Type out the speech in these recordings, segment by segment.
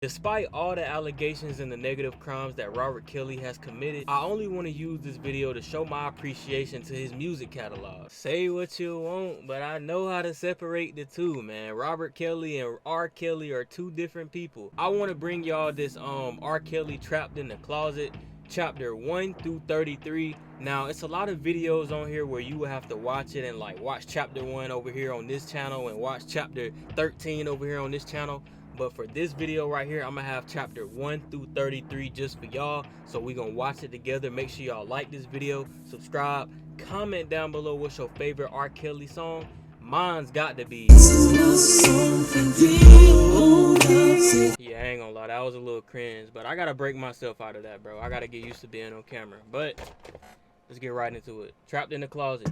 Despite all the allegations and the negative crimes that R.Kelly has committed, I only want to use this video to show my appreciation to his music catalog. Say what you want, but I know how to separate the two, man. R.Kelly and R.Kelly are two different people. I want to bring y'all this R.Kelly Trapped in the Closet chapter 1 through 33. Now, it's a lot of videos on here where you will have to watch it and like watch chapter 1 over here on this channel and watch chapter 13 over here on this channel. But for this video right here, I'm gonna have chapter 1 through 33 just for y'all. So we gonna watch it together. Make sure y'all like this video, subscribe, comment down below what's your favorite R. Kelly song. Mine's got to be... Yeah, I ain't gonna lie, that was a little cringe. But I gotta break myself out of that, bro. I gotta get used to being on camera. But let's get right into it. Trapped in the Closet.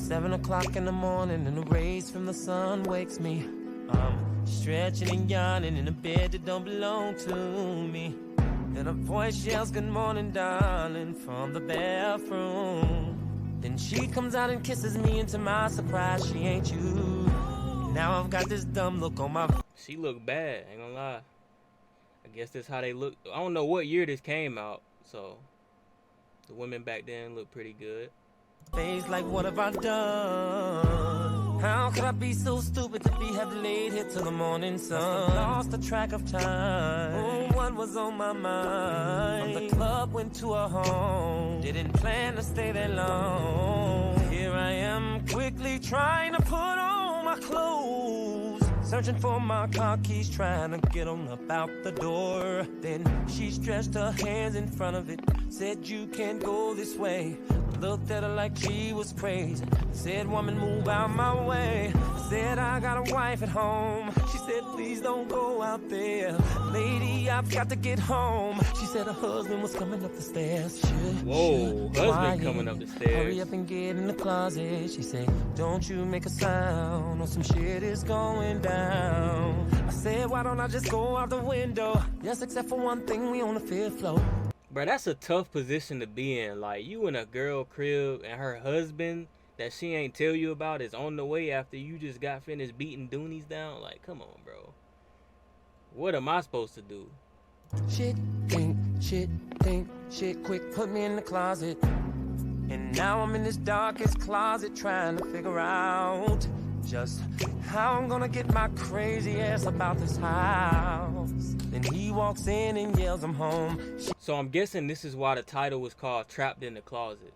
7 o'clock in the morning and the rays from the sun wakes me. I'm stretching and yawning in a bed that don't belong to me. And a voice yells, "Good morning, darling," from the bathroom. Then she comes out and kisses me, and to my surprise, she ain't you. Now I've got this dumb look on my... She look bad, ain't gonna lie. I guess that's how they look. I don't know what year this came out, so the women back then look pretty good. Face like, what have I done? How could I be so stupid to have laid here till the morning sun? Lost the track of time. Oh, what was on my mind? From the club went to a home. Didn't plan to stay there long. Here I am quickly trying to put on my clothes, searching for my car keys, trying to get on up out the door. Then she stretched her hands in front of it, said, "You can't go this way." Looked at her like she was crazy. Said, "Woman, move out my way." I said, "I got a wife at home." She said, "Please don't go out there. Lady, I've got to get home." She said her husband was coming up the stairs. Whoa, husband coming up the stairs. Hurry up and get in the closet. She said, "Don't you make a sound, or some shit is going down." I said, "Why don't I just go out the window?" Yes, except for one thing, we on the 5th floor. Bro, that's a tough position to be in. Like, you in a girl crib and her husband that she ain't tell you about is on the way after you just got finished beating Doonies down. Like, come on, bro. What am I supposed to do? Shit, quick, put me in the closet. And now I'm in this darkest closet trying to figure out just how I'm gonna get my crazy ass about this house. Then he walks in and yells, "I'm home." So I'm guessing this is why the title was called Trapped in the Closet.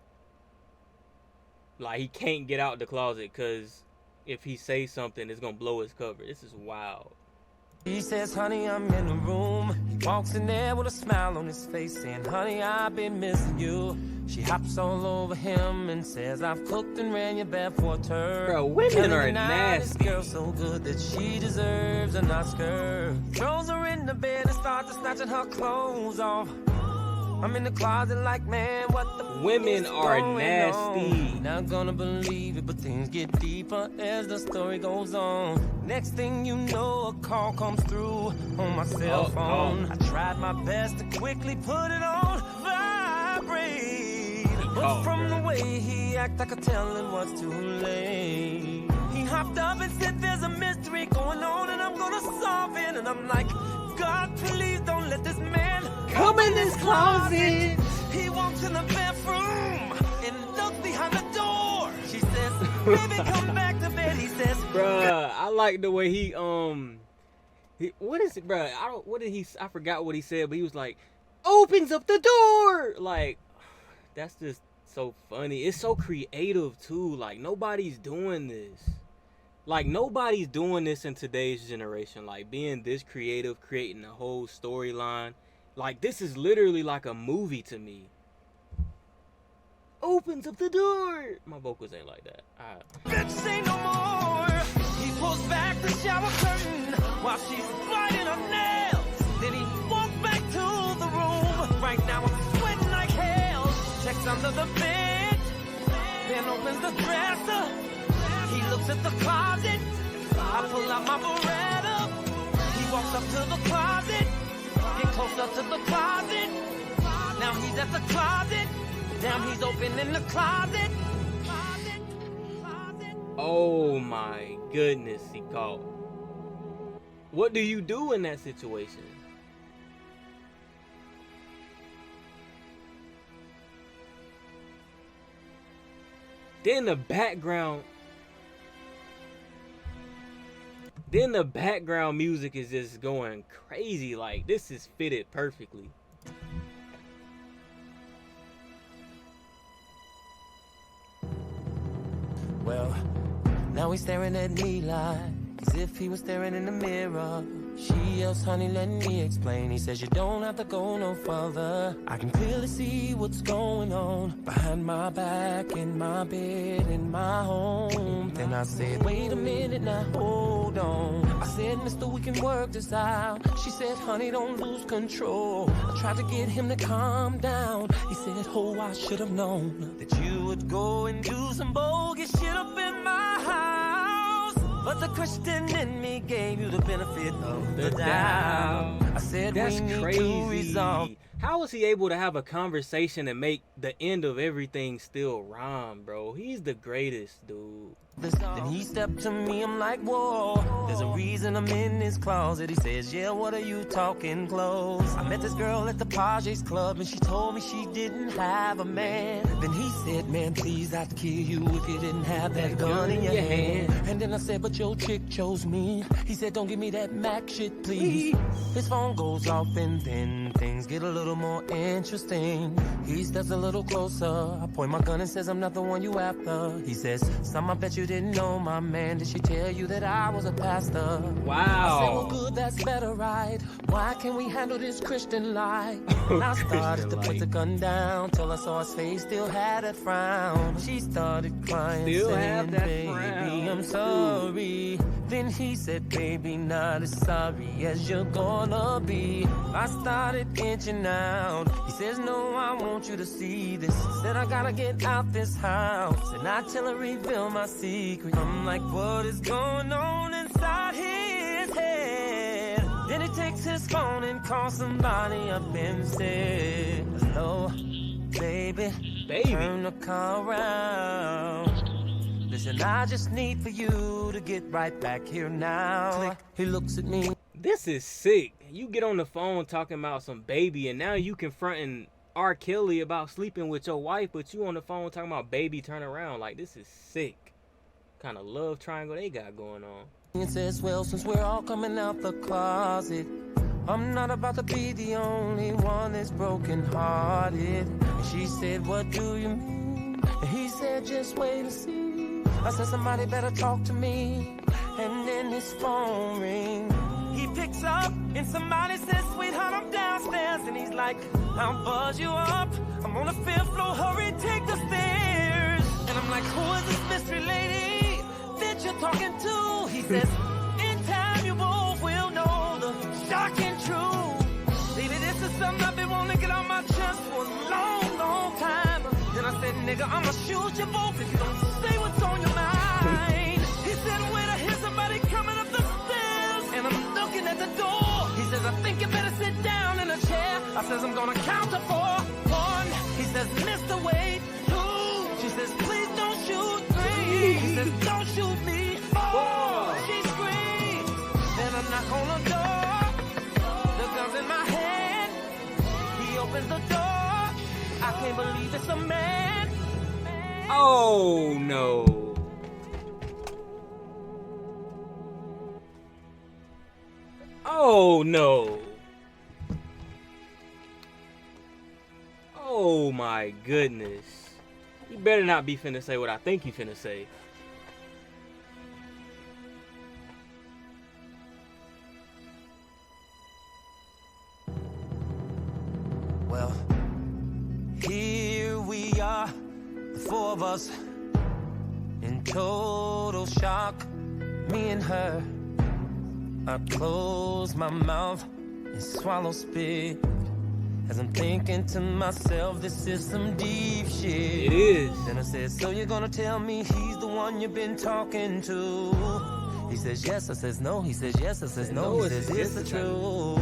Like, he can't get out the closet because if he says something, it's gonna blow his cover. This is wild. He says, "Honey, I'm in the room." He walks in there with a smile on his face, saying, "Honey, I've been missing you." She hops all over him and says, "I've cooked and ran your bath water." Bro, women are nasty. This girl so good that she deserves an Oscar. Throws her in the bed and starts snatching her clothes off. I'm in the closet like, man, what the women are nasty. On? Not gonna believe it, but things get deeper as the story goes on. Next thing you know, a call comes through on my cell phone. I tried my best to quickly put it on vibrate, but from the way he act, I could tell it was too late. He hopped up and said, "There's a mystery going on and I'm gonna solve it." And I'm like, "God, please don't let this man come in this closet." He walks in the bathroom and looks behind the door. She says, "Baby, come back to bed." He says, "Bruh, I like the way he what is it, bruh? I forgot what he said, but he was like, opens up the door." Like, that's just so funny. It's so creative too. Like, nobody's doing this. Like, nobody's doing this in today's generation. Like, being this creative, creating a whole storyline. Like, this is literally like a movie to me. opens up the door. My vocals ain't like that. Bitch, say no more. He pulls back the shower curtain while she's biting her nails. Then he walks back to the room. Right now I'm sweating like hell. Checks under the bed, then opens the dresser. He looks at the closet. I pull out my Beretta. He walks up to the closet, get closer to the closet. Now he's at the closet. Now he's opening the closet. Oh my goodness, he caught. What do you do in that situation? Then the background music is just going crazy. Like, this is fitted perfectly. Well, now he's staring at me like as if he was staring in the mirror. She yells, honey, let me explain. He says, you don't have to go no further. I can clearly see what's going on behind my back, in my bed, in my home. Then I said, wait a minute now, hold on. I said, mister, we can work this out. She said, honey, don't lose control. I tried to get him to calm down. He said, oh, I should have known that you would go and do some bogus shit up in my house. But the Christian in me gave you the benefit of the doubt. I said, that's we need crazy. to resolve. How was he able to have a conversation and make the end of everything still rhyme, bro? He's the greatest, dude. Then he stepped to me, I'm like, whoa, there's a reason I'm in this closet. He says, yeah, what are you talking close? I met this girl at the Pages Club and she told me she didn't have a man. Then he said, man, please, I'd kill you if you didn't have that gun in your hand. And then I said, but your chick chose me. He said, don't give me that Mac shit, please. His phone goes off and then things get a little more interesting. He steps a little closer. I point my gun and says, I'm not the one you after. He says, some, I bet you didn't know my man. Did she tell you that I was a pastor? Wow. I said, well, good, that's better, right? Why can't we handle this Christian life? And I started to put the gun down till I saw his face still had that frown. She started crying, Still saying, have that baby, frown. I'm sorry. Then he said, baby, not as sorry as you're gonna be. I started inching out. He says, no, I want you to see this. Said I gotta get out this house and not tell her, reveal my secret. I'm like, what is going on inside his head? Then he takes his phone and calls somebody up and says, hello, baby, turn the car around. Listen, I just need for you to get right back here now. Click. He looks at me. This is sick. You get on the phone talking about some baby and now you confronting R.Kelly about sleeping with your wife, but you on the phone talking about baby turn around. Like, this is sick. Kind of love triangle they got going on. It says, well, since we're all coming out the closet, I'm not about to be the only one that's broken hearted. And she said, what do you mean? And he said, just wait and see. I said, somebody better talk to me. And then his phone rings. He picks up and somebody says, sweetheart, I'm downstairs. And he's like, I'll buzz you up. I'm on the 5th floor, hurry, take the stairs. And I'm like, who is this mystery lady that you're talking to? He says, in time you both will know the shocking truth. Baby, this is something I've been wanting to get on my chest for a long, long time. Then I said, nigga, I'ma shoot you both if you don't say what's on your mind. He said, wait, I hear somebody coming up the stairs. And I'm looking at the door. He says, I think you better sit down in a chair. I says, I'm gonna count to 4. 1. He says, Mr. Wade. 2. She says, please don't shoot. 3. He says, don't shoot me. 4. She screams. Then I knock on the door. The gun's in my hand. He opens the door. I can't believe it's a man. Oh no. Oh no. Oh my goodness. You better not be finna say what I think you finna say. Well, here we are, four of us in total shock, me and her. I close my mouth and swallow spit as I'm thinking to myself, this is some deep shit. It is. Then I said, so you're gonna tell me he's the one you've been talking to? He says yes, I says no. He says yes, I says no. He says it's the truth.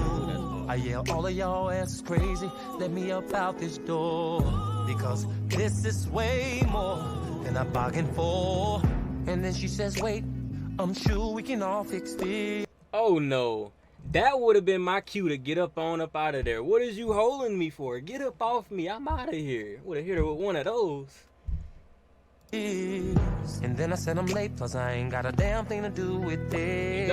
I yell, all of y'all asses crazy, let me up out this door, because this is way more than I bargained for. And then she says, wait, I'm sure we can all fix this. Oh no, that would have been my cue to get up out of there. What is you holding me for? Get up off me, I'm out of here. Would have hit her with one of those. And then I said I'm late, plus I ain't got a damn thing to do with this.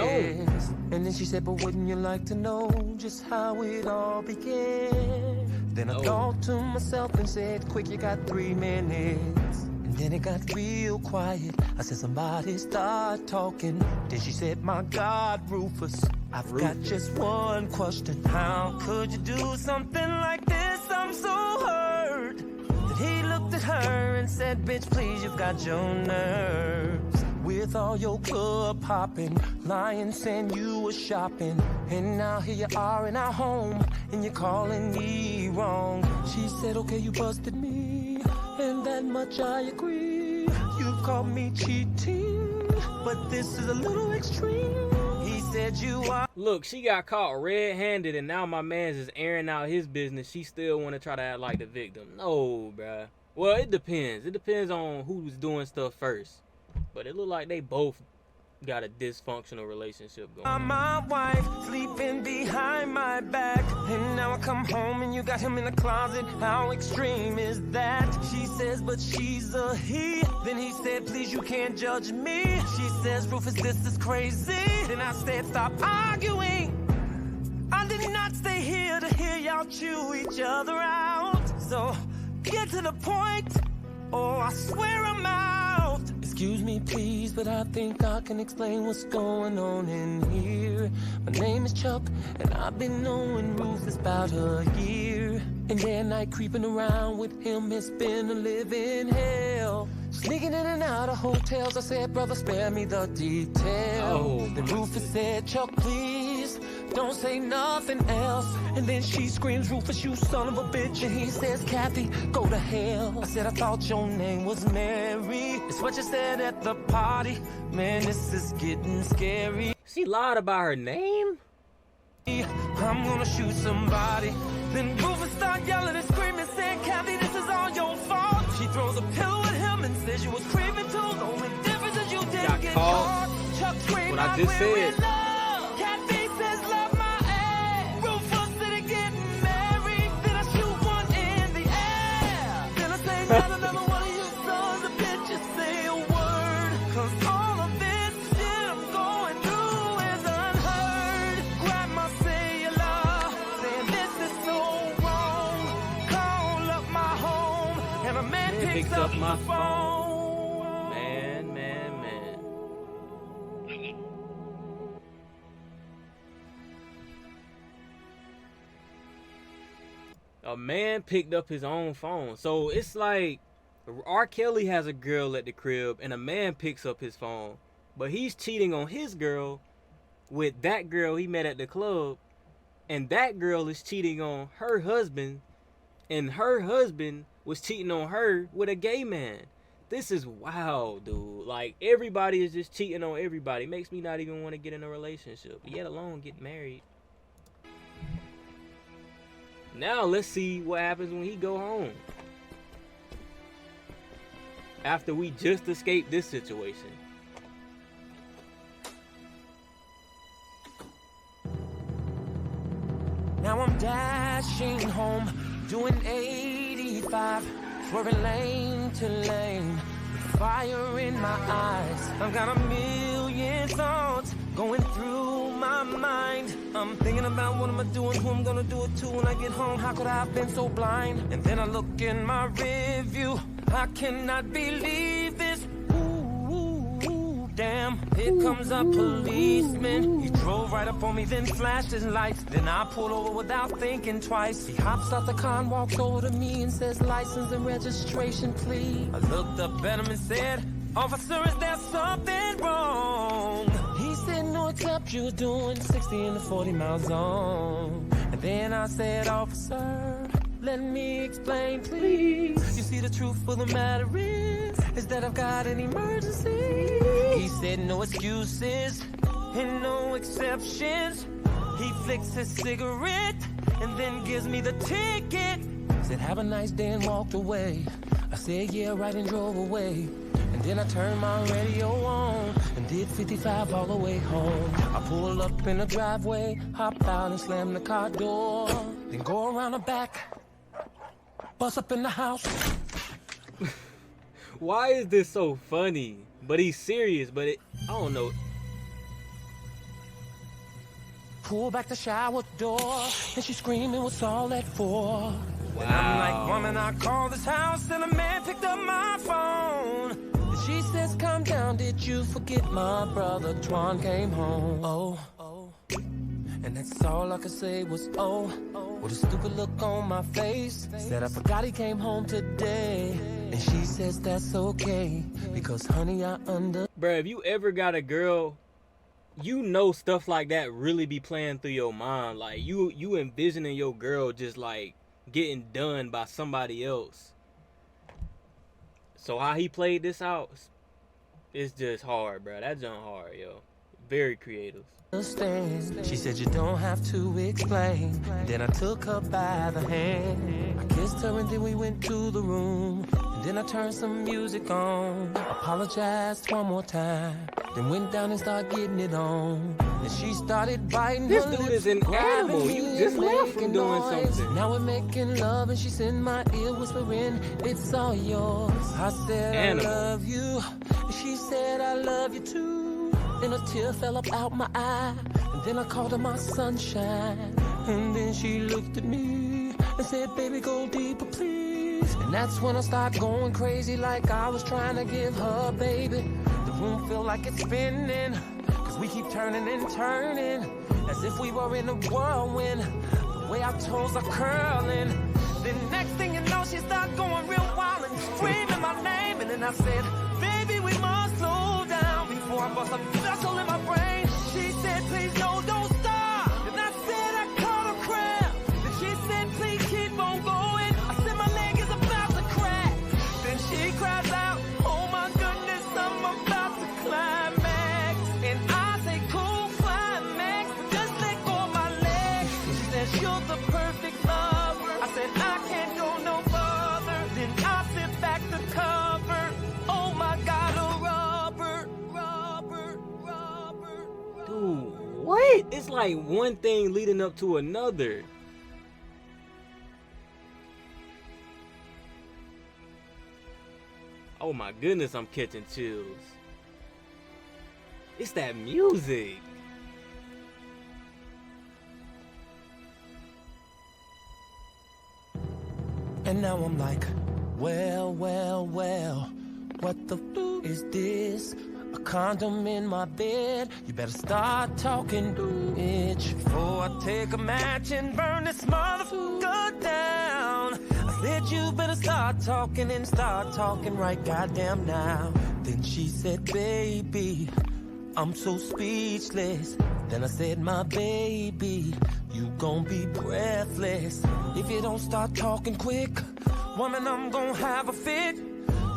And then she said, but wouldn't you like to know just how it all began? Then I thought to myself and said, quick, you got 3 minutes. And then it got real quiet. I said, somebody start talking. Then she said, my God, Rufus, I've got just one question. How could you do something like this? I'm so hurt. Then he looked at her and said, bitch, please, you've got your nerves. With all your club hopping, lying saying you were shopping, and now here you are in our home, and you're calling me wrong. She said, okay, you busted me, and that much I agree. You've caught me cheating, but this is a little extreme. He said you are. Look, she got caught red-handed, and now my man's is airing out his business. She still want to try to act like the victim. No, bruh. Well, it depends. It depends on who's doing stuff first. But it look like they both got a dysfunctional relationship going. My wife sleeping behind my back, and now I come home and you got him in the closet. How extreme is that? She says, but she's a he. Then he said, please, you can't judge me. She says, Rufus, this is crazy. Then I said, stop arguing. I did not stay here to hear y'all chew each other out. So get to the point, or I swear I'm out. Excuse me, please, but I think I can explain what's going on in here. My name is Chuck, and I've been knowing Rufus about a year. And day and night creeping around with him has been a living hell. Sneaking in and out of hotels, I said, brother, spare me the details. Then Rufus said, Chuck, please, don't say nothing else. And then she screams, Rufus, you son of a bitch. And he says, Kathy, go to hell. I said, I thought your name was Mary. It's what you said at the party. Man, this is getting scary. She lied about her name? I'm gonna shoot somebody. Then Rufus started yelling and screaming, saying, Kathy, this is all your fault. She throws a pillow at him and says you was creeping too. The only difference is you didn't get caught. Chuck screamed, what I just said. Kathy says, love my ass. Rufus said, getting married. Then I shoot one in the air. Then I say, not another one of you sons of bitches say a word. Cause all of this shit I'm going through is unheard. Grab my cellular, saying this is so wrong. Call up my home, and a man picks up my phone. Man. A man picked up his own phone. So it's like R.Kelly has a girl at the crib and a man picks up his phone, but he's cheating on his girl with that girl he met at the club, and that girl is cheating on her husband, and her husband was cheating on her with a gay man. This is wild, dude. Like, everybody is just cheating on everybody. Makes me not even want to get in a relationship, yet alone get married. Now let's see what happens when he go home, after we just escaped this situation. Now I'm dashing home, doing 85, swerving lane to lane, with fire in my eyes. I've got a million thoughts going through my mind. I'm thinking about what am I doing, who I'm gonna do it to when I get home. How could I have been so blind? And then I look in my rear view. I cannot believe this. Ooh, damn. bam, here comes a policeman. He drove right up on me, then flashed his lights. Then I pulled over without thinking twice. He hops out the car and walks over to me and says, license and registration, please. I looked up at him and said, officer, is there something wrong? He said, no, except you're doing 60 in the 40 mile zone. And then I said, officer, let me explain, please. You see, the truth of the matter is that I've got an emergency. He said, no excuses and no exceptions. He flicks his cigarette and then gives me the ticket. Said, have a nice day, and walked away. I said, yeah, right, and drove away. And then I turned my radio on and did 55 all the way home. I pull up in the driveway, hop out and slam the car door. Then go around the back, bust up in the house. Why is this so funny? But he's serious, but I don't know. Pull back the shower door, and she's screaming, what's all that for? Wow. And I'm like, woman, I called this house, and a man picked up my phone. And she says, calm down, did you forget my brother Twan came home? Oh. And that's all I could say was, oh. With a stupid look on my face. Said, I forgot he came home today. And she says, that's okay, because honey, I Bruh, if you ever got a girl, you know stuff like that really be playing through your mind. Like, you envisioning your girl just, like, getting done by somebody else. So how he played this out, it's just hard, bruh. That junk hard, yo. Very creative. She said, you don't have to explain. Then I took her by the hand. I kissed her and then we went to the room. And then I turned some music on. Apologized one more time. Then went down and started getting it on. And she started biting this her dude lips, is an animal. You just left from doing something. Now we're making love and she's in my ear whispering, it's all yours. I said, animal. I love you. And she said, I love you too. Then a tear fell up out my eye. And then I called her my sunshine. And then she looked at me and said, baby, go deeper, please. And that's when I started going crazy, like I was trying to give her, baby. The room feel like it's spinning, cause we keep turning and turning, as if we were in a whirlwind. The way our toes are curling. Then next thing you know, she started going real wild and screaming my name. And then I said, baby, we must slow down before I bust a vessel in my brain. She said, please, no, don't stop. And I said, I caught a cramp. Then she said, please keep on going. I said, my leg is about to crack. Then she cries out, oh my goodness, I'm about to climax. And I say, cool, climax, but just let go of my leg. And she said, you're the perfect lover. I said, I can't go no further. Then I sit back to cover. Oh my God, a rubber. Dude, what? It's like one thing leading up to another. Oh my goodness, I'm catching chills. It's that music. And now I'm like, well, what the f is this? A condom in my bed. You better start talking, bitch, before I take a match and burn this motherfucker down. I said you better start talking and start talking right goddamn now. Then she said, baby, I'm so speechless. Then I said, my baby, you gon' be breathless if you don't start talking quick. Woman, I'm gon' have a fit.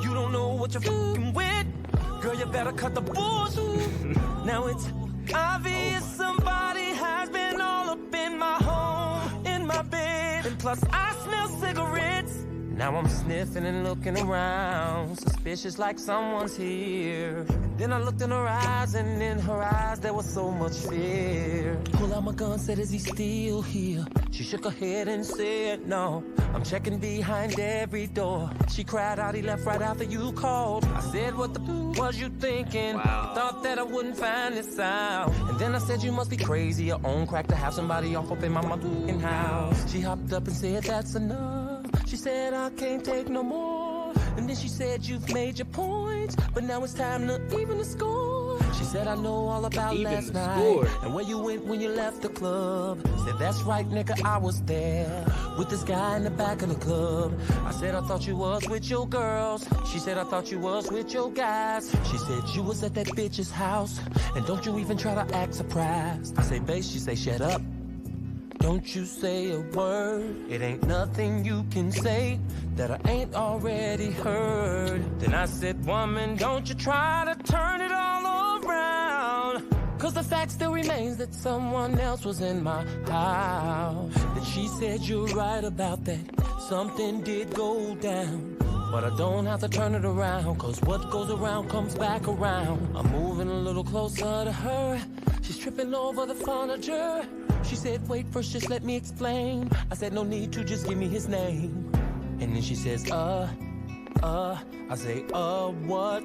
You don't know what you're f***ing with. Girl, you better cut the bullshit. Now it's obvious somebody has been all up in my home, in my bed. And plus I smell cigarettes. Now I'm sniffing and looking around, suspicious like someone's here. And then I looked in her eyes, and in her eyes there was so much fear. Pull out my gun, said, is he still here? She shook her head and said, no, I'm checking behind every door. She cried out, he left right after you called. I said, what the was you thinking? Wow. Thought that I wouldn't find this out. And then I said, you must be crazy, your own crack to have somebody off up in my motherfucking house. She hopped up and said, that's enough. She said, I can't take no more. And then she said, you've made your points, but now it's time to even the score. She said, I know all about Even last the night score. and where you went when you left the club. Said, that's right, nigga, I was there with this guy in the back of the club. I said, I thought you was with your girls. She said, I thought you was with your guys. She said, you was at that bitch's house, and don't you even try to act surprised. I say, bass, she say, shut up. Don't you say a word. It ain't nothing you can say that I ain't already heard. Then I said, woman, don't you try to turn it all around. Cause the fact still remains that someone else was in my house. And she said, you're right about that. Something did go down. But I don't have to turn it around, cause what goes around comes back around. I'm moving a little closer to her. She's tripping over the furniture. She said, wait first, just let me explain. I said, no need to, just give me his name. And then she says, I say, what?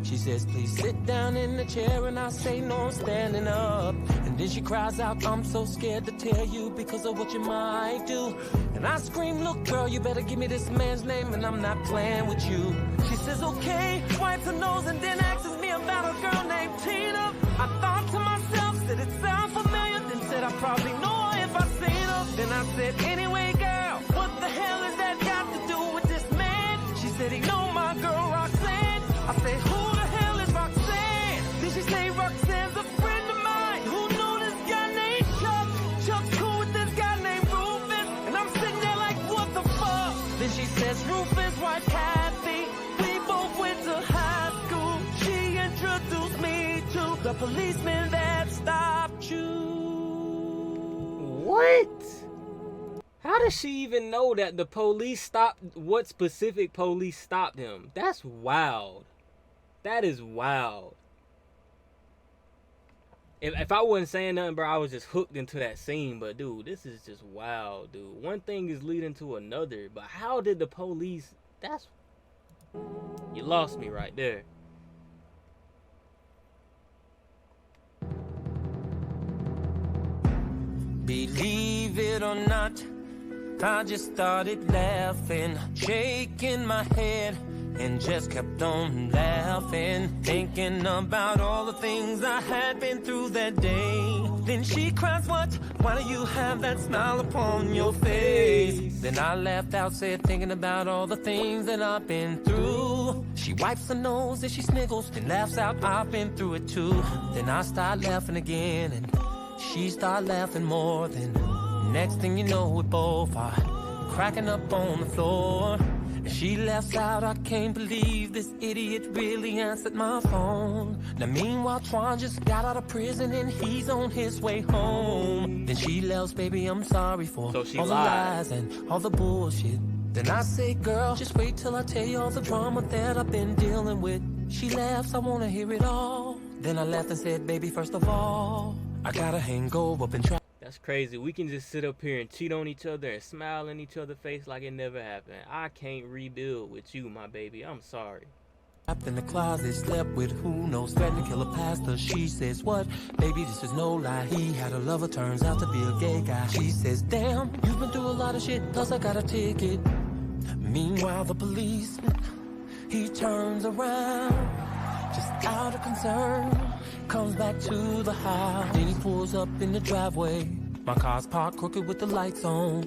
She says, please sit down in the chair, and I say, no, I'm standing up. And then she cries out, I'm so scared to tell you because of what you might do. And I scream, look, girl, you better give me this man's name, and I'm not playing with you. She says, okay, wipes her nose, and then asks me about a girl named Tina. I thought to myself, said it sounds familiar, then said I probably know her if I seen her. Then I said, anyway, girl, what the hell has that got to do with this man? She said, he know my girl Roxanne. I said, who the hell is Roxanne? Then she say, Roxanne's a friend of mine. Who know this guy named Chuck? Chuck's cool with this guy named Rufus. And I'm sitting there like, what the fuck? Then she says, Rufus, wife Kathy, we both went to high school. She introduced me to the policeman that stopped you. What? How does she even know that the police stopped? What specific police stopped him? That's wild. That is wild. If I wasn't saying nothing, bro, I was just hooked into that scene. But, dude, this is just wild, dude. One thing is leading to another. But how did the police... That's... You lost me right there. Believe it or not, I just started laughing, shaking my head, and just kept on laughing, thinking about all the things I had been through that day. Then she cries, what? Why do you have that smile upon your face? Then I laughed out, said, thinking about all the things that I've been through. She wipes her nose and she sniggles, then laughs out, I've been through it too. Then I start laughing again, and she start laughing more. Then next thing you know, we both are cracking up on the floor. And she laughs out, I can't believe this idiot really answered my phone. Now meanwhile, Twan just got out of prison and he's on his way home. Then she laughs, baby, I'm sorry for all the lies and all the bullshit. Then I say, girl, just wait till I tell you all the drama that I've been dealing with. She laughs, I wanna hear it all. Then I laughed and said, baby, first of all, I gotta hang up and try. That's crazy. We can just sit up here and cheat on each other and smile in each other's face like it never happened. I can't rebuild with you, my baby. I'm sorry. Trapped in the closet, slept with who knows, threatened to kill a pastor. She says, what? Baby, this is no lie. He had a lover, turns out to be a gay guy. She says, damn, you've been through a lot of shit, plus I got a ticket. Meanwhile, the policeman, he turns around, just out of concern, comes back to the house. Then he pulls up in the driveway. My car's parked crooked with the lights on.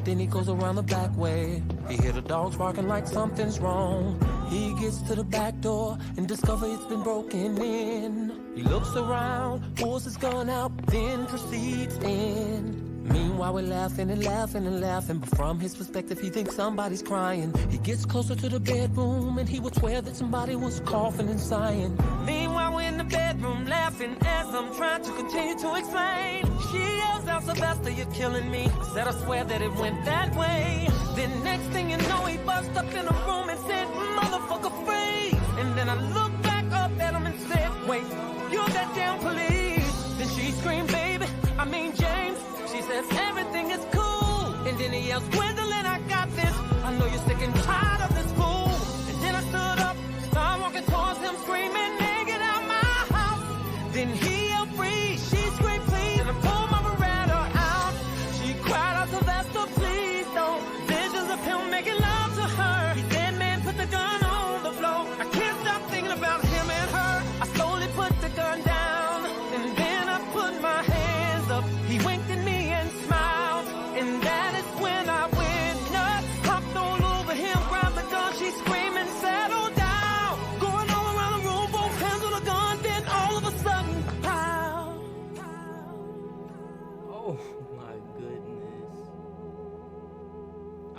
Then he goes around the back way. He hear the dogs barking like something's wrong. He gets to the back door and discovers it's been broken in. He looks around, pulls his gun out, then proceeds in. Meanwhile, we're laughing and laughing and laughing, but from his perspective, he thinks somebody's crying. He gets closer to the bedroom and he would swear that somebody was coughing and sighing. Meanwhile, we're in the bedroom laughing as I'm trying to continue to explain. She yells out, Sylvester, you're killing me. I said, I swear that it went that way. Then next thing you know, he busts up in a room and said, motherfucker, freeze. And then I looked back up at him and said, wait, you're that damn police. Then she screamed, baby, I mean James. She says, everything is cool. And then he yells, Gwendolyn, I got this. I know you're sick and tired of this fool. And then I stood up, started walking towards him, screaming, hey, get out my house. Then he yelled, freeze. She screamed, please. And I pulled my Beretta out. She cried out, Sylvester, please don't. Visions of him making love to her. He said, man, put the gun on the floor. I can't stop thinking about him and her. I slowly put the gun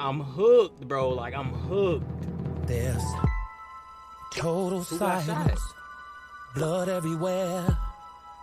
I'm hooked, bro. Like, I'm hooked. There's total Who got silence, shot? blood everywhere,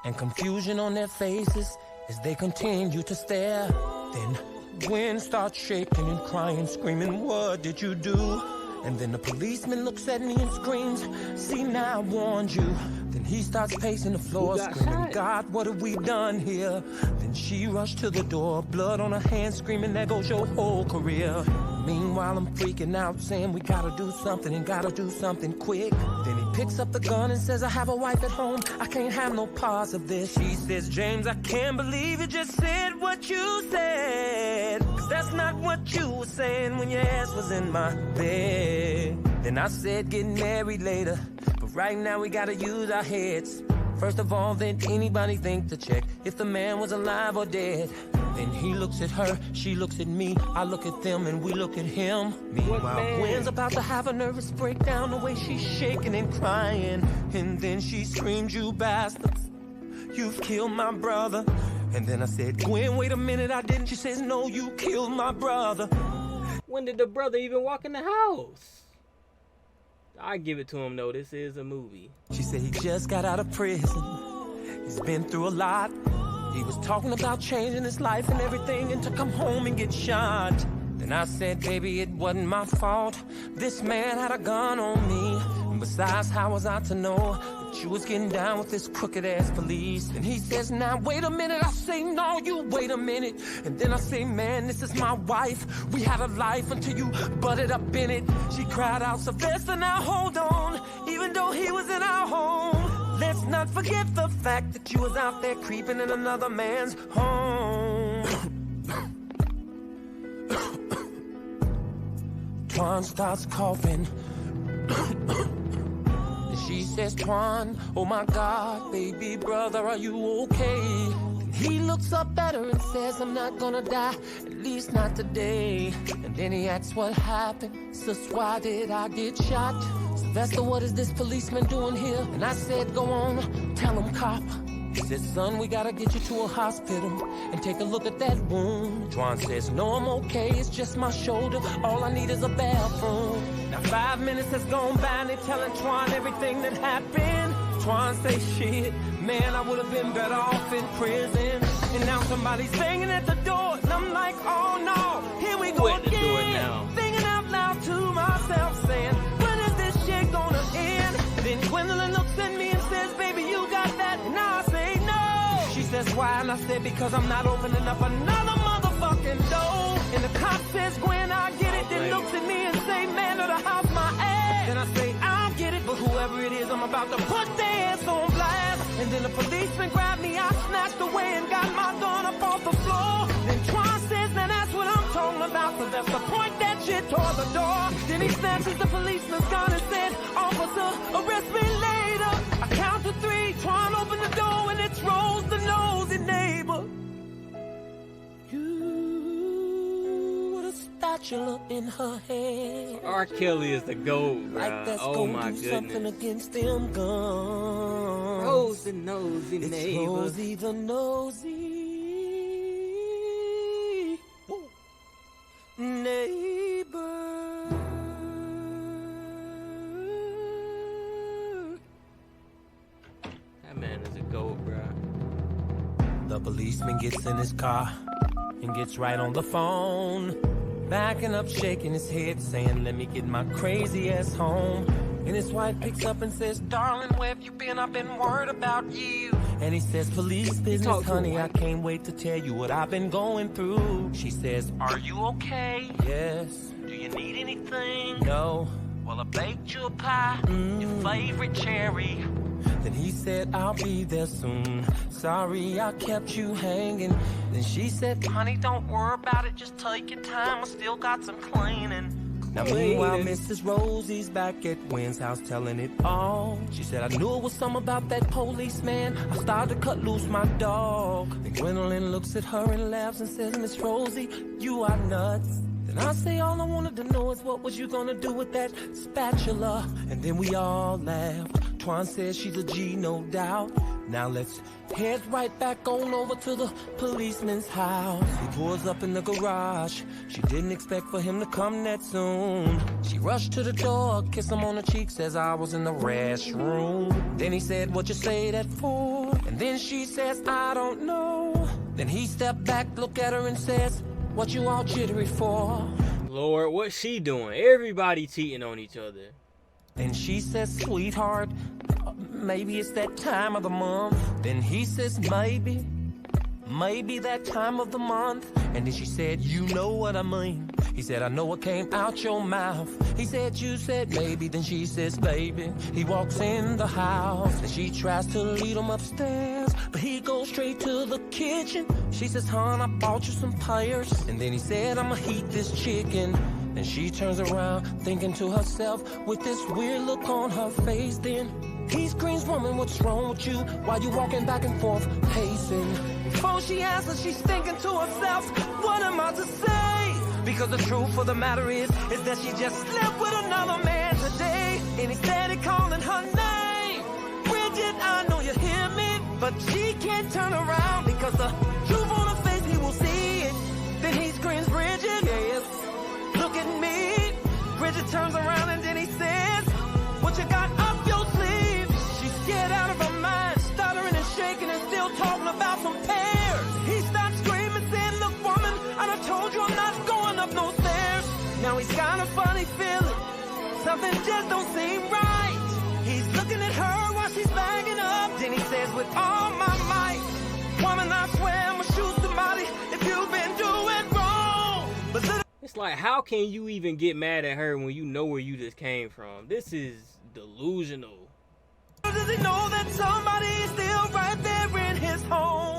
and confusion on their faces as they continue to stare. Then Gwen starts shaking and crying, screaming, "What did you do?" And then the policeman looks at me and screams, "See, now I warned you." Then he starts pacing the floor, got screaming, shot? "God, what have we done here?" Then she rushed to the door, blood on her hands, screaming, "There goes your whole career." Meanwhile, I'm freaking out, saying we gotta do something and gotta do something quick. Then he picks up the gun and says, "I have a wife at home, I can't have no parts of this." She says, "James, I can't believe you just said what you said, 'cause that's not what you were saying when your ass was in my bed." Then I said, "Get married later, but right now we gotta use our heads. First of all, did anybody think to check if the man was alive or dead?" Then he looks at her, she looks at me, I look at them, and we look at him. Meanwhile, Gwen's about to have a nervous breakdown, the way she's shaking and crying. And then she screams, "You bastards, you've killed my brother." And then I said, "Gwen, wait a minute, I didn't." She says, "No, you killed my brother." When did the brother even walk in the house? I give it to him, though. This is a movie. She said he just got out of prison. He's been through a lot. He was talking about changing his life and everything, and to come home and get shot. Then I said, "Baby, it wasn't my fault. This man had a gun on me. And besides, how was I to know that you was getting down with this crooked ass police?" And he says, "Now wait a minute." I say, "No, you wait a minute." And then I say, "Man, this is my wife. We had a life until you butted up in it." She cried out, "Sylvester, now hold on. Even though he was in our home, let's not forget the fact that you was out there creeping in another man's home." Twan starts coughing. And she says, "Twan, oh my God, baby brother, are you okay?" And he looks up at her and says, "I'm not gonna die, at least not today." And then he asks, "What happened? Sis, why did I get shot?" "Sylvester, what is this policeman doing here?" And I said, "Go on, tell him, cop." He says, "Son, we gotta get you to a hospital and take a look at that wound." Twan says, "No, I'm okay, it's just my shoulder. All I need is a bathroom." Now 5 minutes has gone by and they're telling Twan everything that happened. Twan says, "Shit, man, I would have been better off in prison." And now somebody's banging at the door, and I'm like, "Oh no, here we go Who at the door again." now? Thinking out loud to myself, saying, "When is this shit gonna end?" Then Gwendolyn looks at me and says, "Baby, you got that?" And I say, "No." She says, "Why?" And I said, "Because I'm not opening up another motherfucking door." And the cop says, "Gwen, I get it." Then looks at me and say, "Man of the house, my ass." Then I say, "I'll get it, but whoever it is, I'm about to put their ass on blast." And then the policeman grabbed me, I snatched away and got my gun up off the floor. Then Twan says, "Now that's what I'm talking about, so that's the point that shit toward the door." Then he snatches the policeman's gun and said, "Officer, arrest me later." I count to 3, Twan opened the door, and it's Rose, the nosy neighbor. You with a spatula in her hand. R.Kelly is the GOAT, bro. Like that's Oh gonna my do something goodness. against them guns. Rose the nosy It's neighbor. Rosie the nosy neighbor. That man is a GOAT, bro. The policeman gets in his car and gets right on the phone, backing up, shaking his head, saying, "Let me get my crazy ass home." And his wife picks up and says, "Darling, where have you been? I've been worried about you." And he says, "Police business, talked to honey, him, I can't wait to tell you what I've been going through." She says, "Are you okay?" "Yes." "Do you need anything?" "No." "Well, I baked you a pie, your favorite cherry." Then he said, "I'll be there soon. Sorry I kept you hanging." Then she said, "Honey, don't worry about it. Just take your time. I still got some cleaning." Now meanwhile, Mrs. Rosie's back at Gwen's house telling it all. She said, "I knew it was something about that policeman. I started to cut loose my dog." Then Gwendolyn looks at her and laughs and says, "Miss Rosie, you are nuts." Then I say, "All I wanted to know is what was you gonna do with that spatula?" And then we all laughed. Twan says she's a G, no doubt. Now let's head right back on over to the policeman's house. He pulls up in the garage. She didn't expect for him to come that soon. She rushed to the door, kissed him on the cheek, says I was in the restroom. Then he said, what you say that for? And then she says, I don't know. Then he stepped back, looked at her and says, what you all jittery for? Lord, what's she doing? Everybody cheating on each other. And she says, sweetheart, maybe it's that time of the month. Then he says, maybe that time of the month. And then she said, you know what I mean. He said, I know what came out your mouth. He said, you said maybe. Then she says, baby. He walks in the house and she tries to lead him upstairs, but he goes straight to the kitchen. She says, hon, I bought you some pears. And then he said, I'ma heat this chicken. Then she turns around thinking to herself with this weird look on her face. Then he screams, woman, what's wrong with you? Why you walking back and forth pacing? Before she answers, she's thinking to herself, what am I to say? Because the truth of the matter is that she just slept with another man today. And he started calling her name. Bridget, I know you hear me, but she can't turn around because the truth on her face, he will see it. Then he screams, Bridget, yes, look at me. Bridget turns around and then he says, what you got up your sleeve? She's scared out of her mind, stuttering and shaking and still talking about some pears. He stopped screaming, saying, look, woman, I done told you I'm not going up no stairs. Now he's got a funny feeling, something just don't seem right. He's looking at her while she's backing up. Then he says, with all my might, woman, I swear I'ma shoot somebody if you've been doing wrong. But It's like, how can you even get mad at her when you know where you just came from? This is delusional. does he know that somebody is still right there in his home?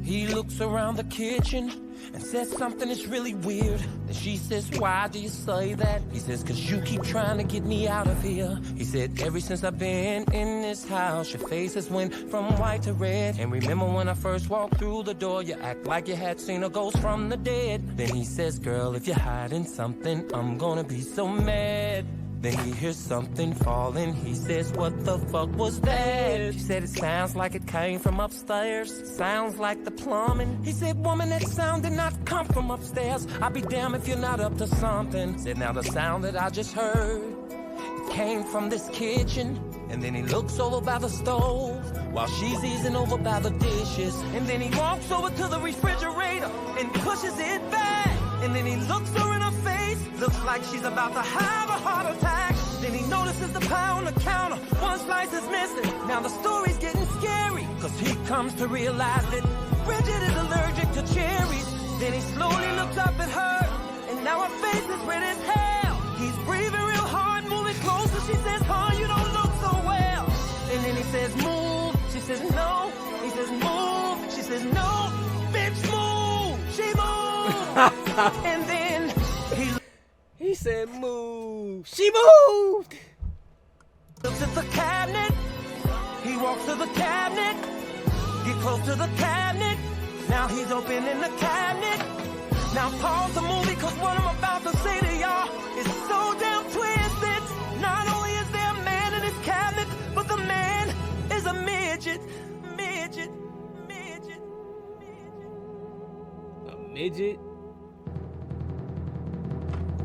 He looks around the kitchen and says something is really weird. Then she says, why do you say that? He says, cause you keep trying to get me out of here. He said, ever since I've been in this house, your face has went from white to red. And remember when I first walked through the door, you act like you had seen a ghost from the dead. Then he says, girl, if you're hiding something, I'm gonna be so mad. Then he hears something falling. He says, what the fuck was that? She said, it sounds like it came from upstairs. Sounds like the plumbing. He said, woman, that sound did not come from upstairs. I'll be damned if you're not up to something. Said, now the sound that I just heard, it came from this kitchen. And then he looks over by the stove while she's easing over by the dishes. And then he walks over to the refrigerator and pushes it back. And then he looks her in her face, looks like she's about to have a heart attack. Then he notices the pie on the counter, one slice is missing. Now the story's getting scary, cause he comes to realize that Bridget is allergic to cherries. Then he slowly looks up at her, and now her face is red as hell. He's breathing real hard, moving closer. She says, huh, you don't look so well. And then he says, move. She says, no. He says, move. She says, no. Bitch, move. She moves. And then he said, move. She moved. Looks at the cabinet. He walks to the cabinet. Get close to the cabinet. Now he's opening the cabinet. Now pause the movie, cause what I'm about to say to y'all is so damn twisted. Not only is there a man in his cabinet, but the man is a midget. Midget. Midget. A midget?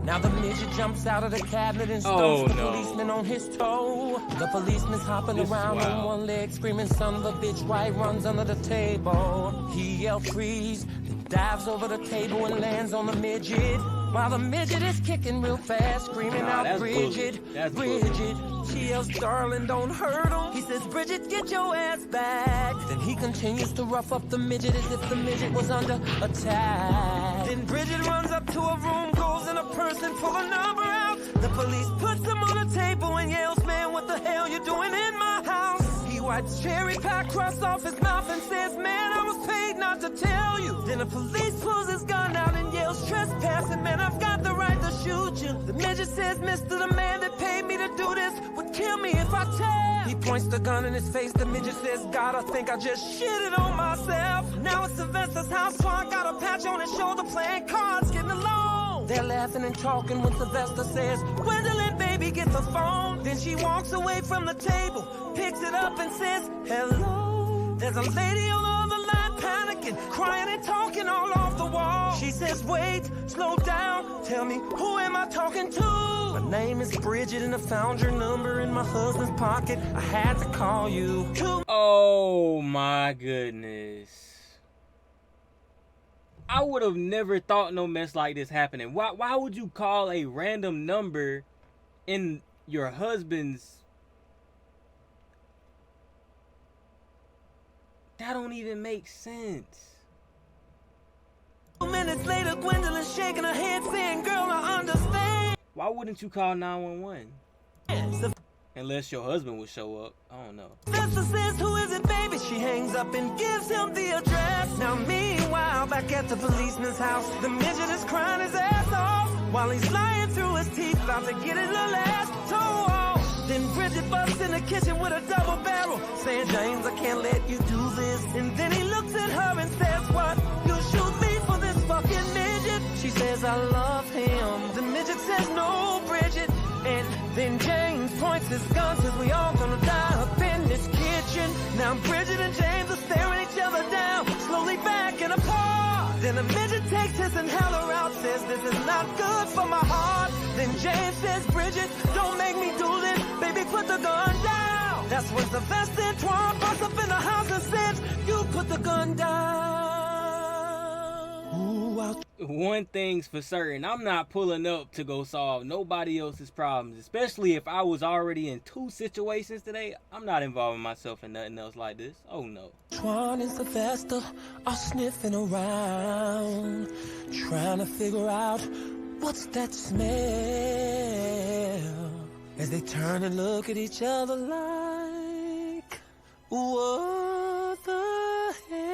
Now the midget jumps out of the cabinet and stomps the policeman on his toe. The policeman's hopping around on one leg, screaming, son of a bitch, why he runs under the table. He yells freeze, then dives over the table and lands on the midget. While the midget is kicking real fast, screaming out, Bridget, Bridget. She yells, darling, don't hurt him. He says, Bridget, get your ass back. Then he continues to rough up the midget as if the midget was under attack. Then Bridget runs up to a room, goes in a purse and pull a number out. The police puts him on the table and yells, man, what the hell you doing in my house? He wipes cherry pie crust off his mouth and says, man, I was paid not to tell you. Then the police pulls his gun out and yells, trespassing, man, I've got the right to shoot you. you. The midget says, Mr. The man that paid me to do this would kill me if I tell. He points the gun in his face. The midget says, God, I think I just shitted on myself. Now it's Sylvester's house, so I got a patch on his shoulder playing cards, getting along. They're laughing and talking when Sylvester says, Gwendolyn, baby, get the phone. Then she walks away from the table, picks it up and says, hello. There's a lady on the other line panicking, crying and talking all off the wall. She says, wait, slow down, tell me, who am I talking to? My name is Bridget and I found your number in my husband's pocket. I had to call you. Oh my goodness. I would have never thought no mess like this happening. Why would you call a random number in your husband's... That don't even make sense. 2 minutes later, Gwendolyn's shaking her head saying, girl, I understand. Why wouldn't you call 911? Unless your husband would show up. I don't know. Sister says, who is it, baby? She hangs up and gives him the address. Now, meanwhile, back at the policeman's house, the midget is crying his ass off while he's lying through his teeth, about to get his little ass toe off. Then Bridget busts in the kitchen with a double barrel, saying, James, I can't let you do this. And then he looks at her and says, what? You shoot me for this fucking midget? She says, I love him. The midget says, no, Bridget. And then James points his gun, says we all gonna die up in this kitchen. Now Bridget and James are staring each other down, slowly backing apart. Then the midget takes his inhaler out, says this is not good for my heart. Then James says, Bridget, don't make me do this, baby, put the gun down. That's when Sylvester and Twan busts up in the house and says, you put the gun down. Ooh, one thing's for certain, I'm not pulling up to go solve nobody else's problems, especially if I was already in 2 situations today. I'm not involving myself in nothing else like this. Oh no. Twan and Sylvester are sniffing around, trying to figure out what's that smell, as they turn and look at each other like, what the hell?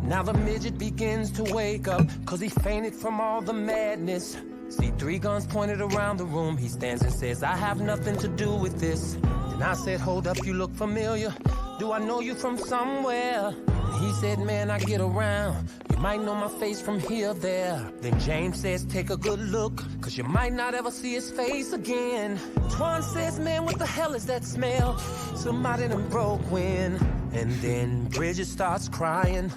Now the midget begins to wake up, cause he fainted from all the madness. See 3 guns pointed around the room. He stands and says, I have nothing to do with this. Then I said, hold up, you look familiar. Do I know you from somewhere? And he said, man, I get around. You might know my face from here or there. Then James says, take a good look, cause you might not ever see his face again. Twan says, man, what the hell is that smell? Somebody done broke wind. And then Bridget starts crying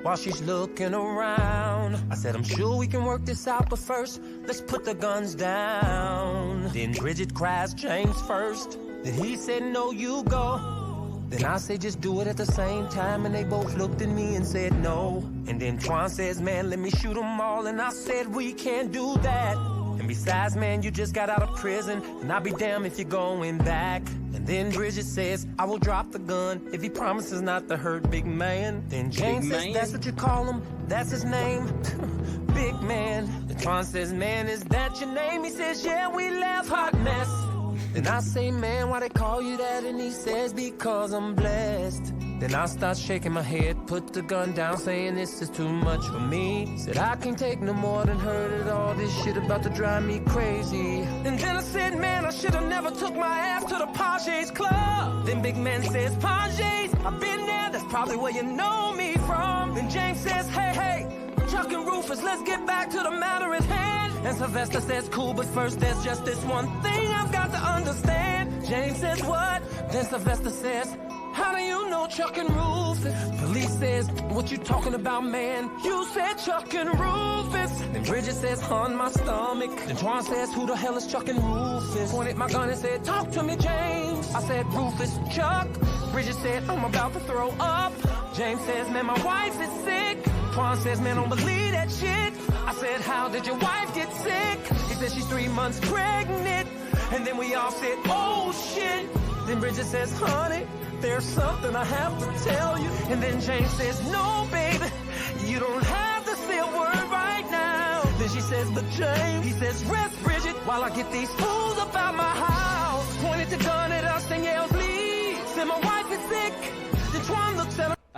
while she's looking around. I said, I'm sure we can work this out, but first, let's put the guns down. Then Bridget cries, James first. Then he said, no, you go. Then I say, just do it at the same time. And they both looked at me and said, no. And then Twan says, man, let me shoot them all. And I said, we can't do that. And besides, man, you just got out of prison, and I'll be damned if you're going back. And then Bridget says, I will drop the gun if he promises not to hurt big man. Then James says, that's what you call him? That's his name? Big man. And Twan says, man, is that your name? He says, yeah, we laugh, hot mess. Then I say, man, why they call you that? And he says, because I'm blessed. Then I start shaking my head, put the gun down, saying this is too much for me. Said I can't take no more than heard it, all this shit about to drive me crazy. And then I said, man, I should have never took my ass to the Page's club. Then big man says, Page's, I've been there, that's probably where you know me from. Then James says, hey, hey, Chuck and Rufus, let's get back to the matter at hand. And Sylvester says, cool, but first there's just this one thing I've got to understand. James says, what? Then Sylvester says, how do you know Chuck and Rufus? Police says, what you talking about, man? You said Chuck and Rufus. Then Bridget says, on my stomach. Then Twan says, who the hell is Chuck and Rufus? Pointed my gun and said, talk to me, James. I said, Rufus, Chuck. Bridget said, I'm about to throw up. James says, man, my wife is sick. Twan says, man, don't believe that shit. I said, how did your wife get sick? He said, she's 3 months pregnant. And then we all said, oh shit. Then Bridget says, honey, there's something I have to tell you. And then James says, no, baby, you don't have to say a word right now. Then she says, but James, he says, rest, Bridget, while I get these fools up out my house. Pointed the gun at us and yells, leave. Said my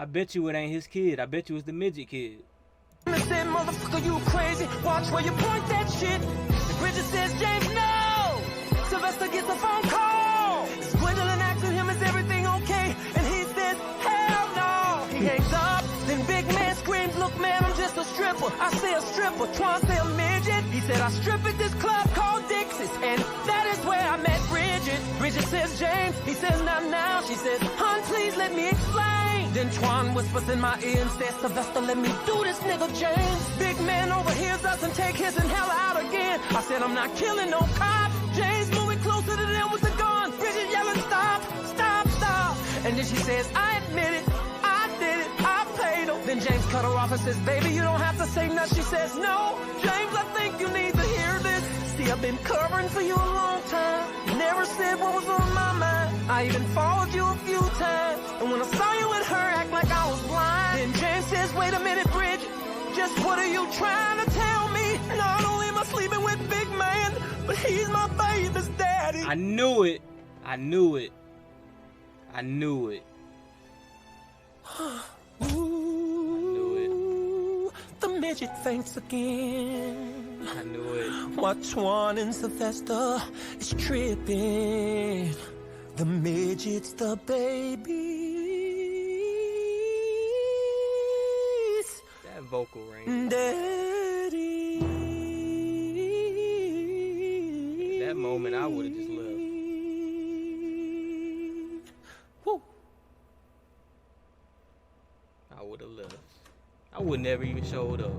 I bet you it ain't his kid. I bet you it's the midget kid. I said, motherfucker, you crazy. Watch where you point that shit. And Bridget says, James, no. Sylvester gets a phone call. Is Gwendolyn asking him, is everything okay? And he says, hell no. He hangs up. Then big man screams, look, man, I'm just a stripper. I say a stripper. Twan say a midget. He said, I strip at this club called Dixie's. And that is where I met Bridget. Bridget says, James. He says, not now. She says, hon, please let me explain. Then Twan whispers in my ear and says, Sylvester, let me do this, nigga, James. Big man overhears us and take his inhaler out again. I said, I'm not killing no cop. James moving closer to them with the gun. Bridget yelling, stop, stop, stop. And then she says, I admit it, I did it, I paid him. Then James cut her off and says, baby, you don't have to say nothing. She says, no, James, I think you need to hear this. See, I've been covering for you a long time. Never said what was on my mind. I even followed you a few times. And when I saw you with her, act like I was blind. Then James says, wait a minute, Bridget. Just what are you trying to tell me? Not only am I sleeping with Big Man, but he's my baby's daddy. I knew it. I knew it. I knew it. I knew it. The midget thinks again. I knew it. What Twan and Sylvester is tripping. The midget's the babies. That vocal range. Daddy. That moment, I would have just left. Woo. I would have left. I would never even showed up.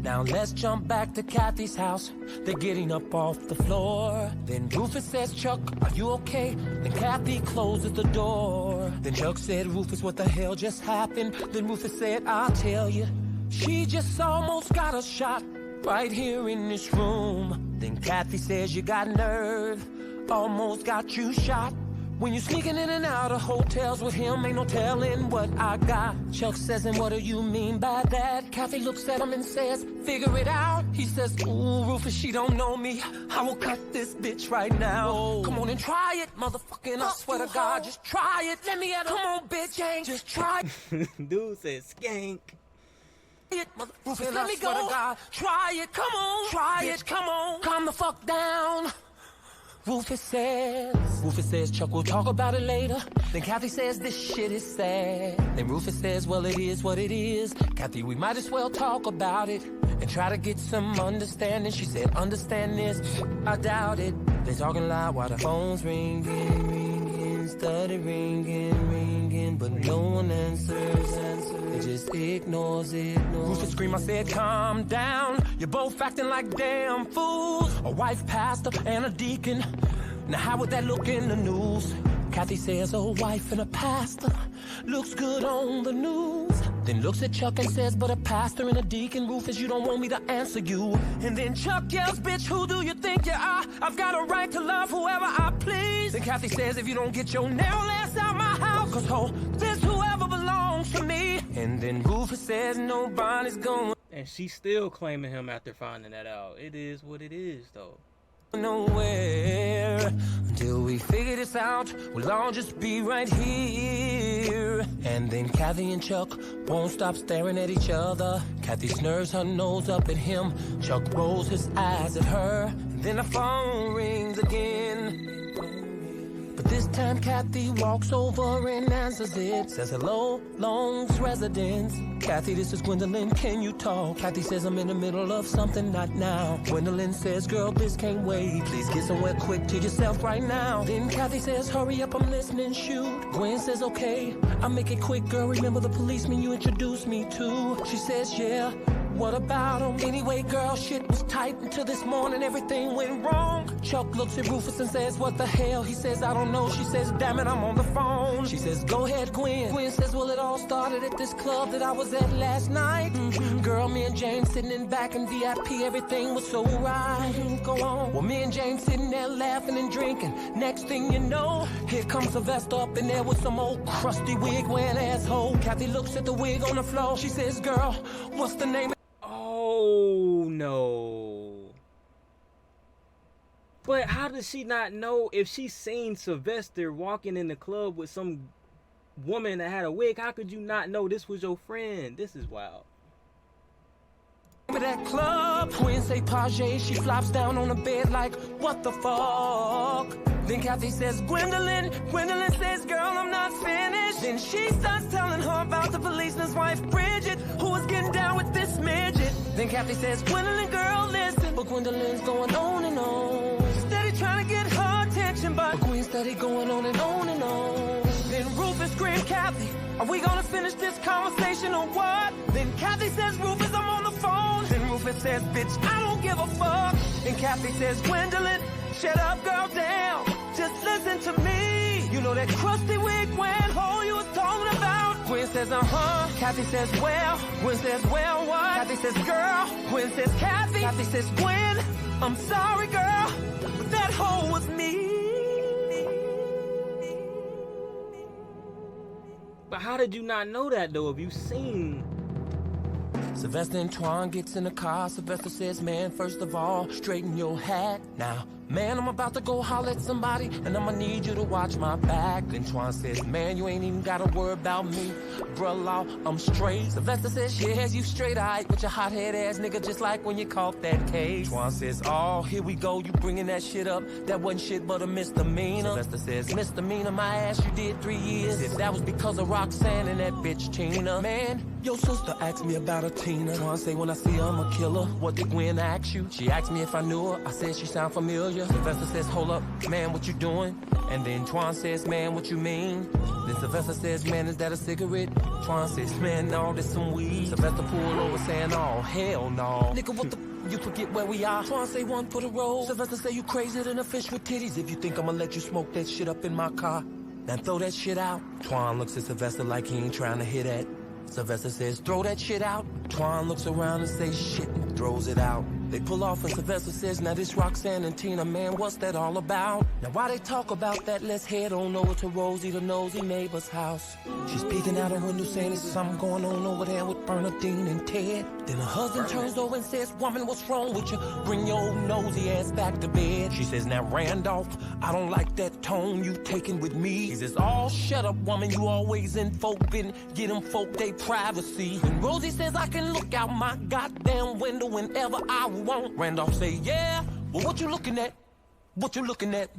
Now let's jump back to Kathy's house. They're getting up off the floor. Then Rufus says, Chuck, are you okay? Then Kathy closes the door. Then Chuck said, Rufus, what the hell just happened? Then Rufus said, I'll tell you. She just almost got a shot right here in this room. Then Kathy says, you got nerve. Almost got you shot. When you sneaking in and out of hotels with him, ain't no telling what I got. Chuck says, and what do you mean by that? Kathy looks at him and says, figure it out. He says, ooh, Rufus, she don't know me. I will cut this bitch right now. Whoa. Come on and try it, motherfucking, I swear to God, just try it. Let me at her. Come on, bitch, just try it. Dude said skank. Rufus, let me go. To God, try it, come on. Try it, come on. Calm the fuck down. Rufus says, Chuck, we'll talk about it later. Then Kathy says, this shit is sad. Then Rufus says, well, it is what it is. Kathy, we might as well talk about it and try to get some understanding. She said, understand this? I doubt it. They talking loud while the phone's ringing, study ringing, but no one answers. They just ignores it. Rufus scream, I said, calm down. You're both acting like damn fools. A wife pastor and a deacon. Now how would that look in the news? Kathy says, a wife and a pastor looks good on the news. Then looks at Chuck and says, but a pastor and a deacon, Rufus, you don't want me to answer you. And then Chuck yells, bitch, who do you think you are? I've got a right to love whoever I please. Then Kathy says, if you don't get your narrow ass out my house, cause ho, this whoever belongs to me. And then Rufus says, nobody's going And she's still claiming him after finding that out. It is what it is, though. Nowhere until we figure this out. We'll all just be right here. And then Kathy and Chuck won't stop staring at each other. Kathy snurs her nose up at him. Chuck rolls his eyes at her. And then the phone rings again. But this time Kathy walks over and answers it. Says, hello, Long's residence. Kathy, this is Gwendolyn, can you talk? Kathy says, I'm in the middle of something, not now. Gwendolyn says, girl, this can't wait. Please get somewhere quick to yourself right now. Then Kathy says, hurry up, I'm listening, shoot. Gwen says, okay, I'll make it quick, girl. Remember the policeman you introduced me to? She says, yeah. What about him? Anyway, girl, shit was tight until this morning everything went wrong. Chuck looks at Rufus and says, what the hell? He says, I don't know. She says, damn it, I'm on the phone. She says, go ahead, Gwen. Gwen says, well, it all started at this club that I was at last night. Girl, me and James sitting in back in VIP, everything was so right. Go on. Well, me and James sitting there laughing and drinking. Next thing you know, here comes Sylvester up in there with some old crusty wig wearing asshole. Kathy looks at the wig on the floor. She says, girl, what's the name? Oh, no. But how does she not know if she's seen Sylvester walking in the club with some woman that had a wig. How could you not know this was your friend? This is wild. That club, Quinn say Page, she flops down on the bed like, what the fuck? Then Kathy says, Gwendolyn says, girl, I'm not finished. Then she starts telling her about the policeman's wife, Bridget, who was getting down with this midget. Then Kathy says, Gwendolyn, girl, listen. But Gwendolyn's going on and on. Steady trying to get her attention, but Queen steady going on and on and on. Then Rufus screamed, Kathy, are we gonna finish this conversation or what? Then Kathy says, Rufus, I'm on the phone. Then Rufus says, bitch, I don't give a fuck. And Kathy says, Gwendolyn, shut up, girl, down. Just listen to me. You know that crusty wig wearing hole you was talking about? Gwen says, uh-huh. Kathy says, well. Gwen says, well, what? Kathy says, girl. Gwen says, Kathy. Kathy says, Gwen, I'm sorry, girl, but that hole was me. But how did you not know that, though, if you seen? Sylvester and Twan gets in the car. Sylvester says, man, first of all, straighten your hat now. Man, I'm about to go holler at somebody, and I'ma need you to watch my back. Then Twan says, man, you ain't even gotta worry about me. Bruh, law, I'm straight. Sylvester says, yes, you straight eyed with your hot-head ass nigga, just like when you caught that case. Twan says, oh, here we go, you bringing that shit up. That wasn't shit but a misdemeanor. Sylvester says, misdemeanor, my ass, you did 3 years. If that was because of Roxanne and that bitch Tina. Man, your sister asked me about a Tina. Twan say, when I see her, I'm a killer. What did Gwen ask you? She asked me if I knew her. I said she sound familiar. Sylvester says, hold up, man, what you doing? And then Twan says, man, what you mean? Then Sylvester says, man, is that a cigarette? Twan says, man, no, this some weed. Sylvester pulled over saying, oh, hell no. Nigga, what the you forget where we are? Twan say, one for the road. Sylvester say, you crazier than a fish with titties. If you think I'ma let you smoke that shit up in my car, then throw that shit out. Twan looks at Sylvester like he ain't trying to hear that. Sylvester says, throw that shit out. Twan looks around and says shit and throws it out. They pull off and Sylvester says, now this Roxanne and Tina, man, what's that all about? Now while they talk about that, let's head on over to Rosie, the nosy neighbor's house. She's peeking out her window saying there's something going on over there with Bernadine and Ted. Then her husband turns over and says, woman, what's wrong with you? Bring your old nosy ass back to bed. She says, now Randolph, I don't like that tone you taking with me. He says, oh, shut up, woman, you always in folk business. Get them folk they privacy. And Rosie says, I can look out my goddamn window whenever I want. Randolph say, yeah, well, what you looking at? What you looking at?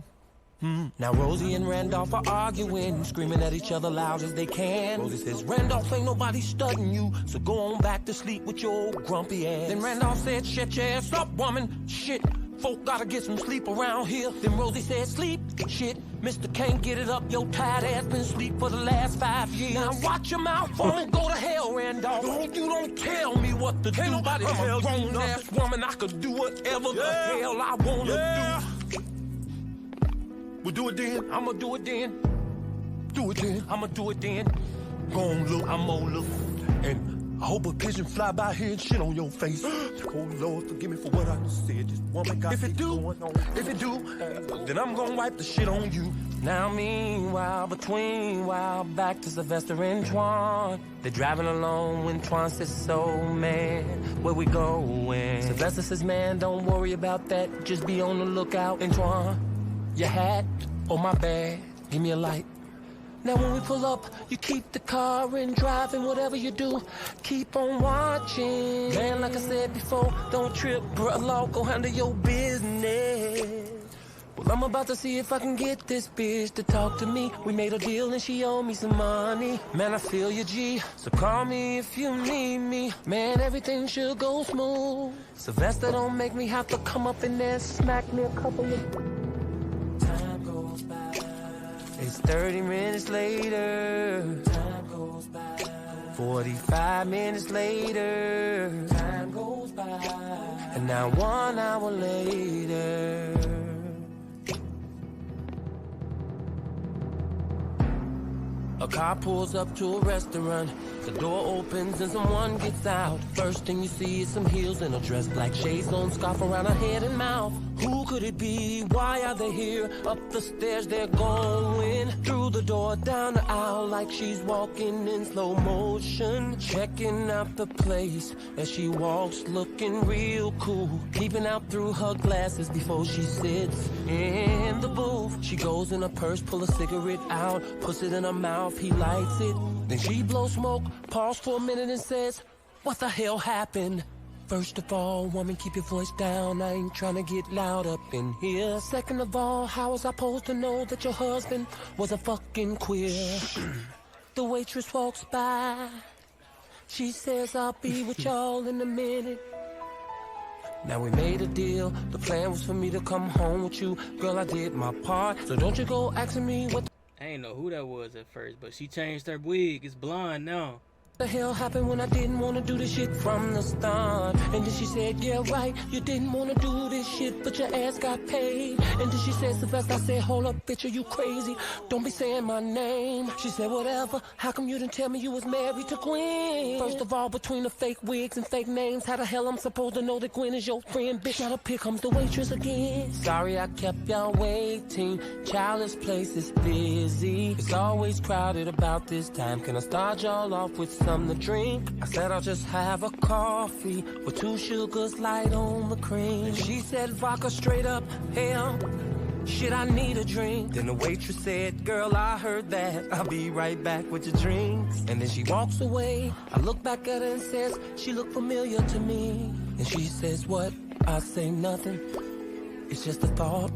Now Rosie and Randolph are arguing, screaming at each other loud as they can. Rosie says, Randolph, ain't nobody studying you, so go on back to sleep with your old grumpy ass. Then Randolph said, shut your ass up, woman. Shit, folk gotta get some sleep around here. Then Rosie said, sleep? Shit, Mr. Can't get it up, your tired ass been asleep for the last 5 years. Now watch your mouth, woman, go to hell, Randolph. No, you don't tell me what to do. Nobody I'm a grown-ass woman, I could do whatever the hell I wanna do. We'll do it then, I'ma do it then. Do it then, I'ma do it then. Go on, look, I'm on look. And I hope a pigeon fly by here and shit on your face. Oh Lord, forgive me for what I just said. This woman got it going on. If it do, then I'm gonna wipe the shit on you. Now meanwhile, back to Sylvester and Twan. They're driving along when Twan says, so man, where we going? Sylvester says, man, don't worry about that. Just be on the lookout. And Twan, your hat or my bag, give me a light. Now when we pull up, you keep the car and driving, whatever you do, keep on watching. Man, like I said before, don't trip, bro, go handle your business. Well, I'm about to see if I can get this bitch to talk to me. We made a deal and she owe me some money. Man, I feel you, G, so call me if you need me. Man, everything should go smooth. Sylvester, don't make me have to come up in there and smack me a couple of... Time goes by. It's 30 minutes later. Time goes by. 45 minutes later. Time goes by. And now 1 hour later. A car pulls up to a restaurant. The door opens and someone gets out. First thing you see is some heels and a dress, black shades on, scarf around her head and mouth. Who could it be? Why are they here? Up the stairs they're going, through the door, down the aisle like she's walking in slow motion. Checking out the place as she walks, looking real cool, peeping out through her glasses before she sits in the booth. She goes in her purse, pull a cigarette out, puts it in her mouth, he lights it. Then she blows smoke, paused for a minute and says, what the hell happened? First of all, woman, keep your voice down. I ain't trying to get loud up in here. Second of all, how was I supposed to know that your husband was a fucking queer? The waitress walks by. She says, I'll be with y'all in a minute. Now we made a deal. The plan was for me to come home with you. Girl, I did my part. So don't you go asking me what I ain't know who that was at first, but she changed her wig. It's blonde now. the hell happened when I didn't want to do this shit from the start. And then she said, yeah, right, you didn't want to do this shit, but your ass got paid. And then she said, Sylvester, I said, hold up, bitch, are you crazy? Don't be saying my name. She said, whatever, how come you didn't tell me you was married to Gwen? First of all, between the fake wigs and fake names, how the hell I'm supposed to know that Gwen is your friend? Bitch, now up here comes the waitress again. Sorry I kept y'all waiting, childless place is busy. It's always crowded about this time. Can I start y'all off with something to drink? I said I'll just have a coffee with 2 sugars, light on the cream. And she said vodka straight up, hell, shit, I need a drink. Then the waitress said, girl, I heard that, I'll be right back with your drinks. And then she walks away. I look back at her and says, she looked familiar to me. And she says, what? I say nothing, it's just a thought.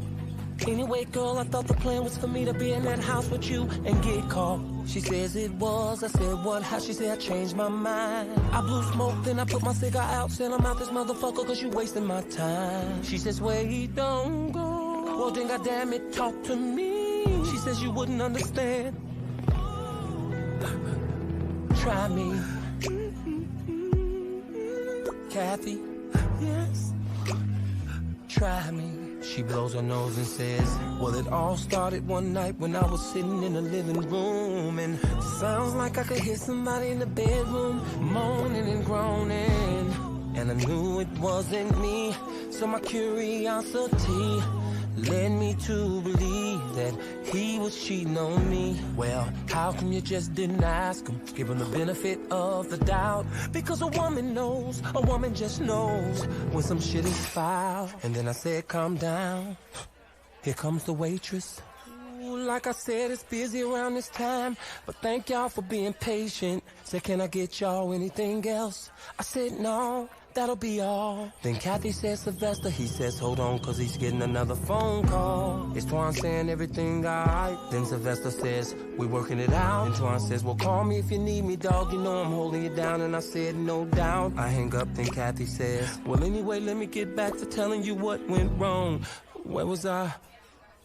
Anyway, girl, I thought the plan was for me to be in that house with you and get caught. She says it was. I said, what? How? She said, I changed my mind. I blew smoke, then I put my cigar out. Said, I'm out this motherfucker cause you wasting my time. She says, wait, don't go. Well, then goddamn it, talk to me. She says you wouldn't understand. Try me. Kathy, yes, try me. She blows her nose and says, well, it all started one night when I was sitting in the living room. And sounds like I could hear somebody in the bedroom moaning and groaning. And I knew it wasn't me, so my curiosity led me to believe that he was cheating on me. Well, how come you just didn't ask him? Give him the benefit of the doubt. Because a woman knows, a woman just knows when some shit is foul. And then I said, calm down. Here comes the waitress. Ooh, like I said, it's busy around this time, but thank y'all for being patient. Said, can I get y'all anything else? I said, no, that'll be all. Then Kathy says, Sylvester, he says, hold on, cause he's getting another phone call. Is Twan saying everything alright? Then Sylvester says, we working it out. And Twan says, well, call me if you need me, dog. You know I'm holding you down. And I said, no doubt. I hang up, then Kathy says, well, anyway, let me get back to telling you what went wrong. Where was I?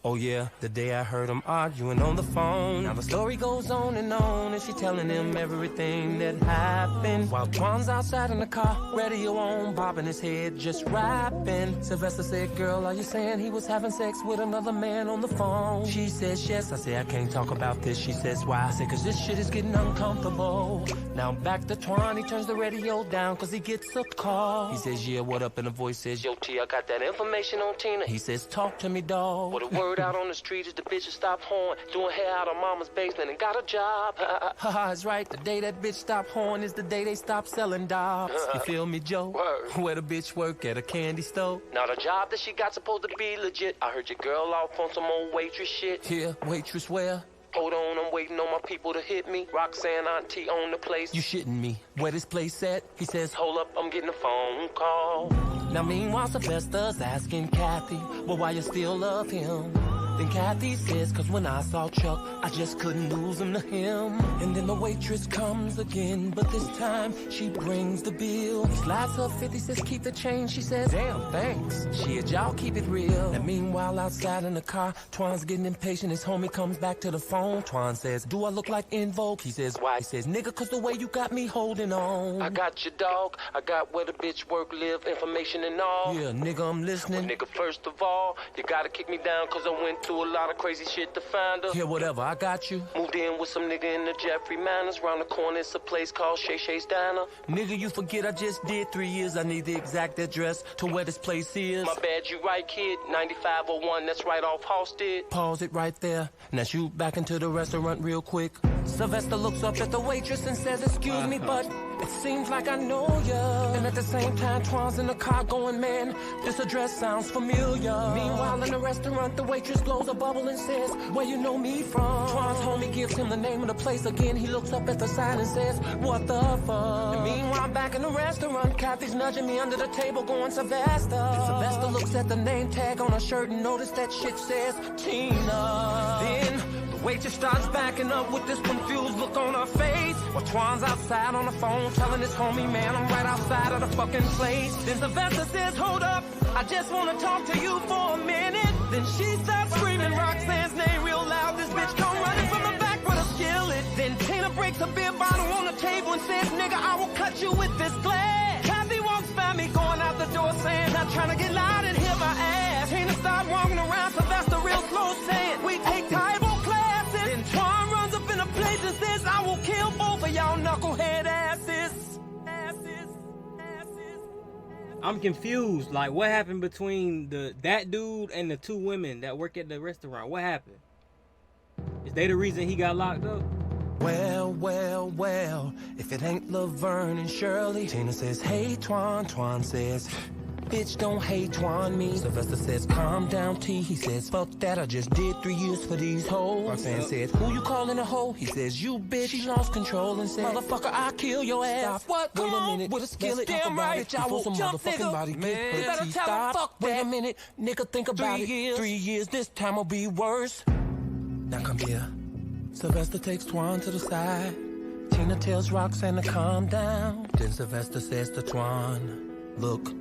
Oh yeah, the day I heard them arguing on the phone. Now the story goes on, and she telling him everything that happened. While Twan's outside in the car, radio on, bobbing his head, just rapping. Sylvester said, girl, are you saying he was having sex with another man on the phone? She says, yes. I say, I can't talk about this. She says, why? I say, cause this shit is getting uncomfortable. Now back to Twan, he turns the radio down cause he gets a call. He says, yeah, what up? And the voice says, yo, T, I got that information on Tina. He says, talk to me, dawg. What a word out on the street is the bitches stopped horn, doing hair out of mama's basement and got a job. Haha, it's right. The day that bitch stopped horn is the day they stop selling dogs. You feel me, Joe? Word. Where the bitch work at a candy store. Now the job that she got supposed to be legit. I heard your girl off on some old waitress shit. Yeah, waitress where? Hold on, I'm waiting on my people to hit me. Roxanne Auntie own the place. You shitting me? Where this place at? He says, hold up, I'm getting a phone call. Now meanwhile, Sylvester's asking Kathy, well, why you still love him? Then Kathy says, cause when I saw Chuck, I just couldn't lose him to him. And then the waitress comes again, but this time she brings the bill. He slides her 50, says keep the change. She says, damn, thanks. Shit, y'all keep it real. And meanwhile, outside in the car, Twan's getting impatient. His homie comes back to the phone. Twan says, do I look like In Vogue? He says, why? He says, nigga, cause the way you got me holding on. I got your dog. I got where the bitch work, live, information and all. Yeah, nigga, I'm listening. Well, nigga, first of all, you gotta kick me down cause I went through a lot of crazy shit to find her. Yeah, whatever, I got you. Moved in with some nigga in the Jeffrey Manors. Round the corner, it's a place called Shay Shay's Diner. Nigga, you forget I just did 3 years. I need the exact address to where this place is. My bad, you right, kid. 9501, that's right off Halstead. Pause it right there. Now shoot back into the restaurant real quick. Sylvester looks up at the waitress and says, excuse me, but it seems like I know ya. And at the same time, Twan's in the car going, man, this address sounds familiar. Meanwhile, in the restaurant, the waitress blows a bubble and says, where you know me from? Twan's homie gives him the name of the place again. He looks up at the sign and says, what the fuck? And meanwhile, back in the restaurant, Kathy's nudging me under the table going, Sylvester. And Sylvester looks at the name tag on her shirt and notice that shit says Tina. Then the waitress starts backing up with this confused look on her face, while Twan's outside on the phone telling his homie, man, I'm right outside of the fucking place. Then Sylvester says, hold up, I just want to talk to you for a minute. Then she starts screaming Roxanne's name real loud. This bitch come running from the back with a skillet. Then Tina breaks a beer bottle on the table and says, nigga, I will cut you with this glass. Kathy walks by me going out the door saying, not trying to get loud and hear my ass. Tina starts walking around, Sylvester real slow saying, we take Bible classes. Then Twan runs up in the place and says, I will kill both of y'all knucklehead asses. I'm confused. Like, what happened between that dude and the two women that work at the restaurant? What happened? Is they the reason he got locked up? Well, if it ain't Laverne and Shirley. Tina says, hey, Twan. Twan says, bitch, don't hate Twan me. Sylvester says, calm down, T. He says, fuck that, I just did 3 years for these hoes. Roxanne said, who you calling a hoe? He says, you bitch. She lost control and said, motherfucker, I'll kill your ass. Stop. What? Wait a minute. With a skillet. Damn right. Bitch, I will some jump, motherfucking nigga. Body man, you better tell him, fuck that. Wait a minute, nigga, think about 3 years, this time will be worse. Now come here. Sylvester takes Twan to the side. Tina tells Roxanne to calm down. Then Sylvester says to Twan, look,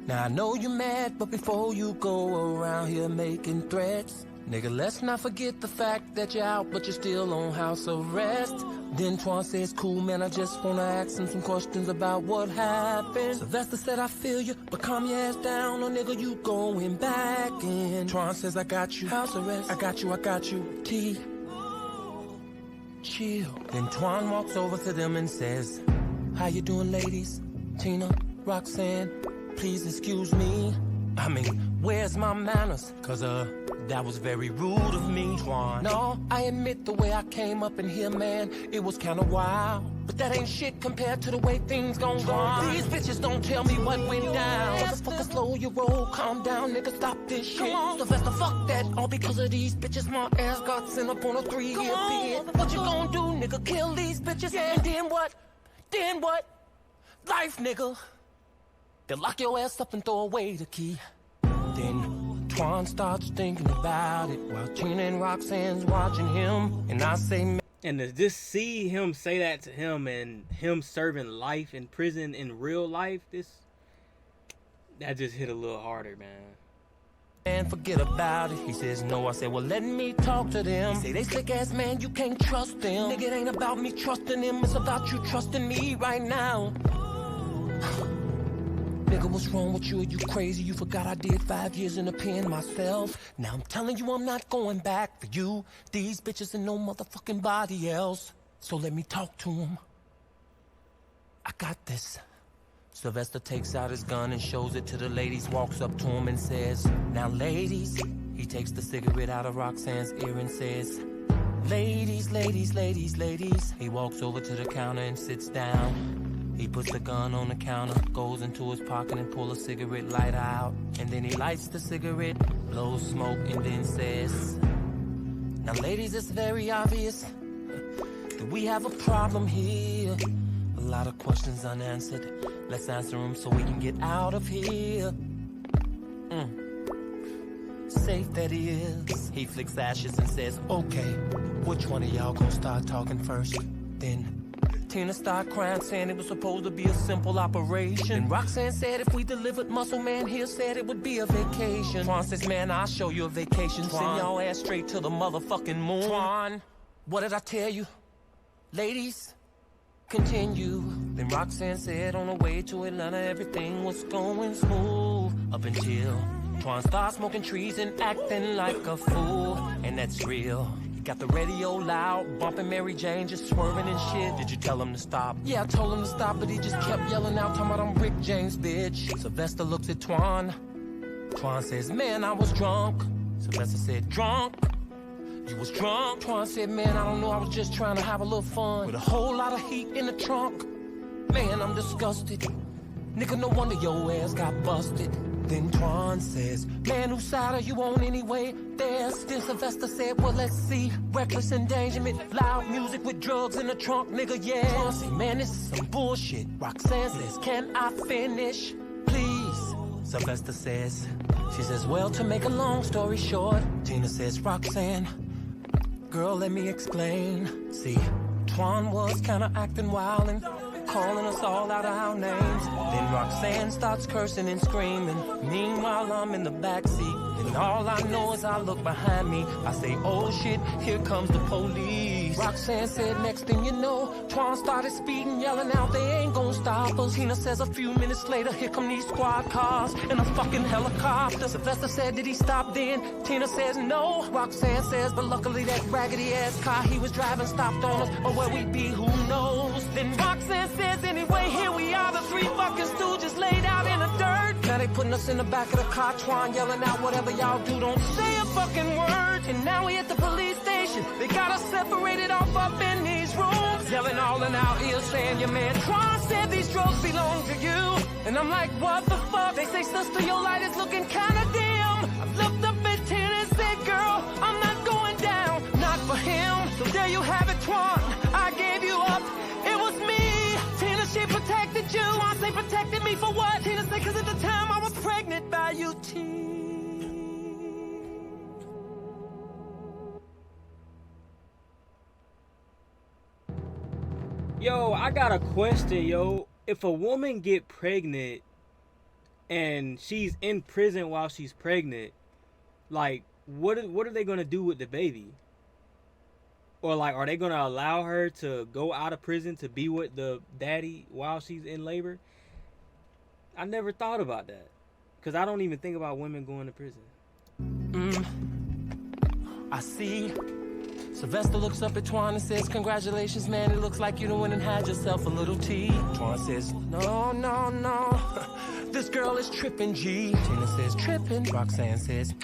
now I know you're mad, but before you go around here making threats, nigga, let's not forget the fact that you're out, but you're still on house arrest. Then Twan says, cool, man, I just wanna ask him some questions about what happened. Sylvester said, I feel you, but calm your ass down, or nigga, you going back in. Twan says, I got you, house arrest, I got you, T. Chill. Then Twan walks over to them and says, how you doing, ladies? Tina, Roxanne, please excuse me. I mean, where's my manners? Cause, that was very rude of me, Twan. No, I admit the way I came up in here, man, it was kinda wild. But that ain't shit compared to the way things gon' go. These bitches don't tell me what went down. Motherfucker, slow your roll, calm down, nigga, stop this shit. Come on, Sylvester, fuck that. All because of these bitches, my ass got sent up on a 3-year bid. What you gon' do, nigga? Kill these bitches? Yeah. And then what? Then what? Life, nigga. Then lock your ass up and throw away the key. Then Twan starts thinking about it while Tina and Roxanne's watching him. And I say, and to just see him say that to him and him serving life in prison in real life, that just hit a little harder, man. And forget about it. He says no. I say, well, let me talk to them. He say, they slick ass man, you can't trust them. Nigga, it ain't about me trusting them, it's about you trusting me right now. Nigga, what's wrong with you? Are you crazy? You forgot I did 5 years in the pen myself. Now I'm telling you I'm not going back for you, these bitches, and no motherfucking body else. So let me talk to him. I got this. Sylvester takes out his gun and shows it to the ladies, walks up to him and says, now ladies. He takes the cigarette out of Roxanne's ear and says, ladies, ladies, ladies, ladies. He walks over to the counter and sits down. He puts the gun on the counter, goes into his pocket and pulls a cigarette lighter out. And then he lights the cigarette, blows smoke, and then says, now ladies, it's very obvious that we have a problem here. A lot of questions unanswered. Let's answer them so we can get out of here. Safe that he is. He flicks ashes and says, okay, which one of y'all gonna start talking first? Then Tina started crying, saying it was supposed to be a simple operation. And Roxanne said if we delivered Muscle Man here, said it would be a vacation. Twan says, man, I'll show you a vacation. Send y'all ass straight to the motherfucking moon. Twan, what did I tell you? Ladies, continue. Then Roxanne said on the way to Atlanta, everything was going smooth. Up until Twan starts smoking trees and acting like a fool, and that's real. Got the radio loud, bumping Mary Jane, just swerving and shit. Did you tell him to stop? Yeah, I told him to stop, but he just kept yelling out, talking about I'm Rick James, bitch. Sylvester looks at Twan. Twan says, man, I was drunk. Sylvester said, drunk? You was drunk? Twan said, man, I don't know, I was just trying to have a little fun. With a whole lot of heat in the trunk. Man, I'm disgusted. Nigga, no wonder your ass got busted. Then Twan says, man, whose side are you on anyway? There's then Sylvester said, well, let's see. Reckless endangerment, loud music with drugs in the trunk, nigga, yeah. Twan said, man, this is some bullshit. Roxanne says, can I finish? Please. Sylvester says, she says, well, to make a long story short, Tina says, Roxanne, girl, let me explain. See, Twan was kinda acting wild and calling us all out of our names. Then Roxanne starts cursing and screaming. Meanwhile, I'm in the backseat. And all I know is I look behind me. I say, oh shit, here comes the police. Roxanne said, next thing you know, Twan started speeding, yelling out, they ain't gonna stop us. Tina says a few minutes later, here come these squad cars and a fucking helicopter. Sylvester said, did he stop then? Tina says, no. Roxanne says, but luckily that raggedy ass car he was driving stopped on us. Or where we be, who knows? Then Roxanne says, anyway, here we are, the three fucking stooges laid out in the dirt. Now they putting us in the back of the car, Twan yelling out, whatever y'all do, don't say a fucking word. And now we at the police station. They got us separated off up in these rooms, yelling all in our ears, saying your man Twan said these drugs belong to you. And I'm like, what the fuck? They say, sister, your light is looking kinda dim. I've looked up at 10 and said, girl, I'm not going down, not for him. So there you have it, Twan, I gave you up. It was me. Tina, she protected you. Twan say protected me for what? Tina say, cause at the time I was pregnant by you, T. Yo, I got a question, yo. If a woman get pregnant and she's in prison while she's pregnant, like, what are they gonna do with the baby? Or like, are they gonna allow her to go out of prison to be with the daddy while she's in labor? I never thought about that, cause I don't even think about women going to prison. I see. Sylvester looks up at Twan and says, congratulations, man, it looks like you done went and had yourself a little tea. Twan says, no, no, no, this girl is tripping, G. Tina says, tripping. Roxanne says,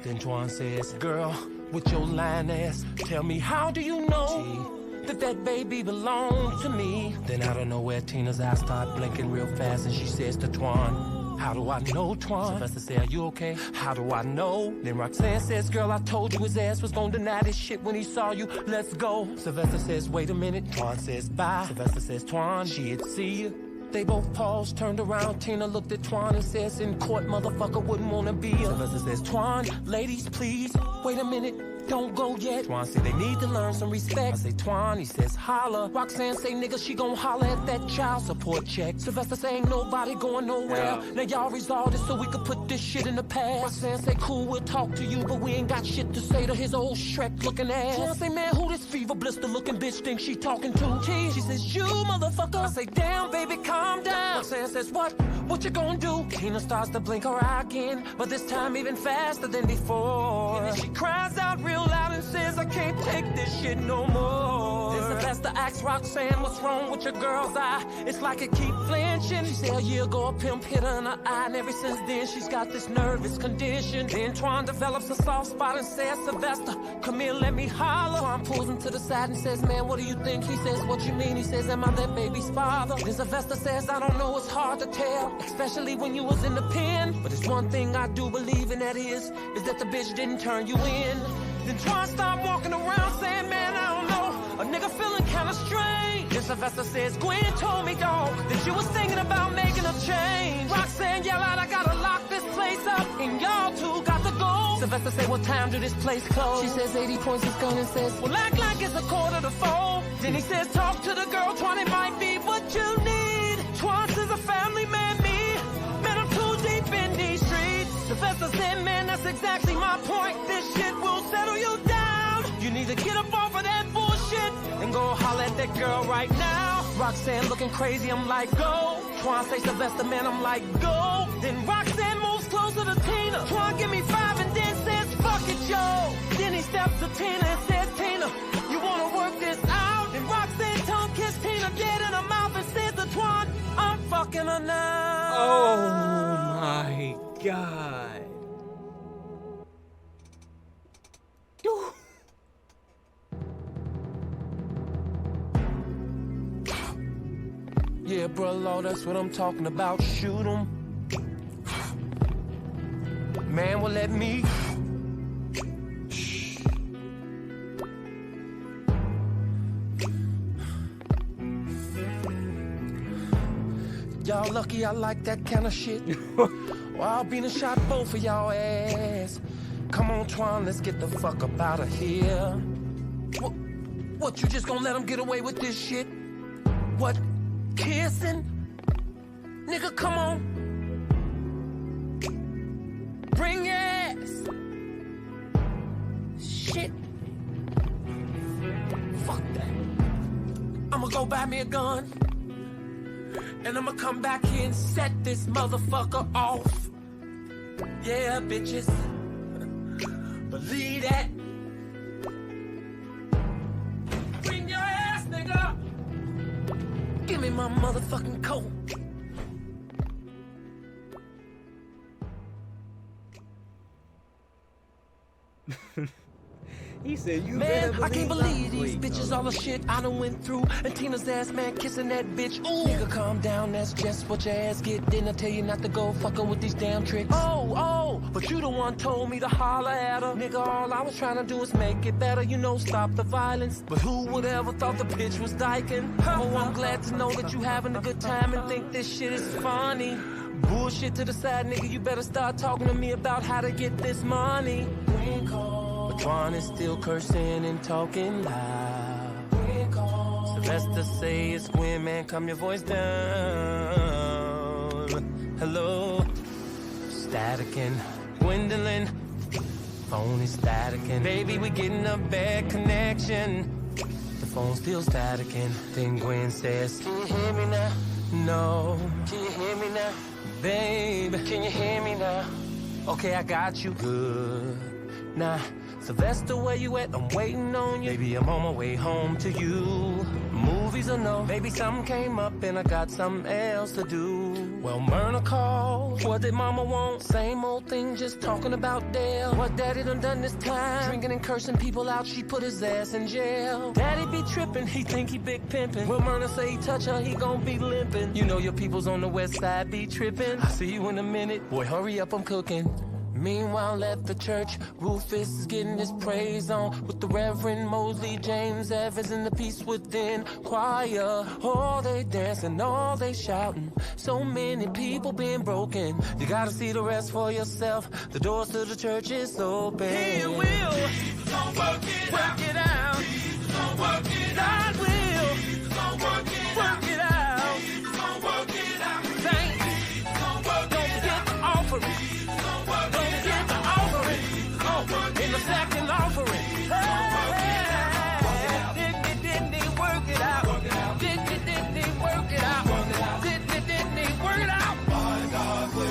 then Twan says, girl, with your lying ass, tell me, how do you know that baby belonged to me? Then out of nowhere, Tina's eyes start blinking real fast and she says to Twan, how do I know, Twan? Sylvester said, are you okay? How do I know? Then Roxanne says, girl, I told you his ass was gonna deny this shit when he saw you. Let's go. Sylvester says, wait a minute. Twan says, bye. Sylvester says, Twan, she'd see you. They both paused, turned around. Tina looked at Twan and says, in court, motherfucker wouldn't wanna be her. Sylvester says, Twan, ladies, please, wait a minute. Don't go yet. Twan say they need to learn some respect. I say Twan, he says holla. Roxanne say nigga, she gon' holla at that child support check. Sylvester say ain't nobody going nowhere. Now y'all resolve this so we could put this shit in the past. Roxanne say cool, we'll talk to you, but we ain't got shit to say to his old Shrek looking ass. Twan say man, who this fever blister looking bitch think she talking to? T. She says you motherfucker. I say damn baby, calm down. Roxanne says what? What you gonna do? Tina starts to blink her eye again, but this time even faster than before. And then she cries out real loud and says, I can't take this shit no more. Then Sylvester asks Roxanne, what's wrong with your girl's eye? It's like it keep flinching. She said a year ago a pimp hit her in her eye, and ever since then she's got this nervous condition. Then Twan develops a soft spot and says, Sylvester, come here, let me holler. Twan pulls him to the side and says, man, what do you think? He says, what you mean? He says, am I that baby's father? Then Sylvester says, I don't know, it's hard to tell, especially when you was in the pen. But it's one thing I do believe, and that is that the bitch didn't turn you in. Then Twan stopped walking around saying, man, I don't know, a nigga feeling kinda strange. Then Sylvester says, Gwen told me, dog, that you was thinking about making a change. Roxanne yell out, I gotta lock this place up, and y'all two got to go. Sylvester say, what time do this place close? She says 80, points his gun and says, well, act like it's 3:45. Then he says, talk to the girl, Twan, it might be what you need. Twan says, a family man, me, man, I'm too deep in these streets. Sylvester said, man, that's exactly my point. This shit will settle you down. You need to get up off of that bullshit and go holler at that girl right now. Roxanne looking crazy, I'm like, go. Twan say Sylvester, man, I'm like, go. Then Roxanne moves close goes to the Tina. Twan give me 5 and then says, fuck it, Joe. Then he steps to Tina and says, Tina, you wanna work this out? And Roxanne tongue kissed Tina dead in her mouth and says to Twan, I'm fucking her now. Oh my God. Yeah, bro, Lord, that's what I'm talking about. Shoot 'em. Man, well, let me. Y'all lucky I like that kind of shit. Well, I'll be in shot both of y'all ass. Come on, Twan, let's get the fuck up out of here. What, you just gonna let him get away with this shit? What, kissing? Nigga, come on. Bring your ass. Shit. Fuck that. I'ma go buy me a gun. And I'ma come back here and set this motherfucker off. Yeah, bitches. Believe that. Bring your ass, nigga. Give me my motherfucking coat. He said, you man, I can't believe these bitches, all the shit I done went through. And Tina's ass, man, kissing that bitch. Ooh. Nigga, calm down, that's just what your ass get. Didn't I tell you not to go fucking with these damn tricks? Oh, but you the one told me to holler at her. Nigga, all I was trying to do is make it better, you know, stop the violence. But who would ever thought the bitch was dyking? Oh, I'm glad to know that you having a good time and think this shit is funny. Bullshit to the side, nigga, you better start talking to me about how to get this money. But Twan is still cursing and talking loud. Sylvester say it's Gwen, man, calm your voice down. Hello, staticking. Gwendolyn, phone is staticking. Baby, we getting a bad connection. The phone's still staticking. Then Gwen says, can you hear me now? No. Can you hear me now? Babe, can you hear me now? Okay, I got you. Good. Nah, Sylvester, where you at? I'm waiting on you. Baby, I'm on my way home to you. Movies or no, maybe something came up and I got something else to do. Well, Myrna called. What did mama want? Same old thing, just talking about Dale. What daddy done this time? Drinking and cursing people out, she put his ass in jail. Daddy be tripping, he think he big pimping. When Myrna say he touch her, he gon' be limping. You know your peoples on the west side be tripping. I'll see you in a minute. Boy, hurry up, I'm cooking. Meanwhile at the church, Rufus is getting his praise on with the Reverend Mosley James Evans in the Peace Within choir. All they dancing, all they shouting, so many people being broken. You gotta see the rest for yourself. The doors to the church is open. He will work it out. God will work it out. Saints, don't forget the offering. In the second offering. Didn't he work it out? Didn't he work it out? Didn't he work it out? My God will.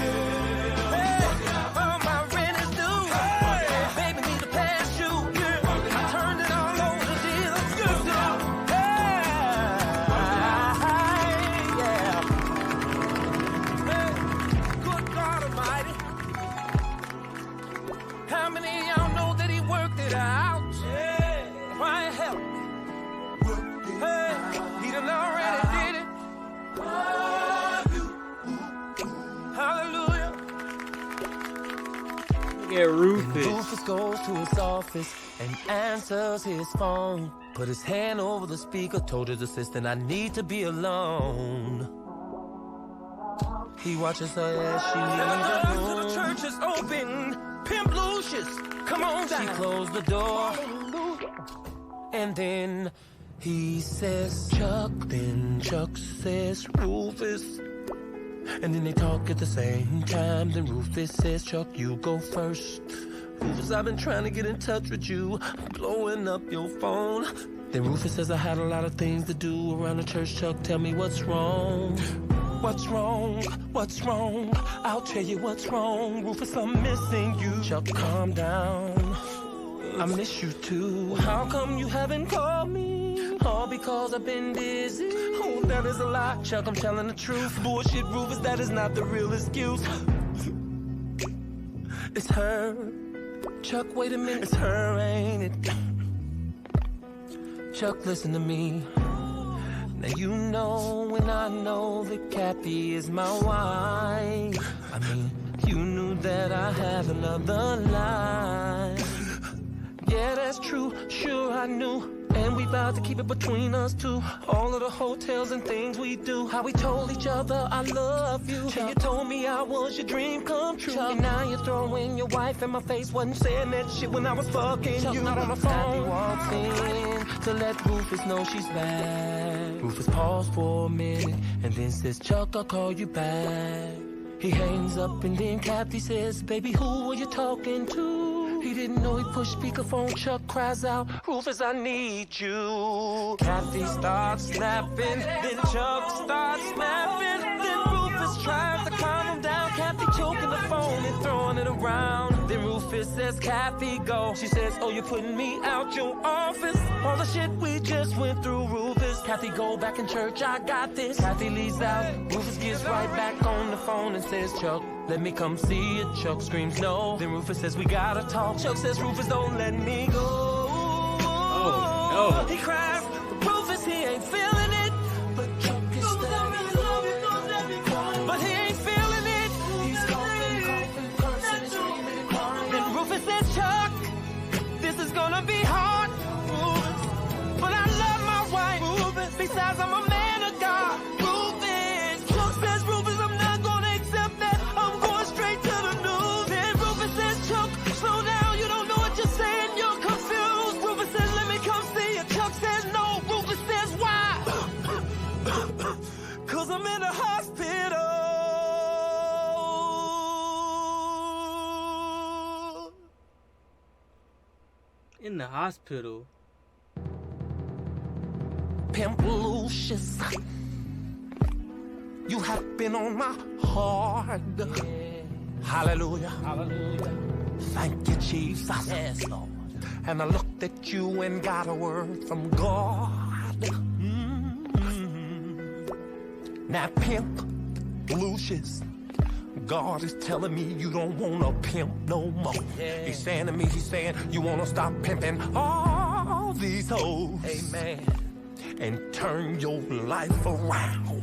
Oh, my rent is due. Baby need a pass shoe. I turned it all over the deal. Good God Almighty. How many of y'all know that he worked it out? Yeah. Why help me? Hey, he done already did it. Hallelujah. Look at Rufus. Rufus goes to his office and answers his phone. Put his hand over the speaker, told his assistant, I need to be alone. He watches her as she leaves the room. The church is open. Pimp Lucius, come on down. She closed the door. And then he says, Chuck. Then Chuck says, Rufus. And then they talk at the same time. Then Rufus says, Chuck, you go first. Rufus, I've been trying to get in touch with you. I'm blowing up your phone. Then Rufus says, I had a lot of things to do around the church. Chuck, tell me what's wrong. What's wrong? What's wrong? I'll tell you what's wrong. Rufus, I'm missing you. Chuck, calm down. I miss you too. How come you haven't called me? All because I've been busy. Oh, that is a lie. Chuck, I'm telling the truth. Bullshit, Rufus, that is not the real excuse. It's her. Chuck, wait a minute. It's her, ain't it? Chuck, listen to me. Now you know and I know that Kathy is my wife. I mean, you knew that I have another life. Yeah, that's true, sure I knew. And we vowed to keep it between us two. All of the hotels and things we do. How we told each other I love you. And you told me I was your dream come true. And now you're throwing your wife in my face. Wasn't saying that shit when I was fucking you. Not on the phone. Walks in to let Rufus know she's back. Rufus paused for a minute and then says, Chuck, I'll call you back. He hangs up and then Kathy says, baby, who were you talking to? He didn't know he pushed speakerphone. Chuck cries out, Rufus, I need you. Kathy starts snapping, then Chuck starts snapping. Then Rufus tries to calm him down. Kathy choking the phone and throwing it around. Then Rufus says, Kathy, go. She says, oh, you're putting me out your office. All the shit we just went through, Rufus. Kathy, go back in church, I got this. Kathy leaves out. Rufus gets right back on the phone and says, Chuck, let me come see you. Chuck screams no. Then Rufus says, we gotta talk. Chuck says, Rufus, don't let me go. Oh, no. He cries, Rufus, he ain't feeling it. But Chuck is staring. But he ain't feeling it. He's coughing, cursing, screaming, and crying. Then Rufus says, Chuck, this is gonna be hard. But I love my wife. Besides, I'm a man of God. Chuck says, Rufus, I'm not gonna accept that. I'm going straight to the news. Then Rufus says, Chuck, slow down. You don't know what you're saying. You're confused. Rufus says, let me come see you. Chuck says, no. Rufus says, why? Cause I'm in the hospital. In the hospital. Pimp Lucius, you have been on my heart. Hallelujah. Hallelujah. Thank you, Jesus. Yes, Lord. And I looked at you and got a word from God. Now, Pimp Lucius, God is telling me you don't want to pimp no more. Yeah. He's saying to me, he's saying, you want to stop pimping all these hoes. Amen. And turn your life around.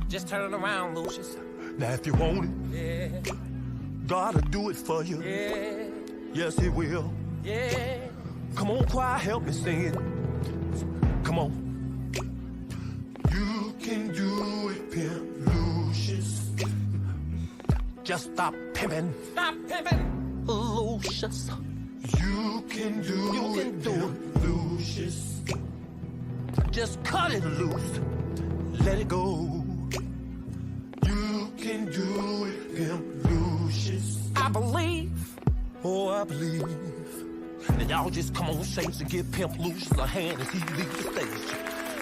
Just turn it around, Lucius. Now, if you want it, yeah, God will do it for you. Yeah. Yes, He will. Yeah. Come on, choir, help me sing it. Come on. You can do it, Pimp Lucius. Just stop pimping. Stop pimping, Lucius. You can do it, Lucius. Just cut it loose. Let it go. You can do it, Pimp Lucius. I believe. Oh, I believe. Now y'all just come on, saints, and give Pimp Lucius a hand as he leaves the stage.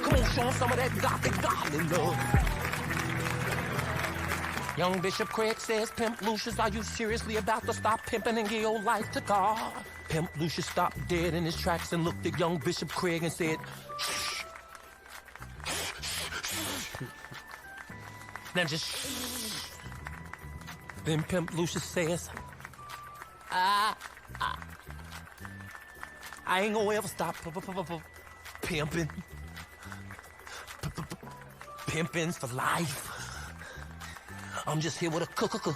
Come on, show him some of that gothic godly love. Young Bishop Craig says, Pimp Lucius, are you seriously about to stop pimping and give your life to God? Pimp Lucius stopped dead in his tracks and looked at young Bishop Craig and said, shh. Now just shh. Then Pimp Lucius says, I ain't gonna ever stop pimping. Pimping's for life. I'm just here with a cousin.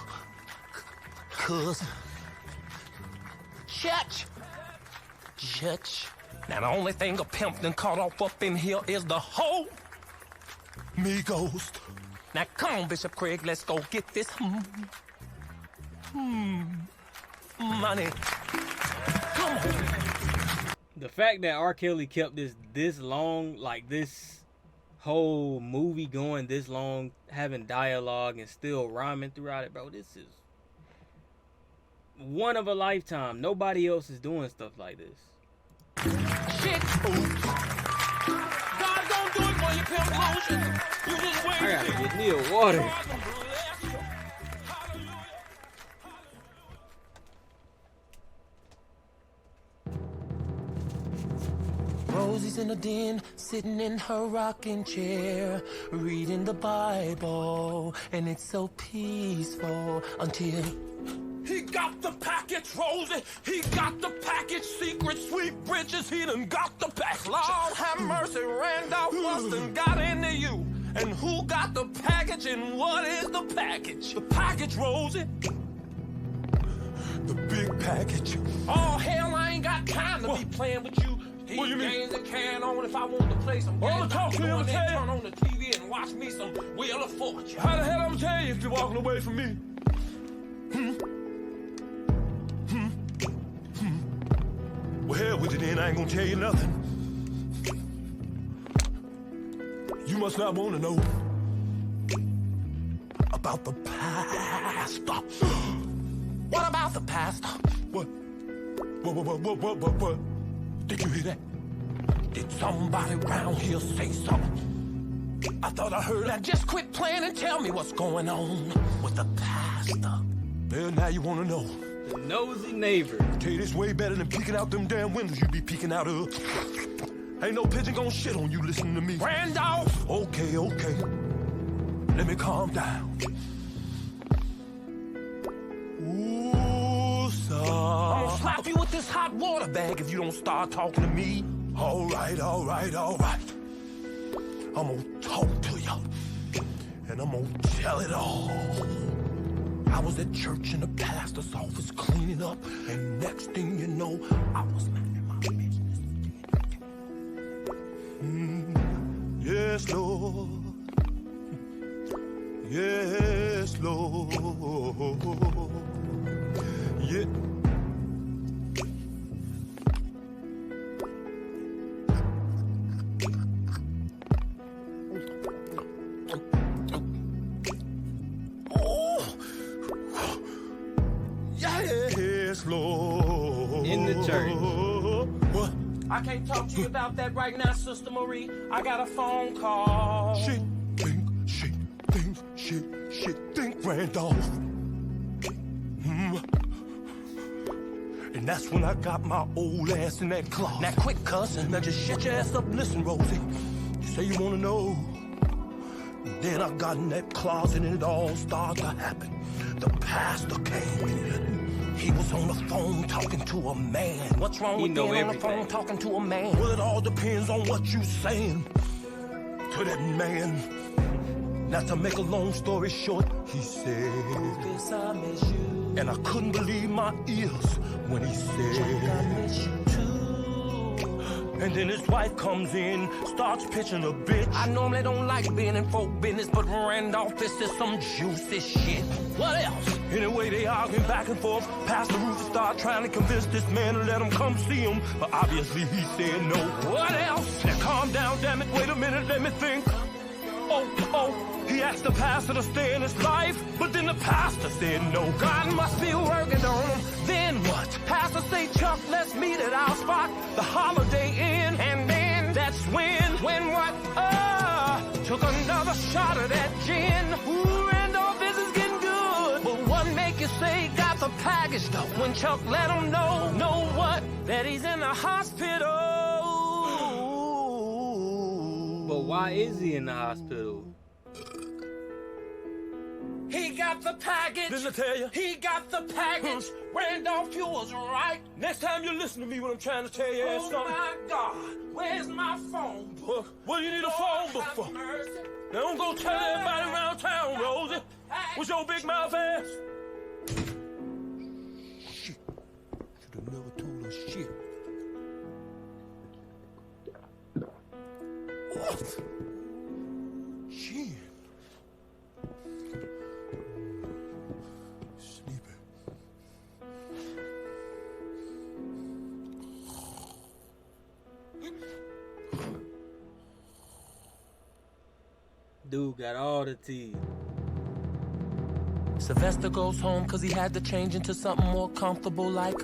Church. Now the only thing a pimp done caught off up in here is the whole Migos. Now come on, Bishop Craig, let's go get this money. Come on. The fact that R.Kelly kept this long, like this whole movie going this long, having dialogue and still rhyming throughout it, bro, this is one of a lifetime. Nobody else is doing stuff like this. Shit. God don't do it for all your pimp lotions. You just wait. I gotta get me a water. Rosie's in the den, sitting in her rocking chair, reading the Bible, and it's so peaceful until... He got the package, Rosie. He got the package. Secret sweet britches. He done got the package. Lord have mercy, Randolph Bustin got into you. And who got the package and what is the package? The package, Rosie. The big package. Oh, hell, I ain't got time to be playing with you. What you mean? Games and can on if I want to play some games. Talk to him, turn on the TV and watch me some Wheel of Fortune. How the hell I'm gonna tell you if you're walking away from me? Well, hell with it then, I ain't gonna tell you nothing. You must not want to know about the pastor. What about the pastor? What? Did you hear that? Did somebody around here say something? I thought I heard that. Just quit playing and tell me what's going on with the pastor. Well, now you want to know. The nosy neighbor. Tell you this way better than peeking out them damn windows you be peeking out of. Ain't no pigeon gonna shit on you listening to me. Randolph! Okay. Let me calm down. Ooh, son. I'm gonna slap you with this hot water bag if you don't start talking to me. All right. I'm gonna talk to you. And I'm gonna tell it all. I was at church in the pastor's office cleaning up, and next thing you know, I was minding my business. Yes, Lord. Yes, Lord. Yeah. Yes, Lord. In the church. What? I can't talk to you about that right now, Sister Marie. I got a phone call. She think, Randolph. And that's when I got my old ass in that closet. Now quit cussing. Now just shut your ass up and listen, Rosie. You say you want to know. Then I got in that closet and it all started to happen. The pastor came in. He was on the phone talking to a man. What's wrong with being on the phone talking to a man? Well, it all depends on what you saying to that man. Not to make a long story short, he said, "This I miss you." And I couldn't believe my ears when he said, "I miss you too." And then his wife comes in, starts pitching a bitch. I normally don't like being in folk business, but Randolph, this is some juicy shit. What else? Anyway, they arguing back and forth. Pastor Rufus started trying to convince this man to let him come see him, but obviously he said no. What else? Now calm down, damn it, wait a minute, let me think. He asked the pastor to stay in his life, but then the pastor said no. God must be working on him. Then what? Pastor say, Chuck, let's meet at our spot, the Holiday Inn. And then that's when what? Took another shot of that gin. Ooh, Randolph, this is getting good. But what make you say got the package though? When Chuck let him know what? That he's in the hospital. But why is he in the hospital? He got the package. Didn't I tell you? He got the package. Randolph, you was right. Next time you listen to me when I'm trying to tell you something. Oh my God, where's my phone book? What do you need a phone book for? Mercy. Now don't go tell everybody around town, Rosie. What's your big mouth ass? Shit. Should have never told us shit. What? Shit. Dude got all the teeth. Sylvester goes home because he had to change into something more comfortable, like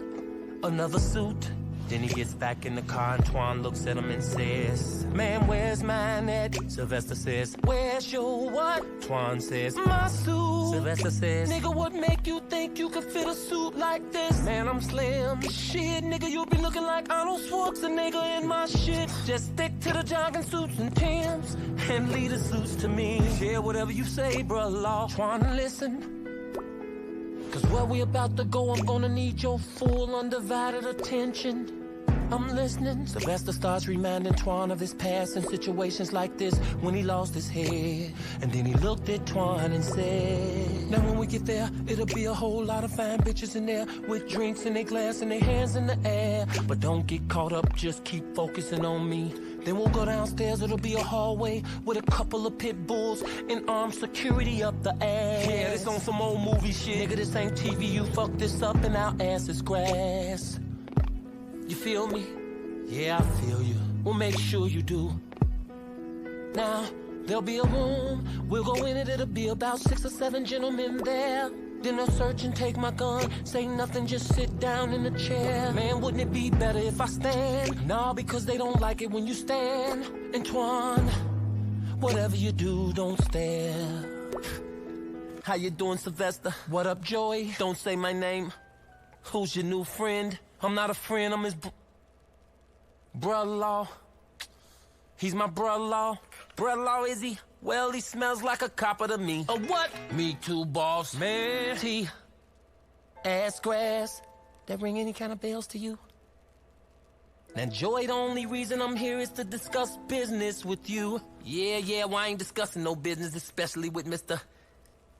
another suit. Then he gets back in the car and Twan looks at him and says, man, where's mine at? Sylvester says, where's your what? Twan says, my suit. Sylvester says, nigga, what make you think you could fit a suit like this? Man, I'm slim. Shit, nigga, you be looking like Arnold Schwarzenegger in my shit. Just stick to the jogging suits and Timbs and leave the suits to me. Yeah, whatever you say, bruh law. Twan, listen. Cause where we about to go, I'm gonna need your full undivided attention. I'm listening. Sylvester starts reminding Twan of his past in situations like this when he lost his head. And then he looked at Twan and said, now when we get there, it'll be a whole lot of fine bitches in there with drinks in their glass and their hands in the air. But don't get caught up, just keep focusing on me. Then we'll go downstairs, it'll be a hallway with a couple of pit bulls and armed security up the ass. Yeah, this on some old movie shit. Nigga, this ain't TV, you fuck this up and our ass is grass. You feel me? Yeah, I feel you. We'll make sure you do. Now, there'll be a room. We'll go in it, it'll be about 6 or 7 gentlemen there. Then they'll search and take my gun. Say nothing, just sit down in the chair. Man, wouldn't it be better if I stand? Nah, because they don't like it when you stand. And Twan, whatever you do, don't stare. How you doing, Sylvester? What up, Joey? Don't say my name. Who's your new friend? I'm not a friend, I'm his brother-in-law. He's my brother-in-law. Brother-in-law, is he? Well, he smells like a copper to me. A what? Me too, boss. Man. T. Ass grass. That ring any kind of bells to you? Now, Joy, the only reason I'm here is to discuss business with you. Yeah, well, I ain't discussing no business, especially with Mr.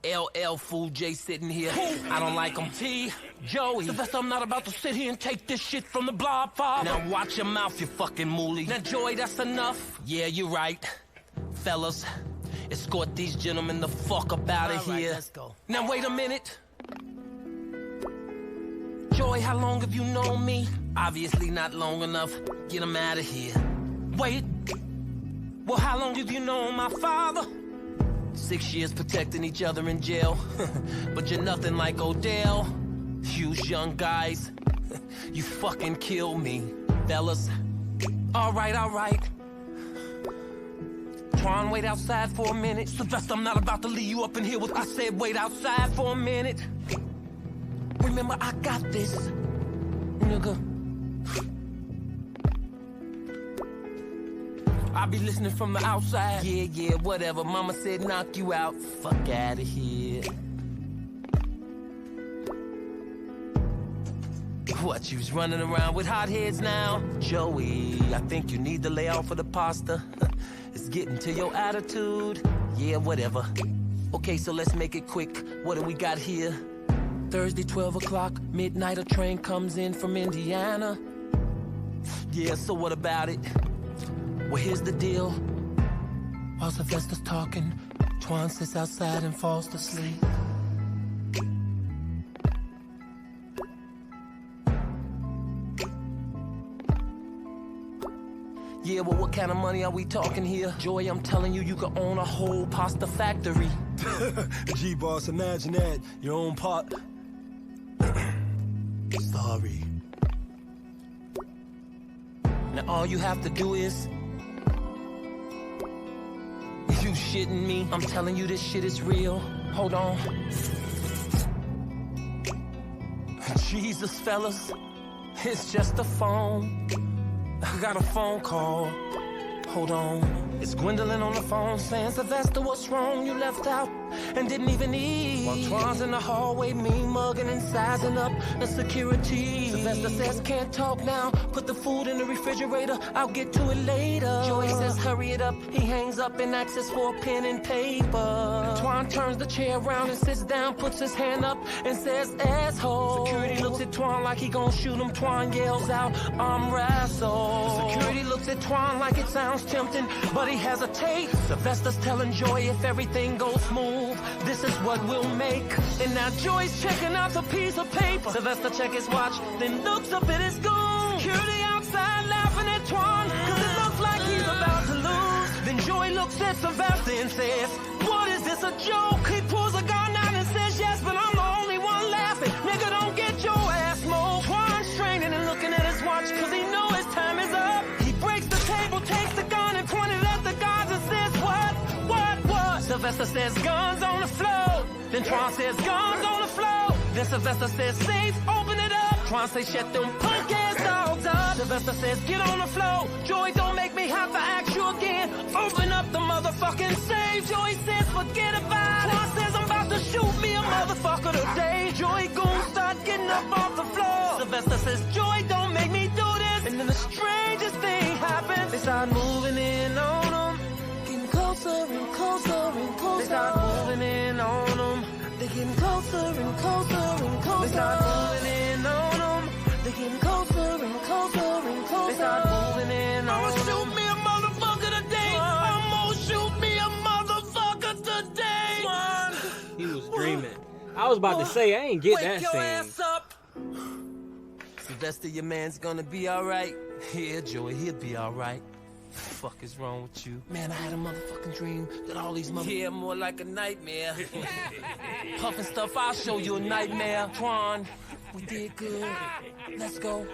LL Fool J sitting here. I don't like him. T. Joey. Sylvester, I'm not about to sit here and take this shit from the blob father. Now watch your mouth, you fucking mooly. Now, Joey, that's enough. Yeah, you're right. Fellas, escort these gentlemen the fuck up out of here. Let's go. Now, wait a minute. Joey, how long have you known me? Obviously not long enough. Get him out of here. Wait. Well, how long have you known my father? 6 years protecting each other in jail. But you're nothing like Odell. You young guys. You fucking kill me, fellas. All right. Twan, wait outside for a minute. Sylvester, I'm not about to leave you up in here with... I said wait outside for a minute. Remember, I got this, nigga. I'll be listening from the outside. Yeah, whatever. Mama said knock you out. Fuck out of here. What, you was running around with hot heads now? Joey, I think you need to lay off of the pasta. It's getting to your attitude. Yeah, whatever. Okay, so let's make it quick. What do we got here? Thursday, 12 o'clock, midnight, a train comes in from Indiana. Yeah, so what about it? Well, here's the deal. While Sylvester's talking, Twan sits outside and falls to sleep. Yeah, well, what kind of money are we talking here? Joy, I'm telling you, you could own a whole pasta factory. G-Boss, imagine that. Your own pot. Sorry. Now all you have to do is... You shitting me? I'm telling you this shit is real. Hold on. Jesus, fellas. It's just a phone. I got a phone call. Hold on. It's Gwendolyn on the phone saying, Sylvester, what's wrong? You left out and didn't even eat. While Twan's in the hallway, mean mugging and sizing up the security. Sylvester says, can't talk now. Put the food in the refrigerator. I'll get to it later. Joey says, hurry it up. He hangs up and asks for a pen and paper. Twan turns the chair around and sits down, puts his hand up and says, asshole. Security looks at Twan like he gon' shoot him. Twan yells out, arm wrestle. Security looks at Twan like it sounds tempting, but he hesitates. Sylvester's telling Joy if everything goes smooth, this is what we'll make. And now Joy's checking out the piece of paper. Sylvester check his watch, then looks up at his goon. Security outside laughing at Twan, cause it looks like he's about to lose. Then Joy looks at Sylvester and says, what is this, a joke? He pulls a gun out and says, yes, but I'm the only one laughing. Nigga, don't get your ass smoked. Twan's straining and looking at his watch cause he Sylvester says guns on the floor. Then Tron says guns on the floor. Then Sylvester says safe, open it up. Tron says shut them punk ass dogs up. Sylvester says get on the floor. Joey, don't make me have to ask you again. Open up the motherfucking safe. Joey says forget about it. Tron says I'm about to shoot me a motherfucker today. Joey gon' start getting up off the floor. Sylvester says Joey, don't make me do this. And then the strangest thing happens. They start moving in on them. Getting closer and closer and closer. They start moving in on them. They getting closer and closer and closer. They start moving in on them. They getting closer and closer and closer. They start moving in on them. I'ma shoot me a motherfucker today. I'ma shoot me a motherfucker today. He was dreaming. I was about to say, I ain't get that your scene. Ass up. Sylvester, your man's gonna be alright. Yeah, Joey, he'll be alright. Fuck is wrong with you? Man, I had a motherfucking dream that all these Yeah, more like a nightmare. Puffin' stuff, I'll show you a nightmare. Tron, we did good. Let's go.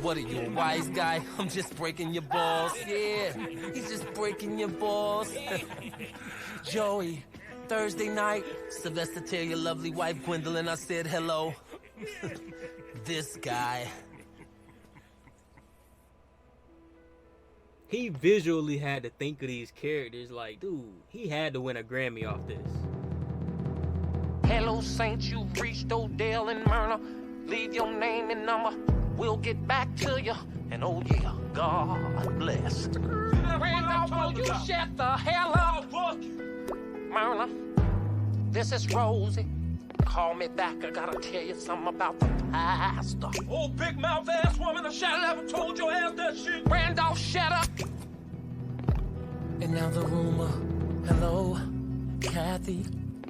What are you, a wise guy? I'm just breaking your balls. Yeah, he's just breaking your balls. Joey, Thursday night, Sylvester, tell your lovely wife Gwendolyn I said hello. This guy. He visually had to think of these characters like, dude, he had to win a Grammy off this. Hello, Saints, you've reached Odell and Myrna. Leave your name and number. We'll get back to you. And oh yeah, God bless. Randolph, will you shut the hell up? Myrna, this is Rosie. Call me back, I gotta tell you something about the pastor. Oh, big mouth ass woman, I should have never told your ass that shit. Randolph, shut up. And now the rumor. Hello, Kathy,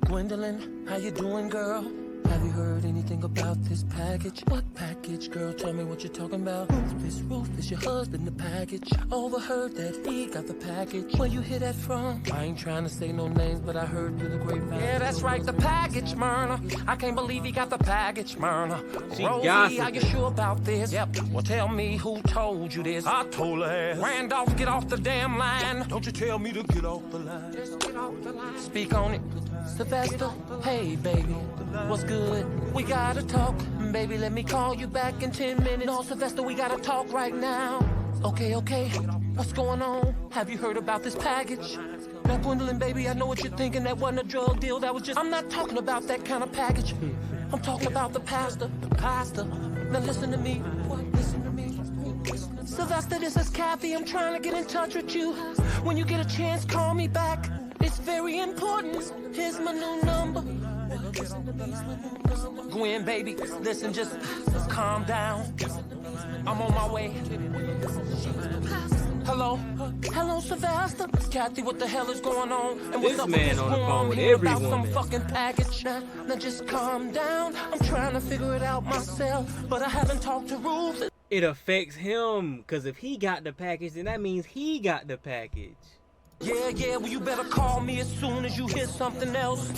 Gwendolyn, how you doing, girl? Have you heard anything about this package? What package, girl? Tell me what you're talking about. Rufus, your husband, the package. Overheard that he got the package. Where you hear that from? I ain't trying to say no names, but I heard through the grapevine. Yeah, that's right, the package, Myrna. I can't believe he got the package, Myrna. Rosie, are you sure about this? Yep. Well, tell me who told you this. I told her ass. Randolph, get off the damn line. Don't you tell me to get off the line. Just get off the line. Speak on it. Sylvester, hey, baby. What's good? We gotta talk. Baby, let me call you back in 10 minutes. No, Sylvester, we gotta talk right now. Okay. What's going on? Have you heard about this package? Now, Gwendolyn, baby, I know what you're thinking. That wasn't a drug deal. That was just... I'm not talking about that kind of package. I'm talking about the pastor. The pastor. Now, listen to me. What? Listen to me. Sylvester, this is Kathy. I'm trying to get in touch with you. When you get a chance, call me back. It's very important. Here's my new number. Gwen, baby, listen, just calm down. I'm on my way. Hello, Sylvester. Kathy, what the hell is going on? And what's This up man with this on the room? phone I'm with hearing every about some woman. fucking package. Now just calm down. I'm trying to figure it out myself, but I haven't talked to Ruth. It affects him, because if he got the package, then that means he got the package. Yeah, well, you better call me as soon as you hear something else.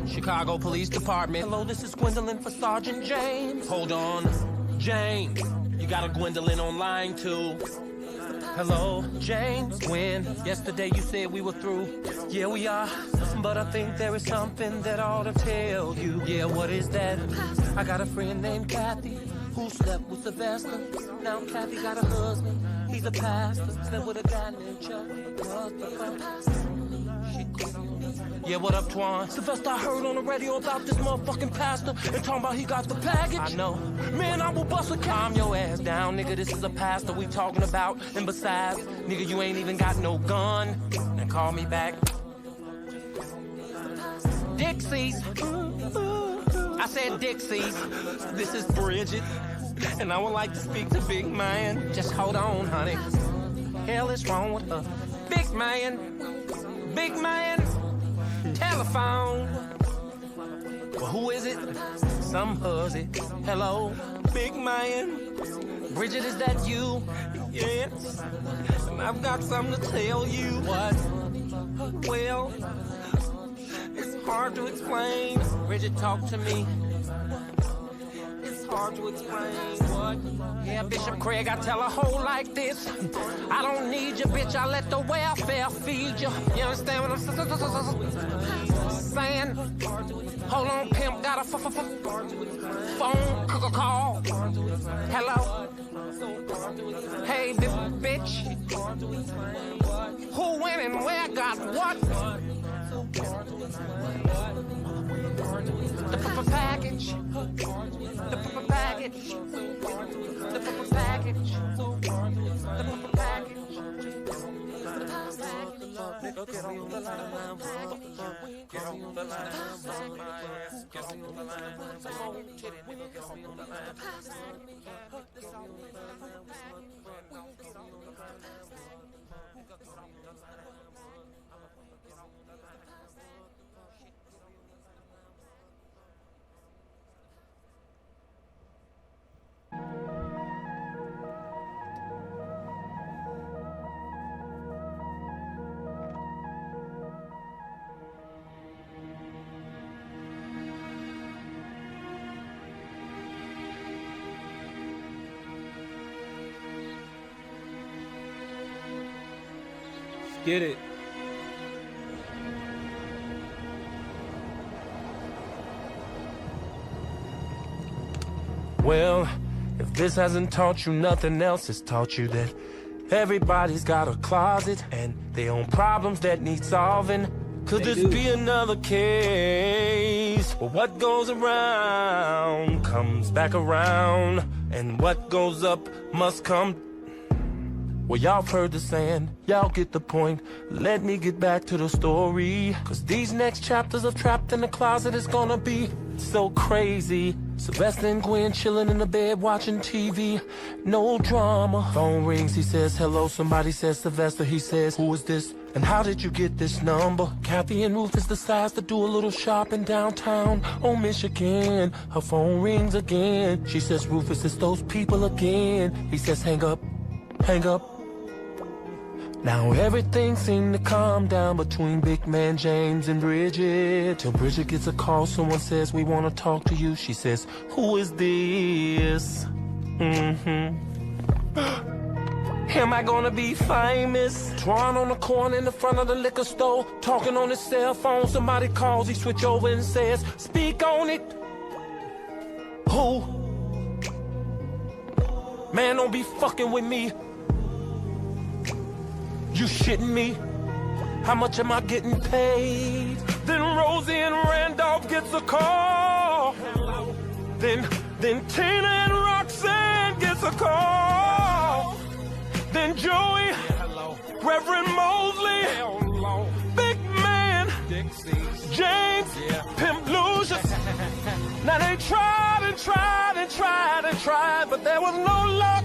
Chicago Police Department. Hello, this is Gwendolyn for Sergeant James. Hold on. James, you got a Gwendolyn on line too. Hello, James. Gwen, yesterday you said we were through. Yeah, we are. But I think there is something that I ought to tell you. Yeah, what is that? I got a friend named Kathy who slept with Sylvester. Now Kathy got a husband. He's a pastor. Slept with a guy named Chuck. Yeah, what up, Twan? Sylvester, I heard on the radio about this motherfucking pastor and talking about he got the package. I know. Man, I will bust a calm your ass down, nigga. This is a pastor we talking about. And besides, nigga, you ain't even got no gun. Now call me back. Dixie's. I said Dixie's. This is Bridget. And I would like to speak to Big Man. Just hold on, honey. Hell is wrong with her. Big Man. Big Man. Telephone. Well, who is it? Some huzzy. Hello, Big Man. Bridget, is that you? Yes. And I've got something to tell you. What? Well, it's hard to explain. Bridget, talk to me. It's hard hard to explain what. Yeah, Bishop Craig, I tell a hoe like this. I don't need you, bitch, I let the welfare feed you. You understand what I'm saying? Hold on, pimp, got a phone call. Hello? Hey, bitch. Who, when, and where got what? The package. The package. The package. The package. Get on the line. Get on the line. Get on the line. Get it. Well, if this hasn't taught you nothing else, it's taught you that everybody's got a closet and their own problems that need solving. Could this be another case? Well, what goes around comes back around, and what goes up must come. Well, y'all heard the saying, y'all get the point. Let me get back to the story, cause these next chapters of Trapped in the Closet is gonna be so crazy. Sylvester and Gwen chilling in the bed watching TV, no drama. Phone rings, he says hello, somebody says Sylvester, he says who is this and how did you get this number? Kathy and Rufus decides to do a little shopping downtown on Michigan. Her phone rings again, she says Rufus, it's those people again. He says hang up, hang up. Now everything seemed to calm down between big man James and Bridget, till Bridget gets a call, someone says we want to talk to you. She says, who is this? Am I gonna be famous? Twan on the corner in the front of the liquor store, talking on his cell phone. Somebody calls, he switch over and says, speak on it. Who? Man, don't be fucking with me. You shitting me? How much am I getting paid? Then Rosie and Randolph gets a call. Then Tina and Roxanne gets a call. Then Joey, Reverend Mosley, Big Man, James, Pimp Lucius. Now they tried and tried and tried and tried, but there was no luck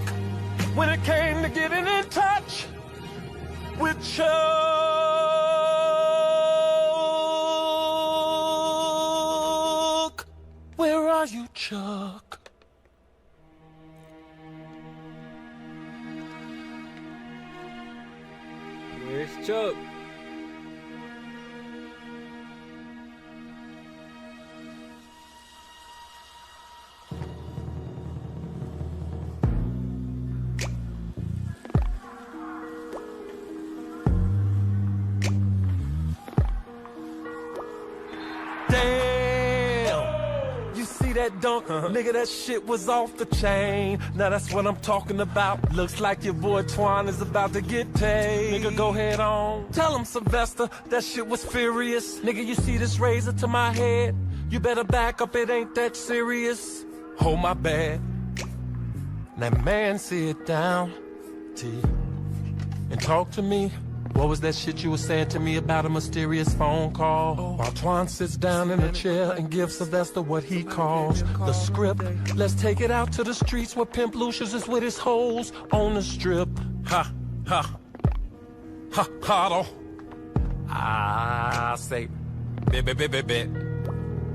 when it came to getting in touch with Chuck. Where are you, Chuck? Where's Chuck? That dunk, nigga, that shit was off the chain. Now that's what I'm talking about. Looks like your boy Twan is about to get paid. Nigga, go head on. Tell him, Sylvester, that shit was furious. Nigga, you see this razor to my head? You better back up, it ain't that serious. Oh, my bad. Now, man, sit down, T, and talk to me. What was that shit you were saying to me about a mysterious phone call? While Twan sits down in a chair and gives Sylvester what he calls the script. Let's take it out to the streets where Pimp Lucius is with his hoes on the strip. Ha, ha, ha, huddle. I say,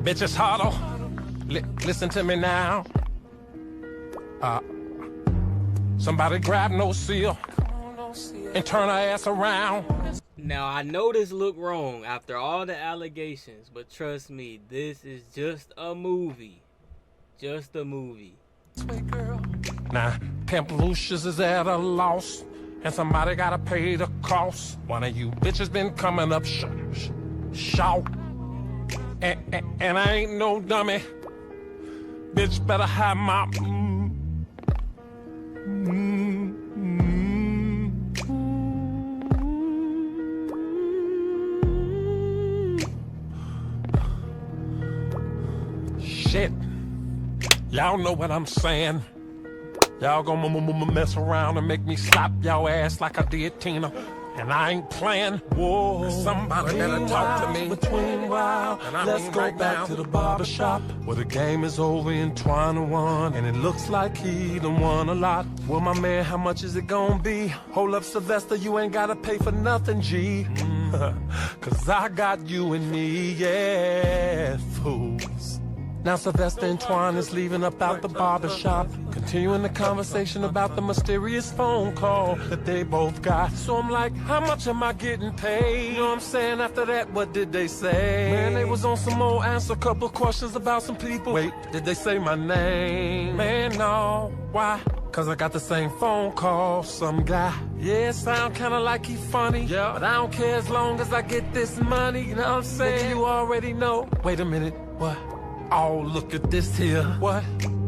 bitches huddle. Listen to me now. Somebody grab no seal and turn her ass around. Now, I know this look wrong after all the allegations, but trust me, this is just a movie. Just a movie. Sweet girl. Now, Pimp Lucius is at a loss, and somebody gotta pay the cost. One of you bitches been coming up short, and I ain't no dummy. Bitch better have my shit. Y'all know what I'm saying. Y'all gonna mess around and make me slap y'all ass like I did Tina. And I ain't playing. Whoa, somebody better talk to me. Meanwhile, let's go back to the barber shop where the game is over and Twine won, and it looks like he done won a lot. Well, my man, how much is it gonna be? Hold up, Sylvester, you ain't gotta pay for nothing, G. Cause I got you and me, yeah, fools. Now Sylvester and Twine is leaving up out the barbershop, continuing the conversation about the mysterious phone call that they both got. So I'm like, how much am I getting paid? You know what I'm saying? After that, what did they say? Man, they was on some more answer couple questions about some people. Wait, did they say my name? Man, no. Why? Cause I got the same phone call, some guy. Yeah, it sound kinda like he funny. Yeah. But I don't care as long as I get this money. You know what I'm saying? Nigga, you already know. Wait a minute, what? Oh, look at this here. What?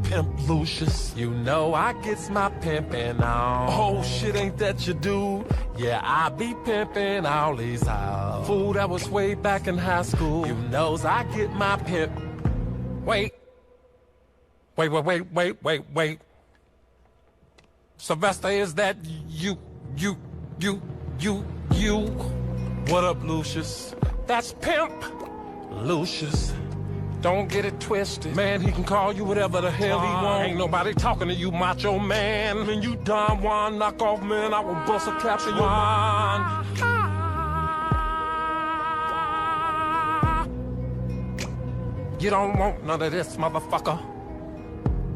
Pimp Lucius. You know I gets my pimpin' on. Oh, shit, ain't that your dude? Yeah, I be pimpin' all these hoes. Fool, that was way back in high school. You knows I get my pimp. Wait. Wait. Sylvester, is that you? What up, Lucius? That's Pimp Lucius. Don't get it twisted. Man, he can call you whatever the hell he want. Ain't nobody talking to you, macho man. When you Don Juan knock off, man, I will bust a cap in your mind. You don't want none of this, motherfucker.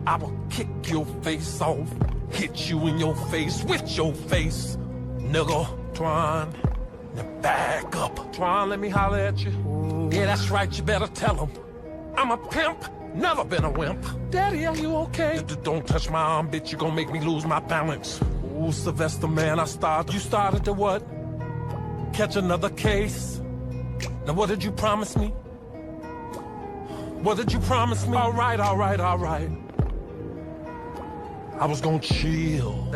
I will kick your face off, hit you in your face with your face, nigga. Twine, now back up. Twine, let me holler at you. Ooh. Yeah, that's right, you better tell him. I'm a pimp, never been a wimp. Daddy, are you okay? Don't touch my arm, bitch, you gon' make me lose my balance. Ooh, Sylvester, man, you started to what? Catch another case? Now what did you promise me? What did you promise me? All right. I was gonna chill.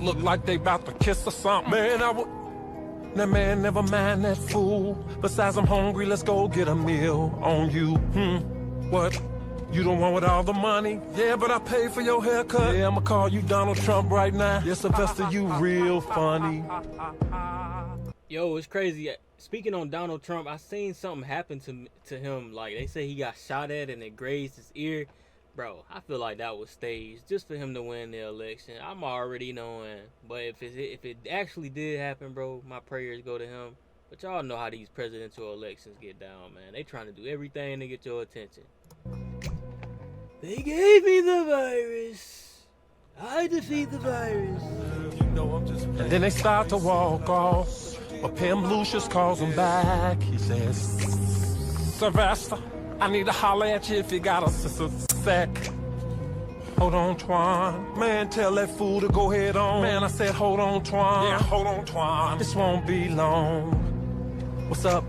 Look like they about to kiss or something. Man, Now, man, never mind that fool. Besides, I'm hungry, let's go get a meal on you. What? You the one with all the money? Yeah, but I paid for your haircut. Yeah, I'ma call you Donald Trump right now. Yeah, Sylvester, you real funny. Yo, it's crazy. Speaking on Donald Trump, I seen something happen to him. Like, they say he got shot at and it grazed his ear. Bro, I feel like that was staged just for him to win the election. I'm already knowing. But if it actually did happen, bro, my prayers go to him. But y'all know how these presidential elections get down, man. They trying to do everything to get your attention. They gave me the virus. I defeat the virus. And then they start to walk off. But Pimp Lucius calls him back. He says, Sylvester, I need to holler at you if you got a sec. hold on, Twine. Man, tell that fool to go head on. Man, I said, hold on, Twine. Yeah, hold on, Twine. This won't be long. What's up?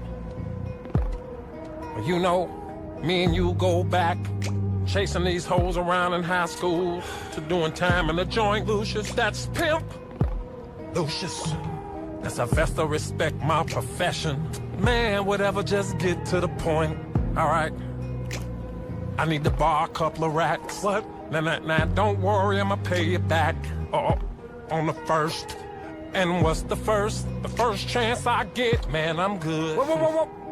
You know, me and you go back, chasing these hoes around in high school, to doing time in the joint. Lucius, that's Pimp Lucius. That's a vest to respect my profession. Man, whatever, just get to the point. All right. I need to borrow a couple of racks. What? Now, don't worry, I'ma pay you back. On the first. And what's the first? The first chance I get. Man, I'm good.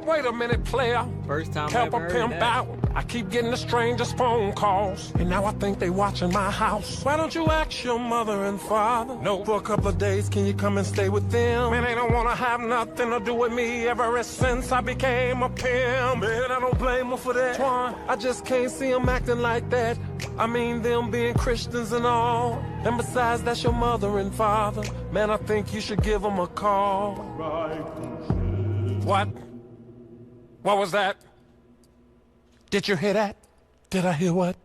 Wait a minute, player. First time Help I a ever pimp heard that. out. I keep getting the strangest phone calls, and now I think they watching my house. Why don't you ask your mother and father? No. For a couple of days, can you come and stay with them? Man, they don't wanna have nothing to do with me ever since I became a pimp. Man, I don't blame them for that. Twine. I just can't see them acting like that. I mean, them being Christians and all. And besides, that's your mother and father. Man, I think you should give them a call. What? What was that? Did you hear that? Did I hear what?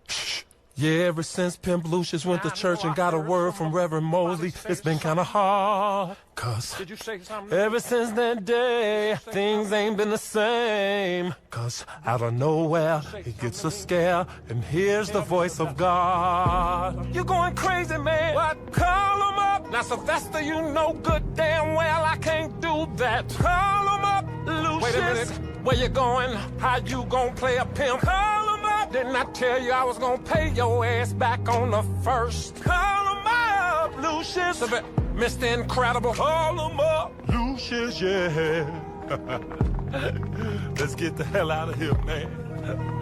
Shh. Yeah, ever since Pimp Lucius went to church and got a word from Reverend Mosley, it's been kinda hard. Cause Did you say something? ever since that day, things ain't been the same. Cause out of nowhere, he gets a scare, and here's the voice of God. You going crazy, man. What? Call him up. Now, Sylvester, you know good damn well I can't do that. Call him up, Lucius. Wait a minute. Where you going? How you gonna play a pimp? Call him up. Didn't I tell you I was gonna pay your ass back on the first? Call him up, Lucius. Mr. Incredible. Call him up, Lucius, yeah. Let's get the hell out of here, man.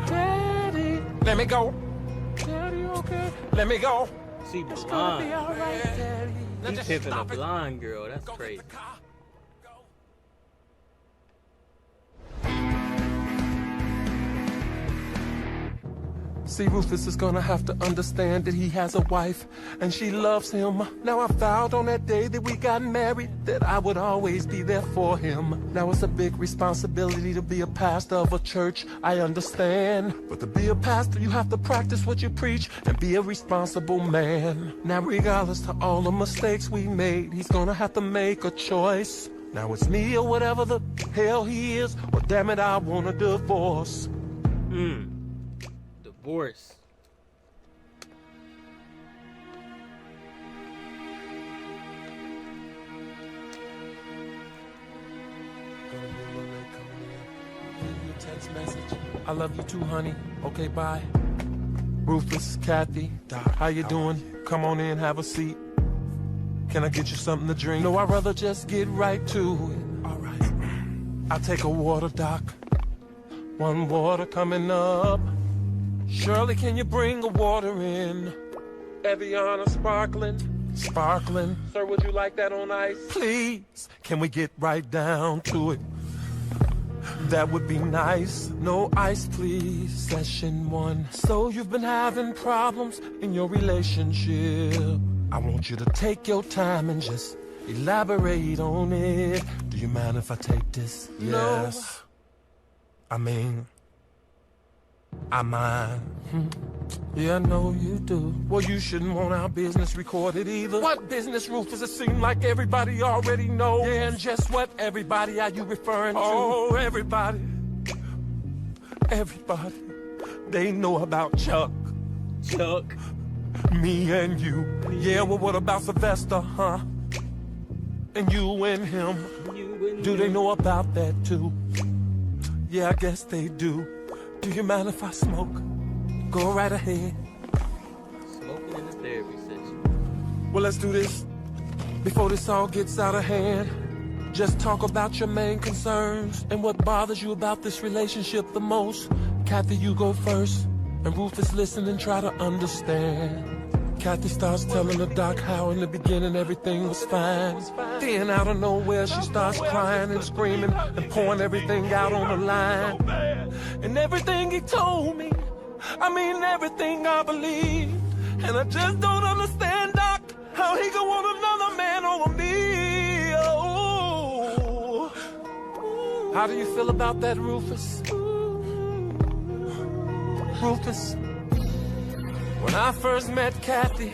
Daddy. Let me go. Daddy, okay? Let me go. See, It's gonna be blind. all right, Daddy. He's pimping a blind girl. That's crazy. See, Rufus is gonna have to understand that he has a wife and she loves him. Now I vowed on that day that we got married that I would always be there for him. Now it's a big responsibility to be a pastor of a church, I understand. But to be a pastor, you have to practice what you preach and be a responsible man. Now regardless of all the mistakes we made, he's gonna have to make a choice. Now it's me or whatever the hell he is, or damn it, I want a divorce. Divorce. Text message. I love you too, honey. Okay, bye. Rufus, Kathy, Doc, how you doing? Come on in, have a seat. Can I get you something to drink? No, I'd rather just get right to it. All right. I'll take a water, Doc. One water coming up. Shirley, can you bring a water in? Eviana, sparkling. Sparkling. Sir, would you like that on ice? Please, can we get right down to it? That would be nice. No ice, please. Session 1. So you've been having problems in your relationship. I want you to take your time and just elaborate on it. Do you mind if I take this? Yes. I mean, I mind. Yeah, I know you do. Well, you shouldn't want our business recorded either. What business, Rufus? It seems like everybody already knows. Yeah, and just what everybody are you referring to? Oh, everybody. Everybody. They know about Chuck. Chuck. Me and you. Yeah, well, what about Sylvester, huh? And you and him. Do they know about that too? Yeah, I guess they do. Do you mind if I smoke? Go right ahead. Smoking in the therapy session. Well, let's do this. Before this all gets out of hand, just talk about your main concerns and what bothers you about this relationship the most. Kathy, you go first. And Rufus, listen and try to understand. Kathy starts telling the doc how in the beginning everything was fine. Then out of nowhere she starts crying and screaming and pouring everything out on the line. And everything he told me, I mean everything I believe. And I just don't understand, Doc, how he could want another man over me. Oh. How do you feel about that, Rufus? Rufus? When I first met Kathy,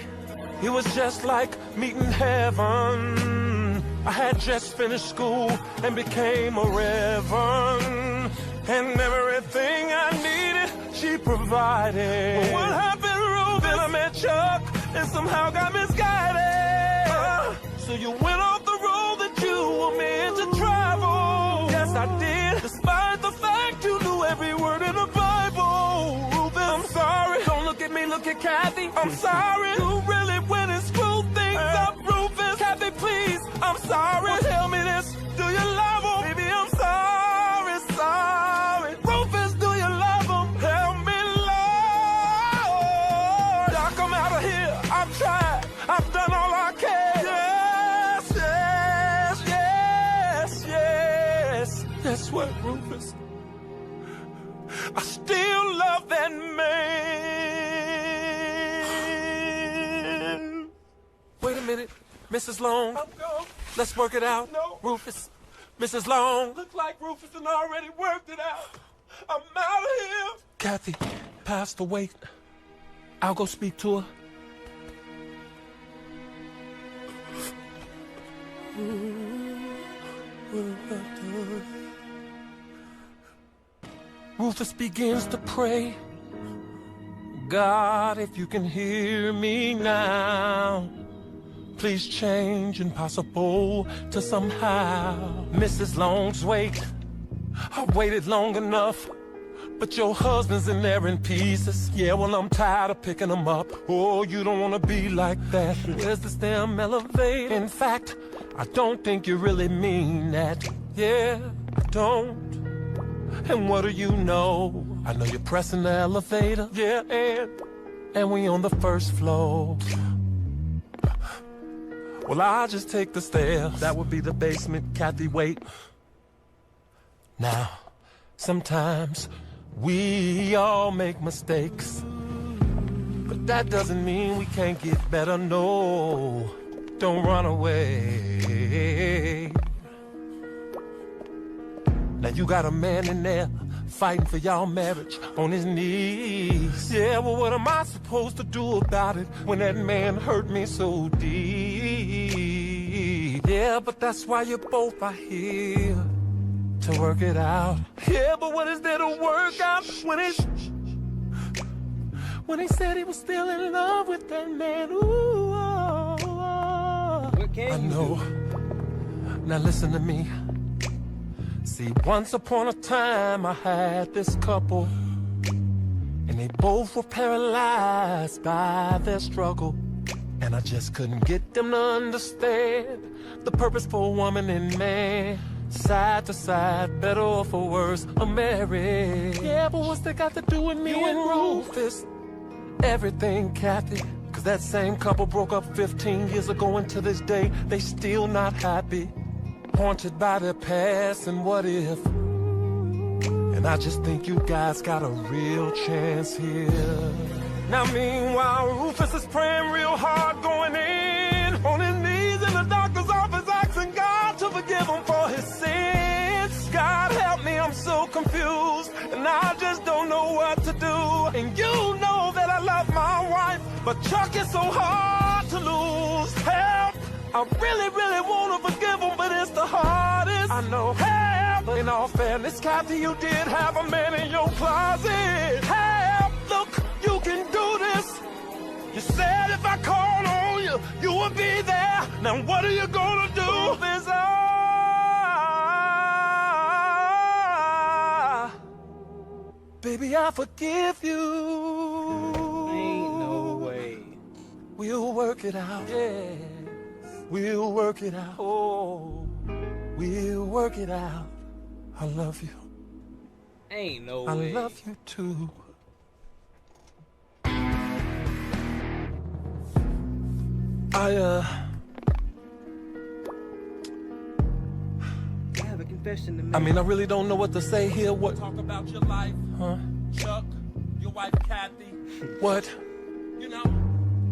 it was just like meeting heaven. I had just finished school and became a reverend. And everything I needed, she provided. But what happened, Rufus? Then I met Chuck and somehow got misguided. So you went off the road that you were meant to travel. Yes, I did. Despite the fact you knew every word in the Bible. Rufus, I'm sorry. Don't look at me, look at Kathy. I'm sorry. You really went and screwed things up, Rufus. Kathy, please, I'm sorry. Well, tell me this. Do you love him? Baby, I'm sorry, sorry. Rufus, do you love him? Help me, Lord. Doc, I'm out of here. I've tried. I've done all I can. Yes, yes, yes, yes. Guess what, Rufus? I still love that man. Wait a minute, Mrs. Long. I'm gone. Let's work it out. No. Rufus, Mrs. Long. Looks like Rufus done already worked it out. I'm out of here. Kathy, pass the weight. I'll go speak to her. Rufus begins to pray. God, if you can hear me now, please change impossible to somehow. Mrs. Long's wait, I've waited long enough, but your husband's in there in pieces. Yeah, well, I'm tired of picking him up. Oh, you don't want to be like that. Where's this damn elevator? In fact, I don't think you really mean that. Yeah, I don't. And what do you know? I know you're pressing the elevator. Yeah, and we on the first floor. Well, I'll just take the stairs. That would be the basement. Kathy, wait. Now, sometimes we all make mistakes, but that doesn't mean we can't get better. No, don't run away. Now you got a man in there fighting for y'all marriage on his knees. Yeah, well, what am I supposed to do about it when that man hurt me so deep? Yeah, but that's why you both are here, to work it out. Yeah, but what is there to work out when he said he was still in love with that man? Ooh, oh, oh. What can you do? Now listen to me. See, once upon a time I had this couple, and they both were paralyzed by their struggle, and I just couldn't get them to understand the purpose for a woman and man. Side to side, better or for worse, a married. Yeah, but what's that got to do with me and Rufus? Everything, Kathy. Cause that same couple broke up 15 years ago, and to this day, they still not happy. Haunted by their past and what if. And I just think you guys got a real chance here. Now meanwhile, Rufus is praying real hard, going in on his knees in the doctor's office, asking God to forgive him for his sins. God help me, I'm so confused, and I just don't know what to do. And you know that I love my wife, but Chuck is so hard to lose. Help! I really, really want to forgive him, but it's the hardest. I know. Help! In all fairness, Kathy, you did have a man in your closet. Help! Look, you can do this. You said if I called on you, you would be there. Now what are you gonna do? This baby, I forgive you. Ain't no way. We'll work it out. Yeah. We'll work it out. Oh, we'll work it out. I love you. Ain't no I way. love you too. I have a confession to make. I mean, I really don't know what to say here. What? Talk about your life, Huh? Chuck, your wife Kathy. What? You know,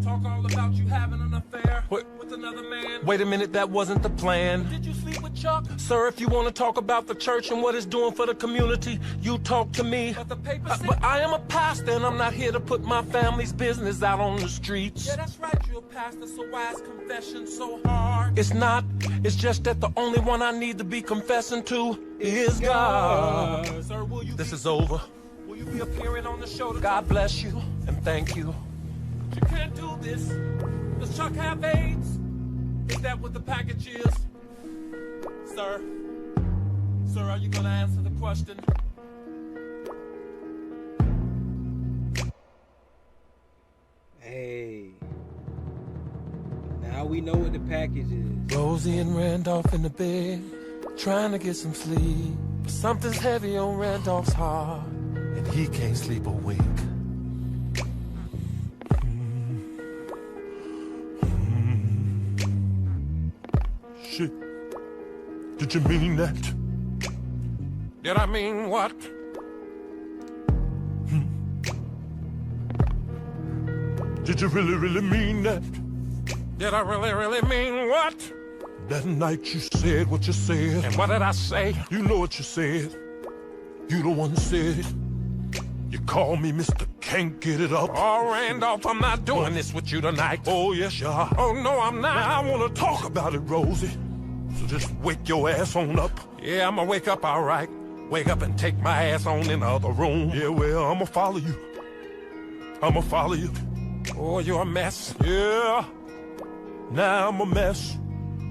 talk all about you having an affair What? with another man. Wait a minute, that wasn't the plan. Did you sleep with Chuck? Sir, if you want to talk about the church and what it's doing for the community, you talk to me. But the paper said... But I am a pastor, and I'm not here to put my family's business out on the streets. Yeah, that's right, you're a pastor, so why is confession so hard? It's not. It's just that the only one I need to be confessing to is God. Sir, will you This is over. will you be appearing on the show to God bless you, and thank you. You can't do this. Does Chuck have AIDS? Is that what the package is? Sir? Sir, are you gonna answer the question? Hey. Now we know what the package is. Rosie and Randolph in the bed, trying to get some sleep. But something's heavy on Randolph's heart, and he can't sleep a wink. Shit. Did you mean that? Did I mean what? Did you really, really mean that? Did I really, really mean what? That night you said what you said. And what did I say? You know what you said. You the one said it. You call me Mr. Can't Get It Up. Oh, Randolph, I'm not doing this with you tonight. Oh, yes, you are. Oh, no, I'm not. Now, I want to talk about it, Rosie. So just wake your ass on up. Yeah, I'm gonna wake up all right. Wake up and take my ass on in the other room. Yeah, well, I'm gonna follow you. I'm gonna follow you. Oh, you're a mess. Yeah. Now I'm a mess.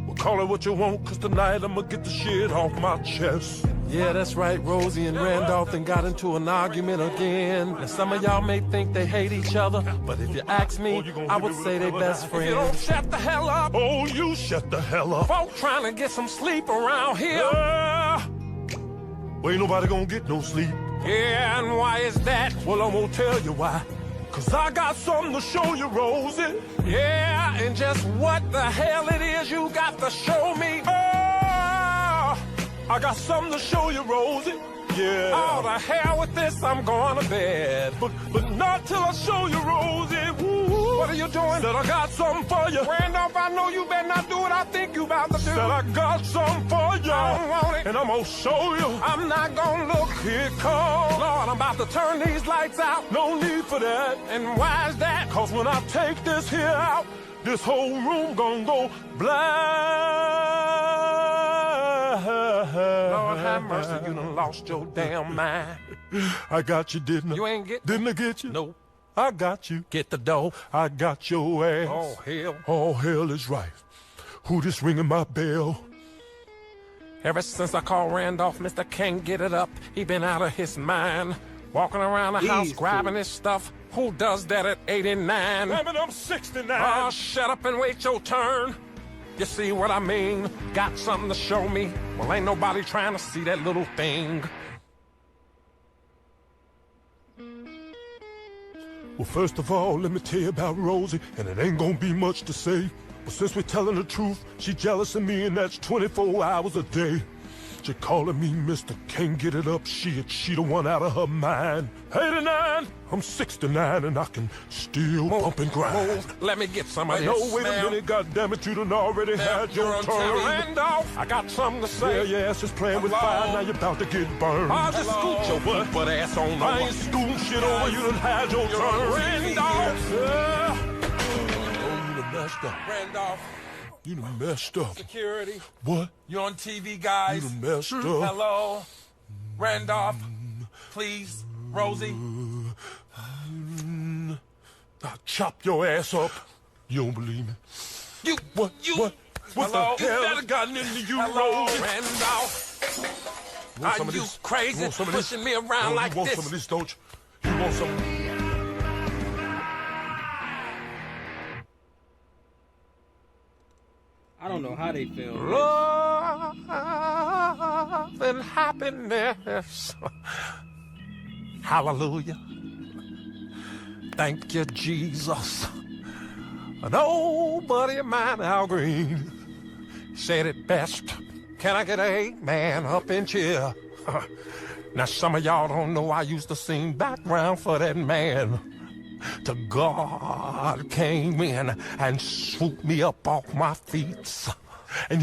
Well, call it what you want, cause tonight I'm gonna get the shit off my chest. Yeah, that's right. Rosie and Randolph then got into an argument again. Now, some of y'all may think they hate each other, but if you ask me, I would say they best If you don't friends. shut the hell up. Oh, you shut the hell up. Folk trying to get some sleep around here. Yeah. Well, ain't nobody gonna get no sleep. Yeah, and why is that? Well, I'm gonna tell you why. Cause I got something to show you, Rosie. Yeah, and just what the hell it is you got to show me. I got something to show you, Rosie. Yeah. Oh, the hell with this, I'm going to bed. But not till I show you, Rosie. Woo. What are you doing? Said I got something for you. Randolph, I know you better not do what I think you about to do. Said I got something for you. I don't want it. And I'm gonna show you. I'm not gonna look. Here it comes. Lord, I'm about to turn these lights out. No need for that. And why is that? Cause when I take this here out, this whole room gonna go blind. Lord have mercy, you done lost your damn mind. I got you, didn't I? You ain't get Didn't I get you? No. I got you. Get the dough. I got your ass. Oh, hell. All hell is right. Who just ringing my bell? Ever since I called Randolph, Mr. Can't Get It Up, he been out of his mind. Walking around the house, grabbing his stuff. Who does that at 89? Damn it, I'm 69. Oh, shut up and wait your turn. You see what I mean? Got something to show me? Well, ain't nobody trying to see that little thing. Well, first of all, let me tell you about Rosie, and it ain't gonna be much to say. But since we're telling the truth, she jealous of me, and that's 24 hours a day. She calling me Mr. Can't Get It Up. She the one out of her mind. 89, I'm 69, and I can still pump and grind. Move. Let me get some of Hey, this. no, wait a minute, goddammit, you done already had your turn. Randolph, I got something to Yeah, say. your ass is playing with fire, now you're about to get burned. I'll just scoot your butt ass on I over. ain't scooting shit over, you done had your You're turn. a Randolph. Yeah. Oh, you done messed up. Randolph, You done messed up. security. What? You on TV, You guys? done messed up. Hello? Randolph, please. Rosie? I'll chop your ass up. You don't believe me? You, What? you. What Hello? the hell has gotten into you, Hello, Rosie? Randolph. Want Are some of you this? crazy Want some of this? pushing me around Oh, like you want this? some of this, don't you? You want some? I don't know how they film this. Love and happiness. Hallelujah. Thank you, Jesus. An old buddy of mine, Al Green, said it best. Can I get a amen up in cheer? Now, some of y'all don't know I used to sing background for that man. To God came in and swooped me up off my feet. And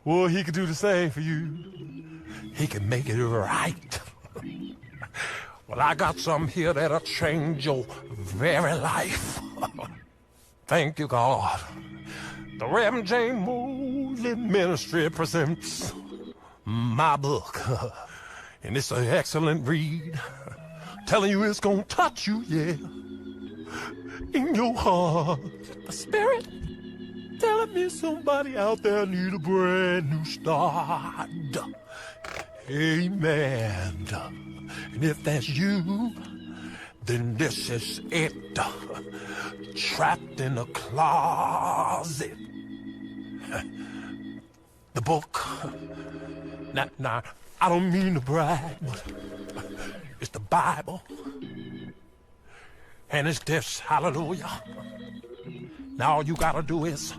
well, he could do the same for you. He can make it right. Well, I got something here that'll change your very life. Thank you, God. The Reverend Jane Mosley Ministry presents my book. And it's an excellent read. Telling you it's gonna touch you, yeah. In your heart. The Spirit telling me somebody out there need a brand new start. Amen. And if that's you, then this is it. Trapped in a closet. The book. Now, I don't mean to brag, but it's the Bible. And it's this, hallelujah. Now all you gotta do is,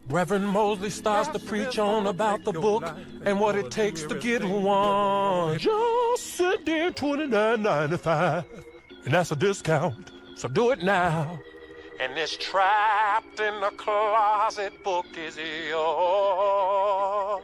Reverend Mosley starts to preach on about the book and what it takes to get one. Just sit there, $29.95, and that's a discount. So do it now. And this trapped in the closet book is yours.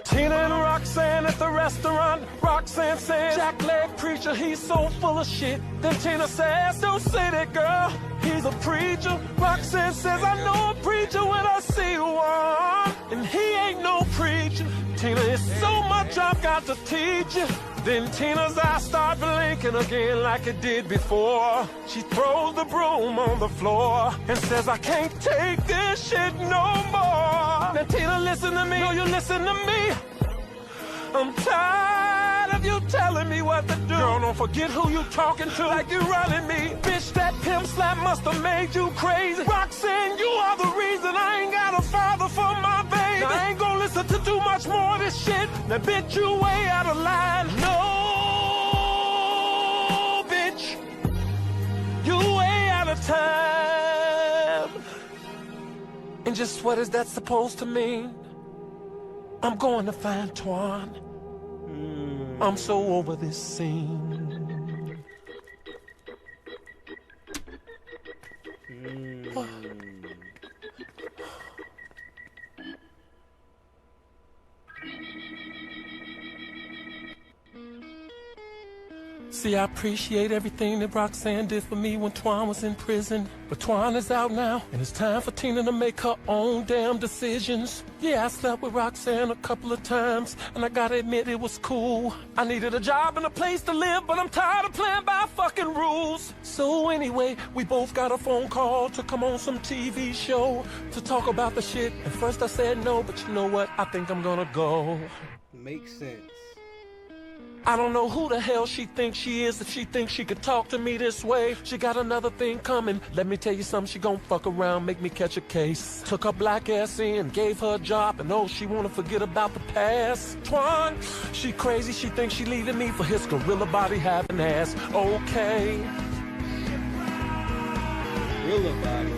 Tina and Roxanne at the restaurant. Roxanne says, Jack Leg preacher, he's so full of shit. Then Tina says, don't say that, girl, he's a preacher. Roxanne says, I know a preacher when I see one, and he ain't no preacher. Tina, it's so much I've got to teach you. Then Tina's eyes start blinking again like it did before. She throws the broom on the floor and says, I can't take this shit no more. Now Tina, listen to me, no, you listen to me. I'm tired of you telling me what to do. Girl, don't forget who you talking to like you running me. Bitch, that pimp slap must have made you crazy. Roxanne, you are the reason I ain't got a father for my baby. Now, I ain't gonna listen to too much more of this shit. Now, bitch, you way out of line. No, bitch, you way out of time. And just what is that supposed to mean? I'm going to find Twan. I'm so over this scene. See, I appreciate everything that Roxanne did for me when Twan was in prison. But Twan is out now, and it's time for Tina to make her own damn decisions. Yeah, I slept with Roxanne a couple of times, and I gotta admit it was cool. I needed a job and a place to live, but I'm tired of playing by fucking rules. So anyway, we both got a phone call to come on some TV show to talk about the shit. At first I said no, but you know what? I think I'm gonna go. Makes sense. I don't know who the hell she thinks she is if she thinks she could talk to me this way. She got another thing coming. Let me tell you something, she gon' fuck around, make me catch a case. Took her black ass in, gave her a job, and oh, she wanna forget about the past. Twan, she crazy, she thinks she leaving me for his gorilla body having ass. Okay. Gorilla body.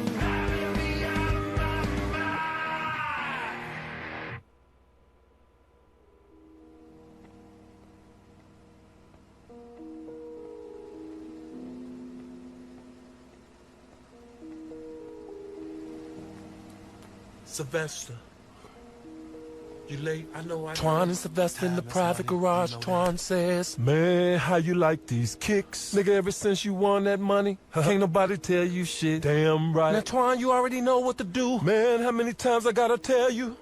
Sylvester, you late? I know. Twan and Sylvester in the private garage. Twan says, man, how you like these kicks? Nigga, ever since you won that money, can't nobody tell you shit. Damn right. Now, Twan, you already know what to do. Man, how many times I gotta tell you?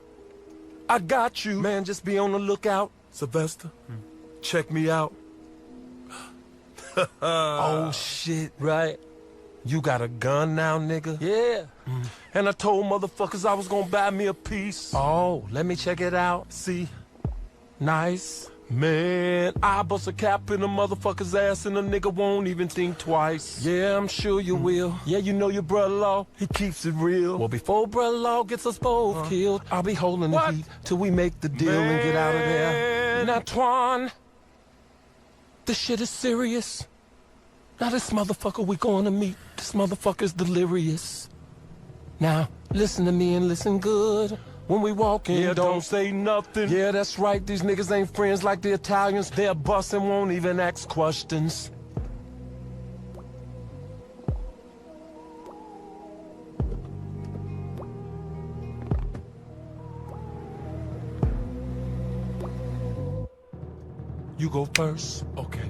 I got you. Man, just be on the lookout. Sylvester, check me out. Oh, shit, right? You got a gun now, nigga? Yeah. And I told motherfuckers I was gonna buy me a piece. Oh, let me check it out. See? Nice. Man, I bust a cap in a motherfucker's ass and a nigga won't even think twice. Yeah, I'm sure you will. Yeah, you know your brother-in-law, he keeps it real. Well, before brother-in-law gets us both killed, I'll be holding the heat till we make the deal and get out of there. Now, Twan, this shit is serious. Now this motherfucker we gonna meet, this motherfucker's delirious. Now, listen to me and listen good. When we walk in, don't say nothing. Yeah, that's right, these niggas ain't friends like the Italians. They'll bust and won't even ask questions. You go first. Okay.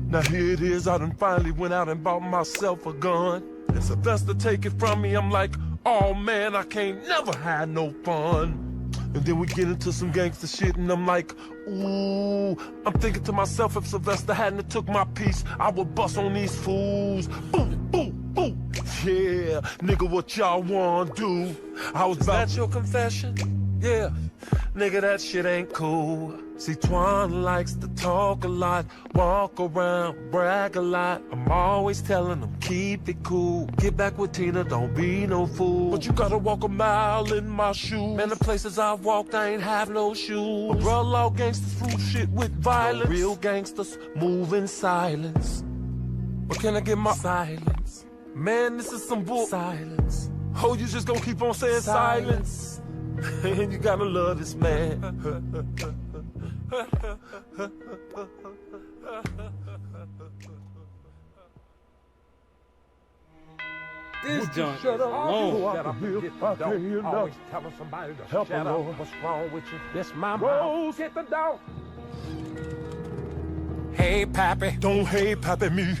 Now here it is, I done finally went out and bought myself a gun. And Sylvester take it from me, I'm like, oh man, I can't never have no fun. And then we get into some gangster shit and I'm like, ooh. I'm thinking to myself, if Sylvester hadn't took my piece, I would bust on these fools. Boo, boo, boo. Yeah, nigga, what y'all wanna do? I was about... Is that your confession? Yeah. Nigga, that shit ain't cool. See, Twan likes to talk a lot, walk around, brag a lot. I'm always telling him, keep it cool. Get back with Tina, don't be no fool. But you gotta walk a mile in my shoes. Man, the places I've walked, I ain't have no shoes. But brother-in-law gangsters prove shit with violence. Real gangsters move in silence. But can I get my silence? Man, this is some bull. Silence. Oh, you just gonna keep on saying silence? And you gotta love this man. This junk is Shut up. long. Shut up. Get the door. Always telling somebody to shut up. What's wrong with you? This my mouth. Get the door. Hey, Pappy. Don't hey, Pappy me.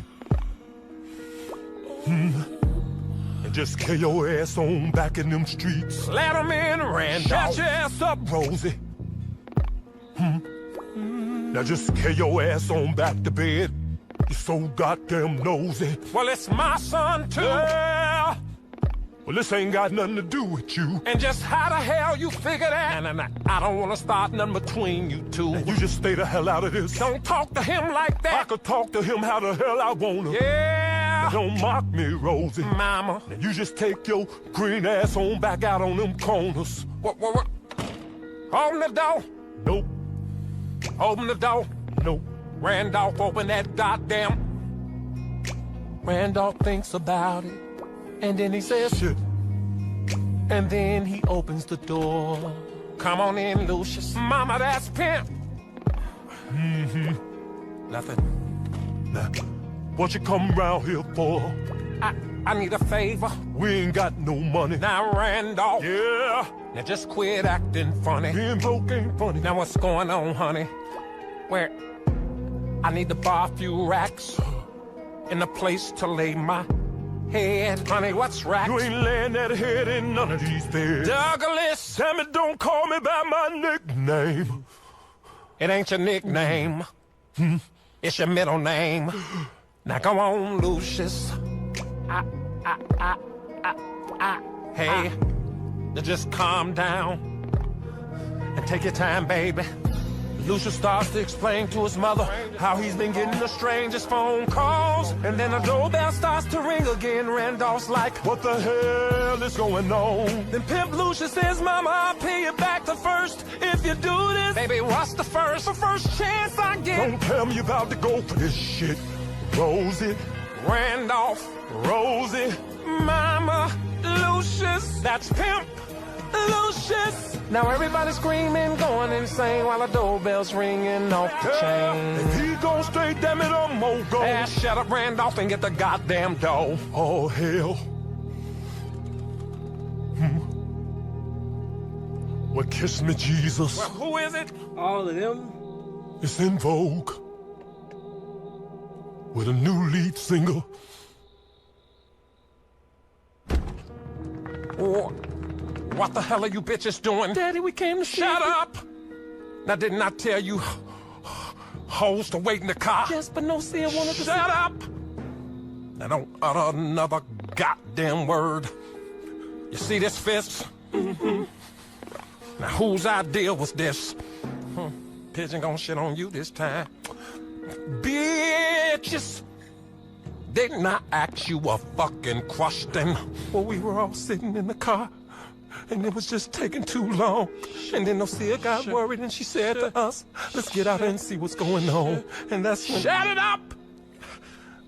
And just kill your ass on back in them streets. Let 'em in, Randolph. Shut your ass up, Rosie. Now just kill your ass on back to bed. You're so goddamn nosy. Well, it's my son, too. Yeah. Well, this ain't got nothing to do with you. And just how the hell you figure that? And I don't want to start nothing between you two. And you just stay the hell out of this. Don't talk to him like that. I could talk to him how the hell I want to. Yeah. But don't mock me, Rosie. Mama. Now you just take your green ass on back out on them corners. What? Open the door. Nope. Open the door. Nope. Randolph, open that goddamn. Randolph thinks about it. And then he says, shit. And then he opens the door. Come on in, Lucius. Mama, that's pimp. Nothing. Nah. What you come around here for? I need a favor. We ain't got no money. Now, Randolph. Yeah. Now just quit acting funny. Being broke ain't funny. Now what's going on, honey? Where? I need to borrow a few racks. In a place to lay my head. Honey, what's racks? You ain't laying that head in none of these beds. Douglas! Damn it, don't call me by my nickname. It ain't your nickname. It's your middle name. Now come on, Lucius. Hey, now just calm down and take your time, baby. Lucius starts to explain to his mother how he's been getting the strangest phone calls. And then the doorbell starts to ring again. Randolph's like, what the hell is going on? Then Pimp Lucius says, Mama, I'll pay you back the first if you do this. Baby, what's the first? The first chance I get. Don't tell me you about to go for this shit. Rosie, Randolph, Rosie, Mama, Lucius, that's Pimp Lucius. Now everybody's screaming, going insane while the doorbell's ringing off the chain. If he goes straight, damn it, I'm gonna go. Shut up, Randolph, and get the goddamn dough. Oh, hell. Well, kiss me, Jesus. Well, who is it? All of them? It's in vogue. With a new lead singer. What the hell are you bitches doing? Daddy, we came to shut up! Now, didn't I tell you hoes to wait in the car? Yes, but no, see, I wanted to shut up! Now, don't utter another goddamn word. You see this fist? Now, whose idea was this? Pigeon gonna shit on you this time. Bitches! Didn't I ask you a fucking question? Well, we were all sitting in the car. And it was just taking too long. And then Lucia got worried and she said to us, let's get out and see what's going on. And that's when... Shut it up!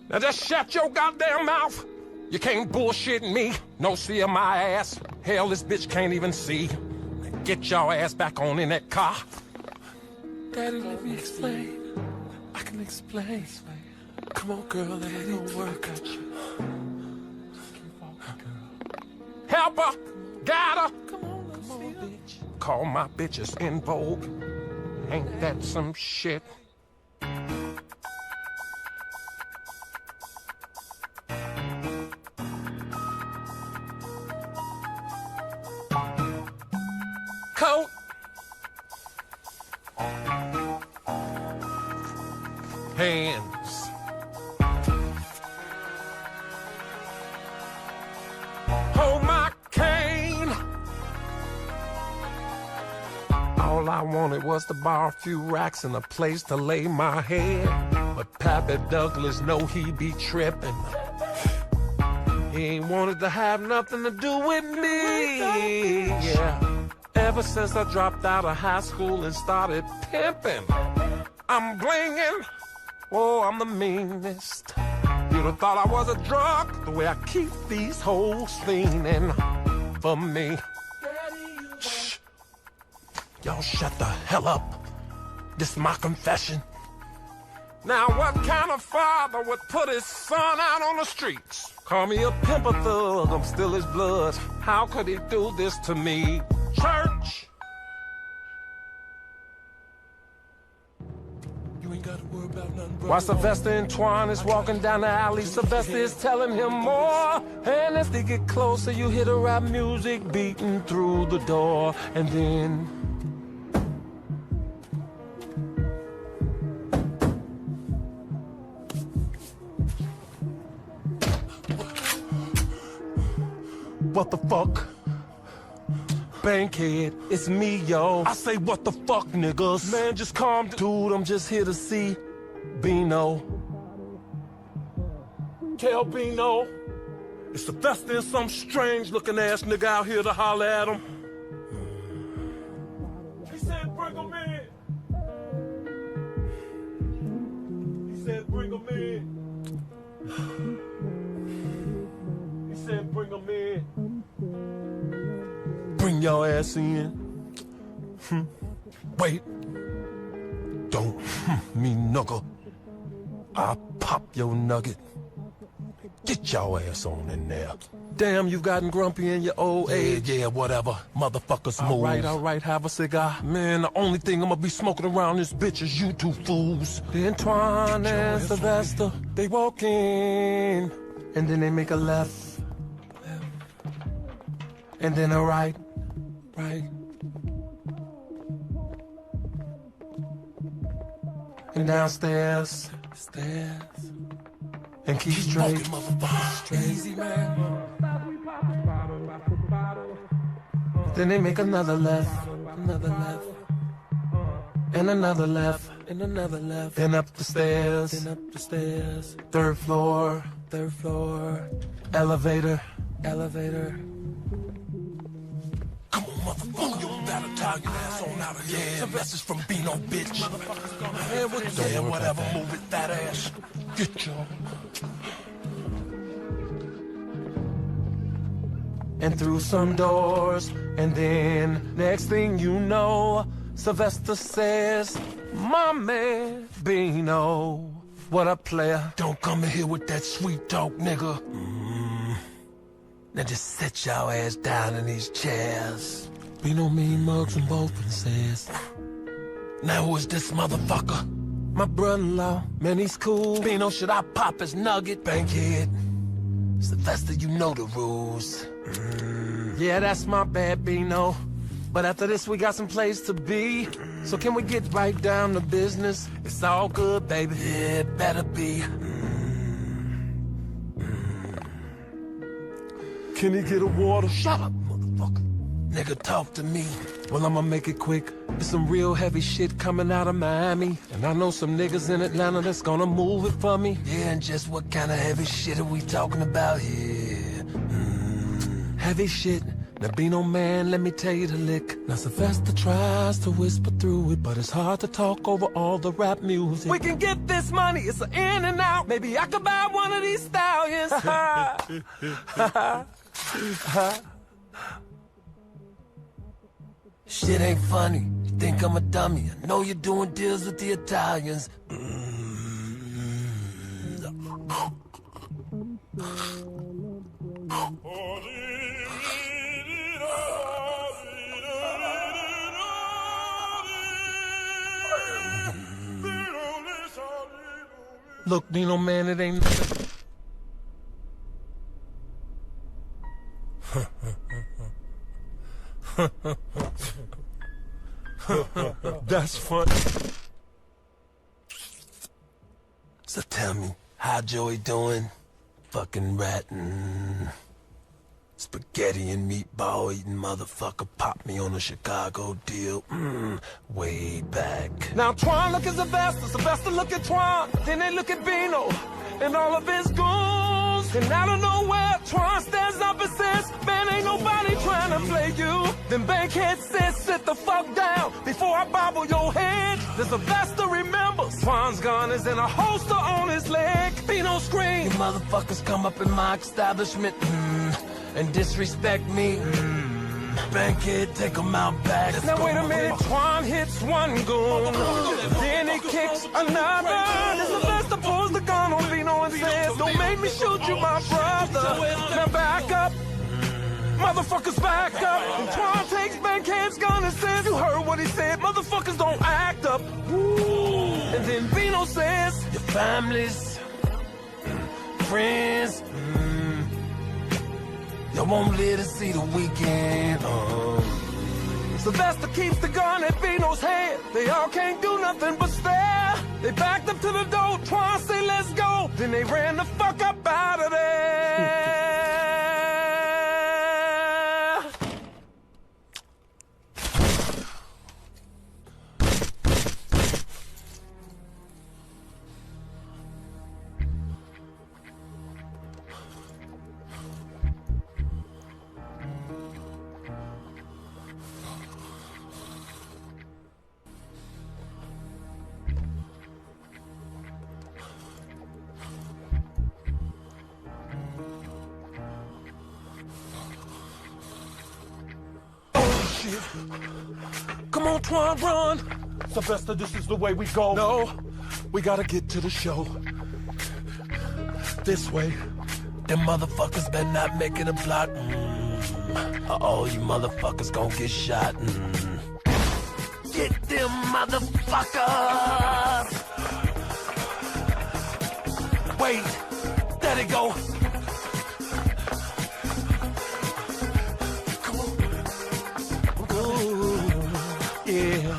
Now just shut your goddamn mouth. You can't bullshit me. No see in my ass. Hell, this bitch can't even see. Get your ass back on in that car. Daddy, let me explain. I can explain. Come on, girl, let it don't work. Help her! Got her! Come on, bitch. Call my bitches in vogue. Ain't that some shit? Coat! Hands. Hold my cane. All I wanted was to borrow a few racks and a place to lay my head. But Pappy Douglas know he be tripping. He ain't wanted to have nothing to do with me. Yeah. Ever since I dropped out of high school and started pimping, I'm blinging. Oh, I'm the meanest. You'd have thought I was a drug, the way I keep these hoes fiending for me. Shh. Y'all shut the hell up. This is my confession. Now what kind of father would put his son out on the streets? Call me a pimp or thug, I'm still his blood. How could he do this to me? Church! You ain't gotta worry about nothing, brother. While Sylvester and Twan is walking down the alley, Sylvester is telling him more. And as they get closer, you hear the rap music beating through the door. And then... What the fuck? Bankhead, it's me, yo. I say what the fuck, niggas? Man, just calm down. Dude, I'm just here to see Bino. Tell Bino it's Sylvester and some strange looking ass nigga out here to holler at him. He said bring him in. He said bring him in. He said bring him in. Bring your ass in. Wait. Don't me nugget. I'll pop your nugget. Get your ass on in there. Damn, you've gotten grumpy in your old age. Yeah, whatever. Motherfuckers move. All right, have a cigar. Man, the only thing I'm gonna be smoking around this bitch is you two fools. Then Twan and Sylvester, they walk in. And then they make a left. And then a right. And downstairs, and keep straight. Easy, man. Then they make another left, and another left, Then up the stairs, third floor, elevator. Come on, motherfucker, you better tell your ass on out of here. Yeah, message from Bino, bitch. Yeah, whatever, move it, that ass. Get your... And through some doors, and then next thing you know, Sylvester says, my man, Bino. What a player. Don't come in here with that sweet talk, nigga. Now just sit your ass down in these chairs. Bino mean mugs and both and says, now who is this motherfucker? My brother-in-law, man, he's cool. Bino, should I pop his nugget? Bankhead. Sylvester, you know the rules. Yeah, that's my bad, Bino. But after this, we got some place to be. So can we get right down to business? It's all good, baby. Yeah, it better be. Can he get a water? Shut up, motherfucker. Nigga, talk to me. Well, I'ma make it quick. There's some real heavy shit coming out of Miami. And I know some niggas in Atlanta that's gonna move it for me. Yeah, and just what kind of heavy shit are we talking about here? Heavy shit. Now, Bino, man, let me tell you the lick. Now, Sylvester tries to whisper through it, but it's hard to talk over all the rap music. We can get this money, it's an in and out. Maybe I could buy one of these stallions. Shit ain't funny. You think I'm a dummy. I know you're doing deals with the Italians. Look, Bino, man, it ain't nothing. That's funny. So tell me, how Joey doing? Fucking ratting. Spaghetti and meatball eating motherfucker popped me on a Chicago deal. Way back. Now Twan look at Sylvester look at Twan. Then they look at Bino and all of his goons. And out of nowhere, Twan stands up and says, man, ain't nobody trying to play you. Then Bankhead says, sit the fuck down before I bobble your head. The Sylvester remembers. Twan's gun is in a holster on his leg. Bino screams, you motherfuckers come up in my establishment and disrespect me. Bankhead, take him out back. Now wait a minute, Twan hits one goon, then he kicks another. Then Sylvester pulls the gun on Vino and says, don't make me shoot you, my brother. Now back up, motherfuckers back up. And Twan takes Bankhead's gun and says, you heard what he said, motherfuckers don't act up. Ooh. And then Vino says, Your families, friends, y'all won't live to see the weekend. Sylvester keeps the gun at Vino's head. They all can't do nothing but stare. They backed up to the door, Twan say let's go. Then they ran the fuck up out of there. Come on, Twan, run. Sylvester, this is the way we go. No, we gotta get to the show. This way. Them motherfuckers better not make it a block. Uh-oh, you motherfuckers gon' get shot. Get them motherfuckers! Wait, there they go. Yeah,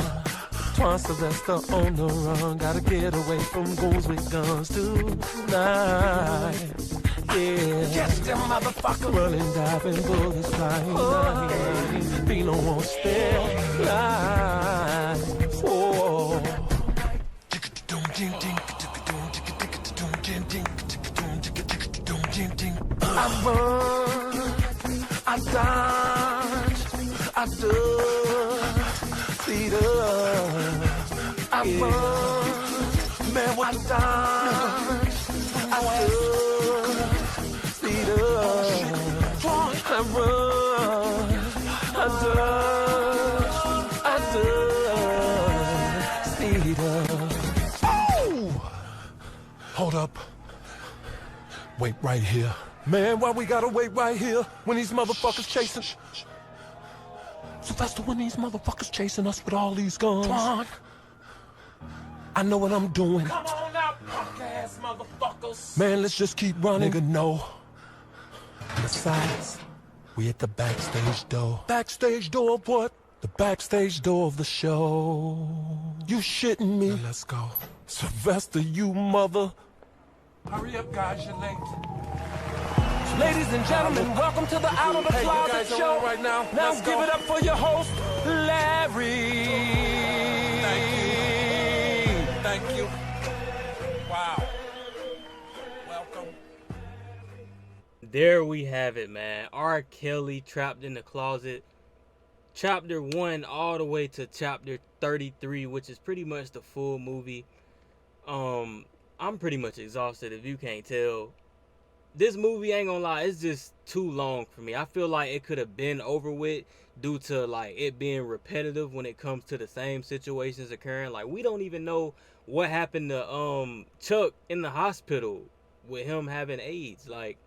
Twan Sylvester on the run. Gotta get away from goons with guns tonight. Yeah, Catch them motherfuckers. running, diving, bullets flying. Vino won't spare life. Oh. I run, I dodge, I duck, speed up. I run, man, what I dodge, I duck, speed up. I run, I dodge, speed up. Oh! Hold up. Wait right here. Man, why we gotta wait right here when these motherfuckers chasing? Sylvester, when these motherfuckers chasing us with all these guns. Twan, I know what I'm doing. Come on out, punk ass motherfuckers. Man, let's just keep running. Nigga, no. Besides, we at the backstage door. Backstage door of what? The backstage door of the show. You shitting me? Now let's go. Sylvester, you mother. Hurry up, guys, you're late. Ladies and gentlemen, welcome to the Out of the Closet show. Right now, Now let's give go. it up for your host, Larry. Thank you. Wow. Welcome. There we have it, man. R. Kelly, Trapped in the Closet. Chapter 1 all the way to chapter 33, which is pretty much the full movie. I'm pretty much exhausted if you can't tell. This movie, ain't gonna lie, it's just too long for me. I feel like it could have been over with due to like it being repetitive when it comes to the same situations occurring. Like, we don't even know what happened to Chuck in the hospital with him having AIDS. Like,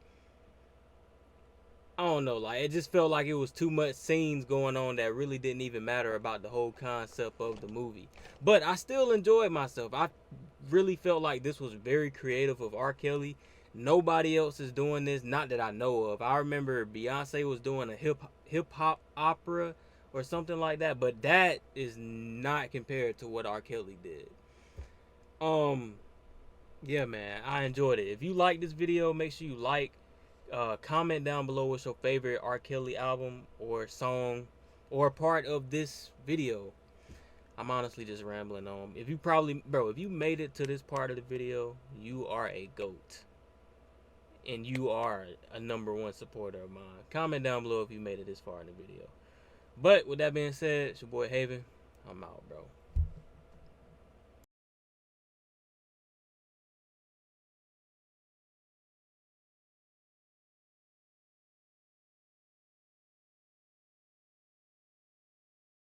I don't know, like, it just felt like it was too much scenes going on that really didn't even matter about the whole concept of the movie. But I still enjoyed myself. I really felt like this was very creative of R. Kelly. Nobody else is doing this, not that I know of. I remember Beyonce was doing a hip hop opera or something like that, but that is not compared to what R. Kelly did. Yeah, man, I enjoyed it. If you like this video, make sure you like, comment down below what's your favorite R. Kelly album or song or part of this video. I'm honestly just rambling on. If you made it to this part of the video, you are a GOAT. And you are a #1 supporter of mine. Comment down below if you made it this far in the video. But with that being said, it's your boy Haven. I'm out, bro.